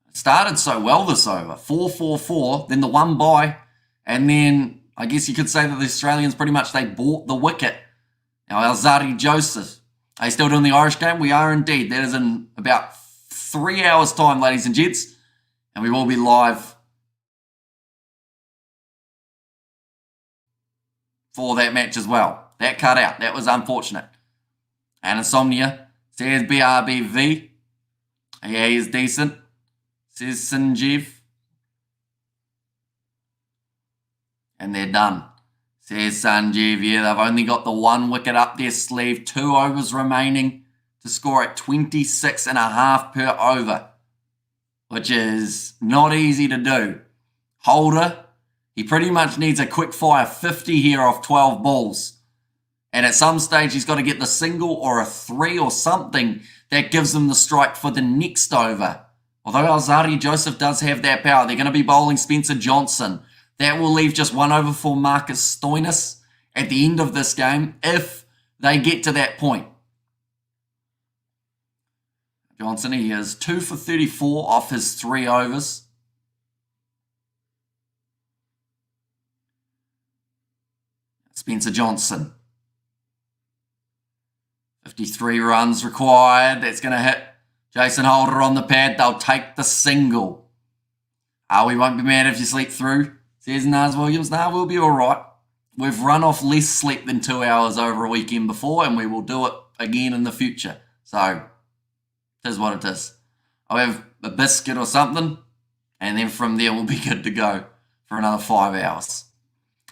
It started so well this over. 4-4-4, then the one bye, and then I guess you could say that the Australians pretty much, they bought the wicket. Now, Alzarri Joseph. Are you still doing the Irish game? We are indeed. That is in about 3 hours' time, ladies and gents. And we will be live for that match as well. That cut out. That was unfortunate. And Insomnia says BRBV. Yeah, he's decent. Says Sanjeev. And they're done. Says Sanjeev. Yeah, they've only got the 1 wicket up their sleeve. 2 overs remaining to score at 26.5 per over. Which is not easy to do. Holder, he pretty much needs a quick fire 50 here off 12 balls. And at some stage, he's got to get the single or a 3 or something that gives him the strike for the next over. Although Alzarri Joseph does have that power, they're going to be bowling Spencer Johnson. That will leave just 1 over for Marcus Stoinis at the end of this game if they get to that point. Johnson, he is 2 for 34 off his 3 overs. Spencer Johnson. 53 runs required. That's going to hit Jason Holder on the pad. They'll take the single. We won't be mad if you sleep through, says Naz Williams. Nah, we'll be all right. We've run off less sleep than 2 hours over a weekend before, and we will do it again in the future. So, it is what it is. I'll have a biscuit or something, and then from there we'll be good to go for another 5 hours.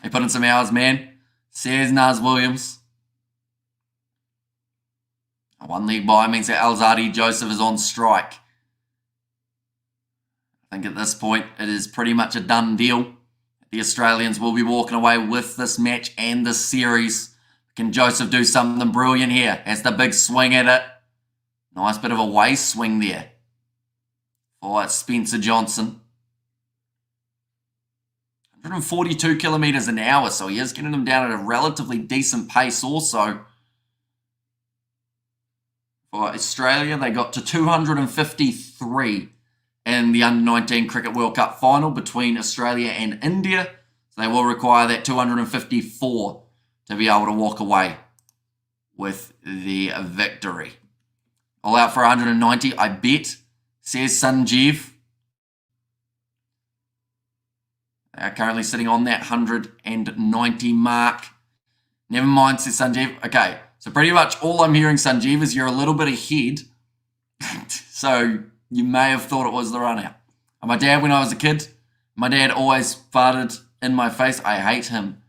They put in some hours, man, says Naz Williams. A 1 leg bye means that Alzarri Joseph is on strike. I think at this point it is pretty much a done deal. The Australians will be walking away with this match and this series. Can Joseph do something brilliant here? Has the big swing at it. Nice bit of a waist swing there for Spencer Johnson. 142 kilometres an hour, so he is getting them down at a relatively decent pace also. For Australia, they got to 253 in the Under-19 Cricket World Cup final between Australia and India. So they will require that 254 to be able to walk away with the victory. All out for 190, I bet, says Sanjeev. They are currently sitting on that 190 mark. Never mind, says Sanjeev. Okay, so pretty much all I'm hearing, Sanjeev, is you're a little bit ahead. So you may have thought it was the run out. And my dad, when I was a kid, my dad always farted in my face. I hate him,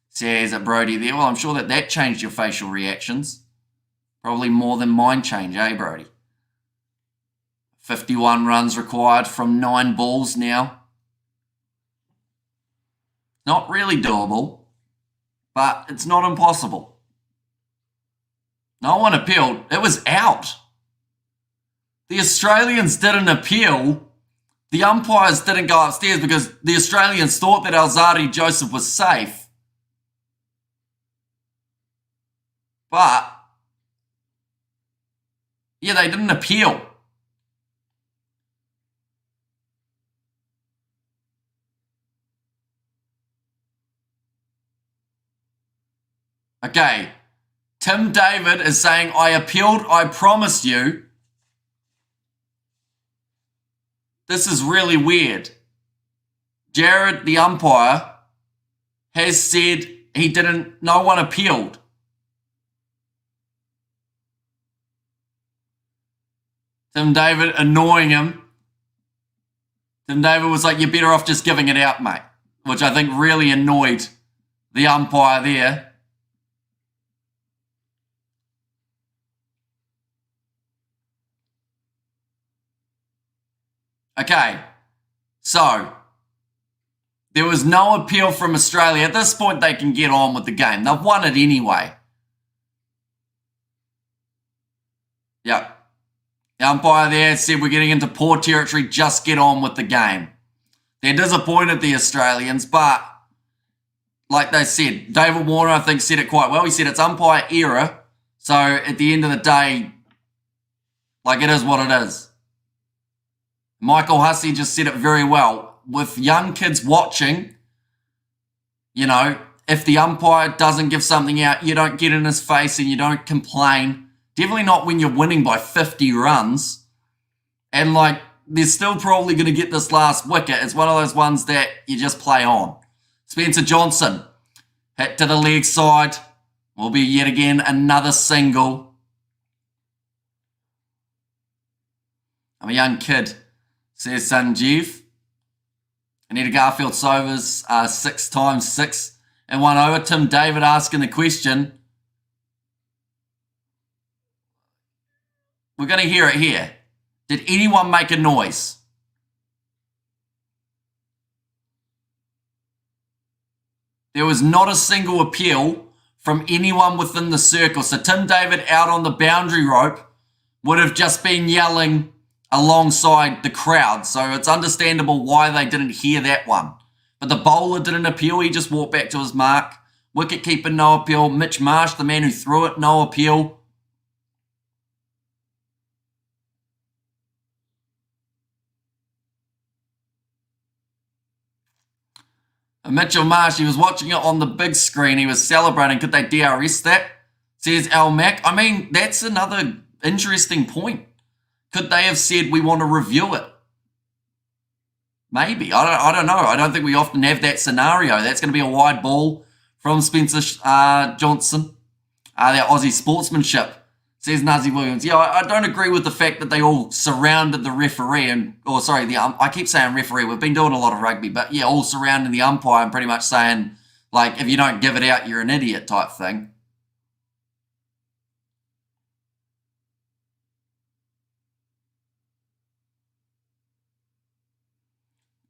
says Brody there. Well, I'm sure that changed your facial reactions. Probably more than mine change, eh, Brody? 51 runs required from 9 balls now. Not really doable, but it's not impossible. No one appealed. It was out. The Australians didn't appeal. The umpires didn't go upstairs because the Australians thought that Alzarri Joseph was safe. But, yeah, they didn't appeal. Okay, Tim David is saying, I appealed, I promise you. This is really weird. Jared, the umpire, has said no one appealed. Tim David annoying him. Tim David was like, you're better off just giving it out, mate. Which I think really annoyed the umpire there. Okay, so there was no appeal from Australia. At this point, they can get on with the game. They've won it anyway. Yep. The umpire there said we're getting into poor territory. Just get on with the game. They're disappointed, the Australians, but like they said, David Warner, I think, said it quite well. He said it's umpire error. So at the end of the day, like it is what it is. Michael Hussey just said it very well. With young kids watching, you know, if the umpire doesn't give something out, you don't get in his face and you don't complain. Definitely not when you're winning by 50 runs. And, like, they're still probably going to get this last wicket. It's one of those ones that you just play on. Spencer Johnson, hit to the leg side. Will be yet again another single. I'm a young kid, says Sanjeev. Anita Garfield Sovers 6 times 6 and 1 over. Tim David asking the question. We're going to hear it here. Did anyone make a noise? There was not a single appeal from anyone within the circle. So Tim David out on the boundary rope would have just been yelling alongside the crowd. So it's understandable why they didn't hear that one. But the bowler didn't appeal. He just walked back to his mark. Wicketkeeper, no appeal. Mitch Marsh, the man who threw it, no appeal. And Mitchell Marsh, he was watching it on the big screen. He was celebrating. Could they DRS that? Says Al Mac. I mean, that's another interesting point. Could they have said, we want to review it? Maybe. I don't know. I don't think we often have that scenario. That's going to be a wide ball from Spencer Johnson. Their Aussie sportsmanship, says Nazi Williams. Yeah, I don't agree with the fact that they all surrounded the referee I keep saying referee. We've been doing a lot of rugby, but yeah, all surrounding the umpire and pretty much saying, like, if you don't give it out, you're an idiot type thing.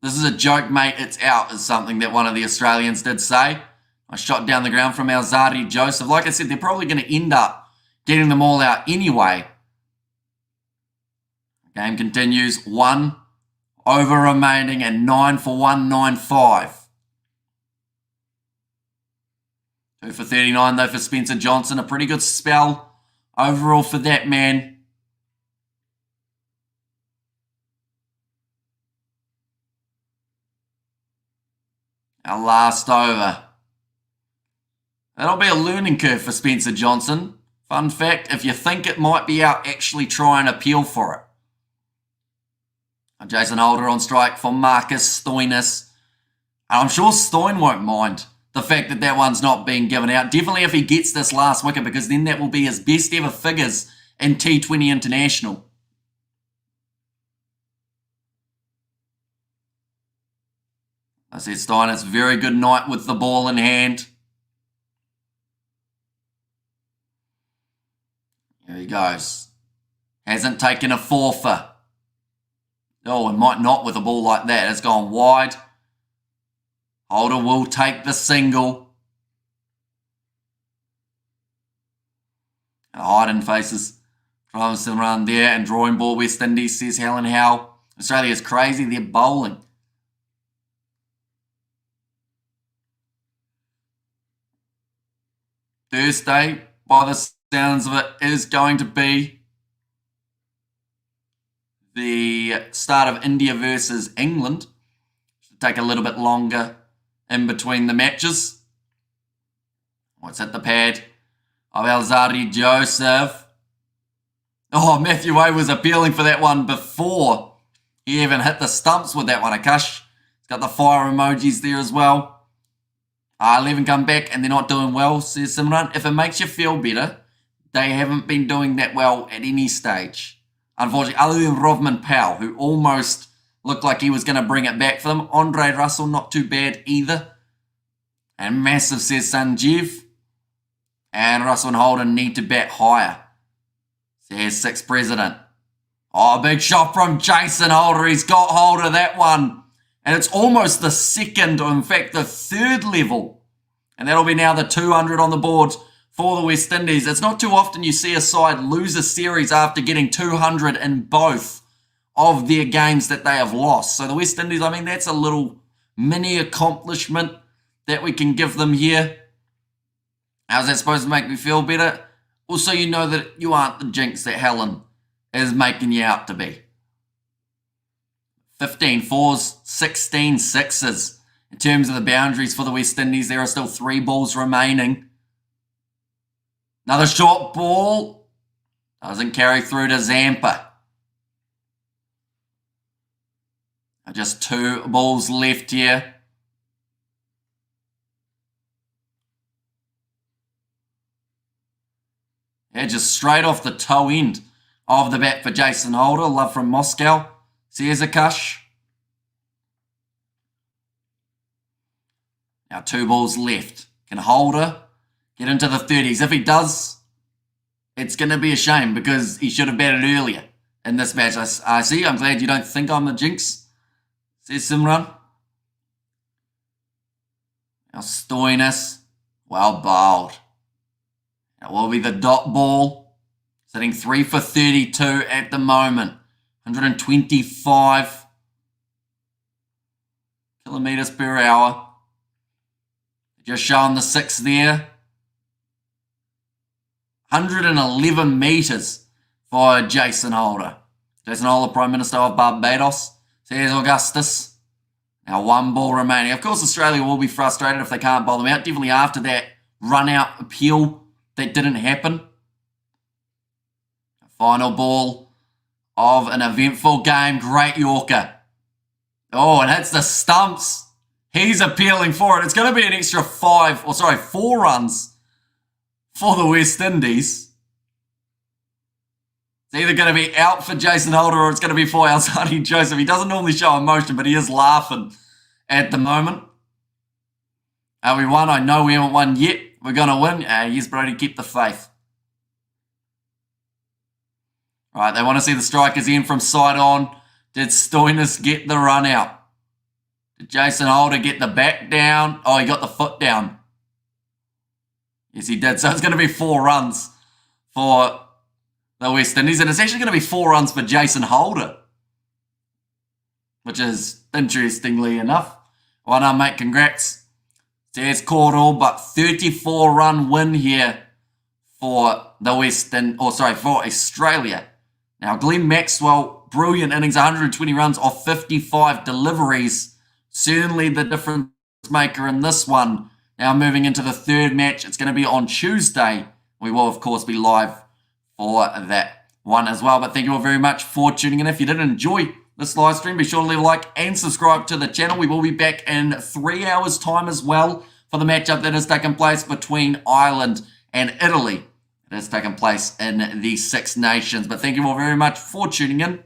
This is a joke, mate. It's out is something that one of the Australians did say. I shot down the ground from Alzarri Joseph. Like I said, they're probably going to end up getting them all out anyway. Game continues. 1 over remaining and 9 for 195. 2 for 39 though for Spencer Johnson. A pretty good spell overall for that man. Our last over. That'll be a learning curve for Spencer Johnson. Fun fact, if you think it might be out, actually try and appeal for it. Jason Holder on strike for Marcus Stoinis. And I'm sure Stoin won't mind the fact that that one's not being given out. Definitely if he gets this last wicket, because then that will be his best ever figures in T20 International. I said Stoinis, very good night with the ball in hand. Here he goes. Hasn't taken a forfeit. Oh, and might not with a ball like that. It's gone wide. Holder will take the single. Hayden faces Robinson run there and drawing ball West Indies, says Helen Howe. Australia's crazy. They're bowling. Thursday, by the sounds of it, is going to be the start of India versus England. Should take a little bit longer in between the matches. What's at the pad of Alzari Joseph? Oh, Matthew Way was appealing for that one before he even hit the stumps with that one. Akash, he's got the fire emojis there as well. 11 come back and they're not doing well, says Simran. If it makes you feel better, they haven't been doing that well at any stage. Unfortunately, other than Rovman Powell, who almost looked like he was going to bring it back for them. Andre Russell, not too bad either. And massive, says Sanjeev. And Russell and Holden need to bat higher, says Sixth President. Oh, big shot from Jason Holder. He's got hold of that one. And it's almost the second, or in fact the third level. And that'll be now the 200 on the board for the West Indies. It's not too often you see a side lose a series after getting 200 in both of their games that they have lost. So the West Indies, I mean, that's a little mini accomplishment that we can give them here. How's that supposed to make me feel better? Also, you know that you aren't the jinx that Helen is making you out to be. 15 fours, 16 sixes. In terms of the boundaries for the West Indies, there are still 3 balls remaining. Another short ball. Doesn't carry through to Zampa. Just 2 balls left here. Yeah, just straight off the toe end of the bat for Jason Holder. Love from Moscow. Says Akash. Now 2 balls left. Can Holder get into the 30s? If he does, it's going to be a shame because he should have batted earlier in this match. I see. I'm glad you don't think I'm the jinx, says Simran. Now Stoinis. Well bowled. That will be the dot ball. Sitting 3 for 32 at the moment. 125 kilometres per hour. Just showing the 6 there. 111 metres for Jason Holder. Jason Holder, Prime Minister of Barbados, says Augustus. Now 1 ball remaining. Of course, Australia will be frustrated if they can't bowl them out. Definitely after that run-out appeal that didn't happen. Final ball of an eventful game. Great Yorker. Oh, and hits the stumps. He's appealing for it. It's going to be an extra 4 runs for the West Indies. It's either going to be out for Jason Holder or it's going to be for Alzari Joseph. He doesn't normally show emotion, but he is laughing at the moment. Have we won? I know we haven't won yet. We're going to win. Yes, Brody, keep the faith. Right, they want to see the strikers in from side on. Did Stoinis get the run out? Did Jason Holder get the back down? Oh, he got the foot down. Yes, he did. So it's going to be 4 runs for the West Indies. And it's actually going to be 4 runs for Jason Holder, which is interestingly enough. Well done, mate. Congrats. Says Cordell, but 34-run win here for the for Australia. Now, Glenn Maxwell, brilliant innings, 120 runs off 55 deliveries. Certainly the difference maker in this one. Now moving into the third match, it's going to be on Tuesday. We will, of course, be live for that one as well. But thank you all very much for tuning in. If you did enjoy this live stream, be sure to leave a like and subscribe to the channel. We will be back in 3 hours' time as well for the matchup that has taken place between Ireland and Italy. It has taken place in the Six Nations. But thank you all very much for tuning in.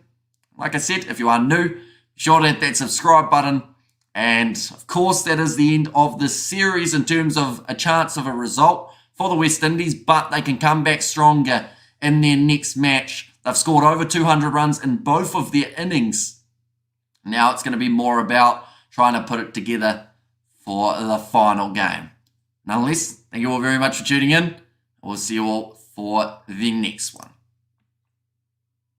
Like I said, if you are new, be sure to hit that subscribe button. And of course, that is the end of this series in terms of a chance of a result for the West Indies, but they can come back stronger in their next match. They've scored over 200 runs in both of their innings. Now it's going to be more about trying to put it together for the final game. Nonetheless, thank you all very much for tuning in. We'll see you all for the next one.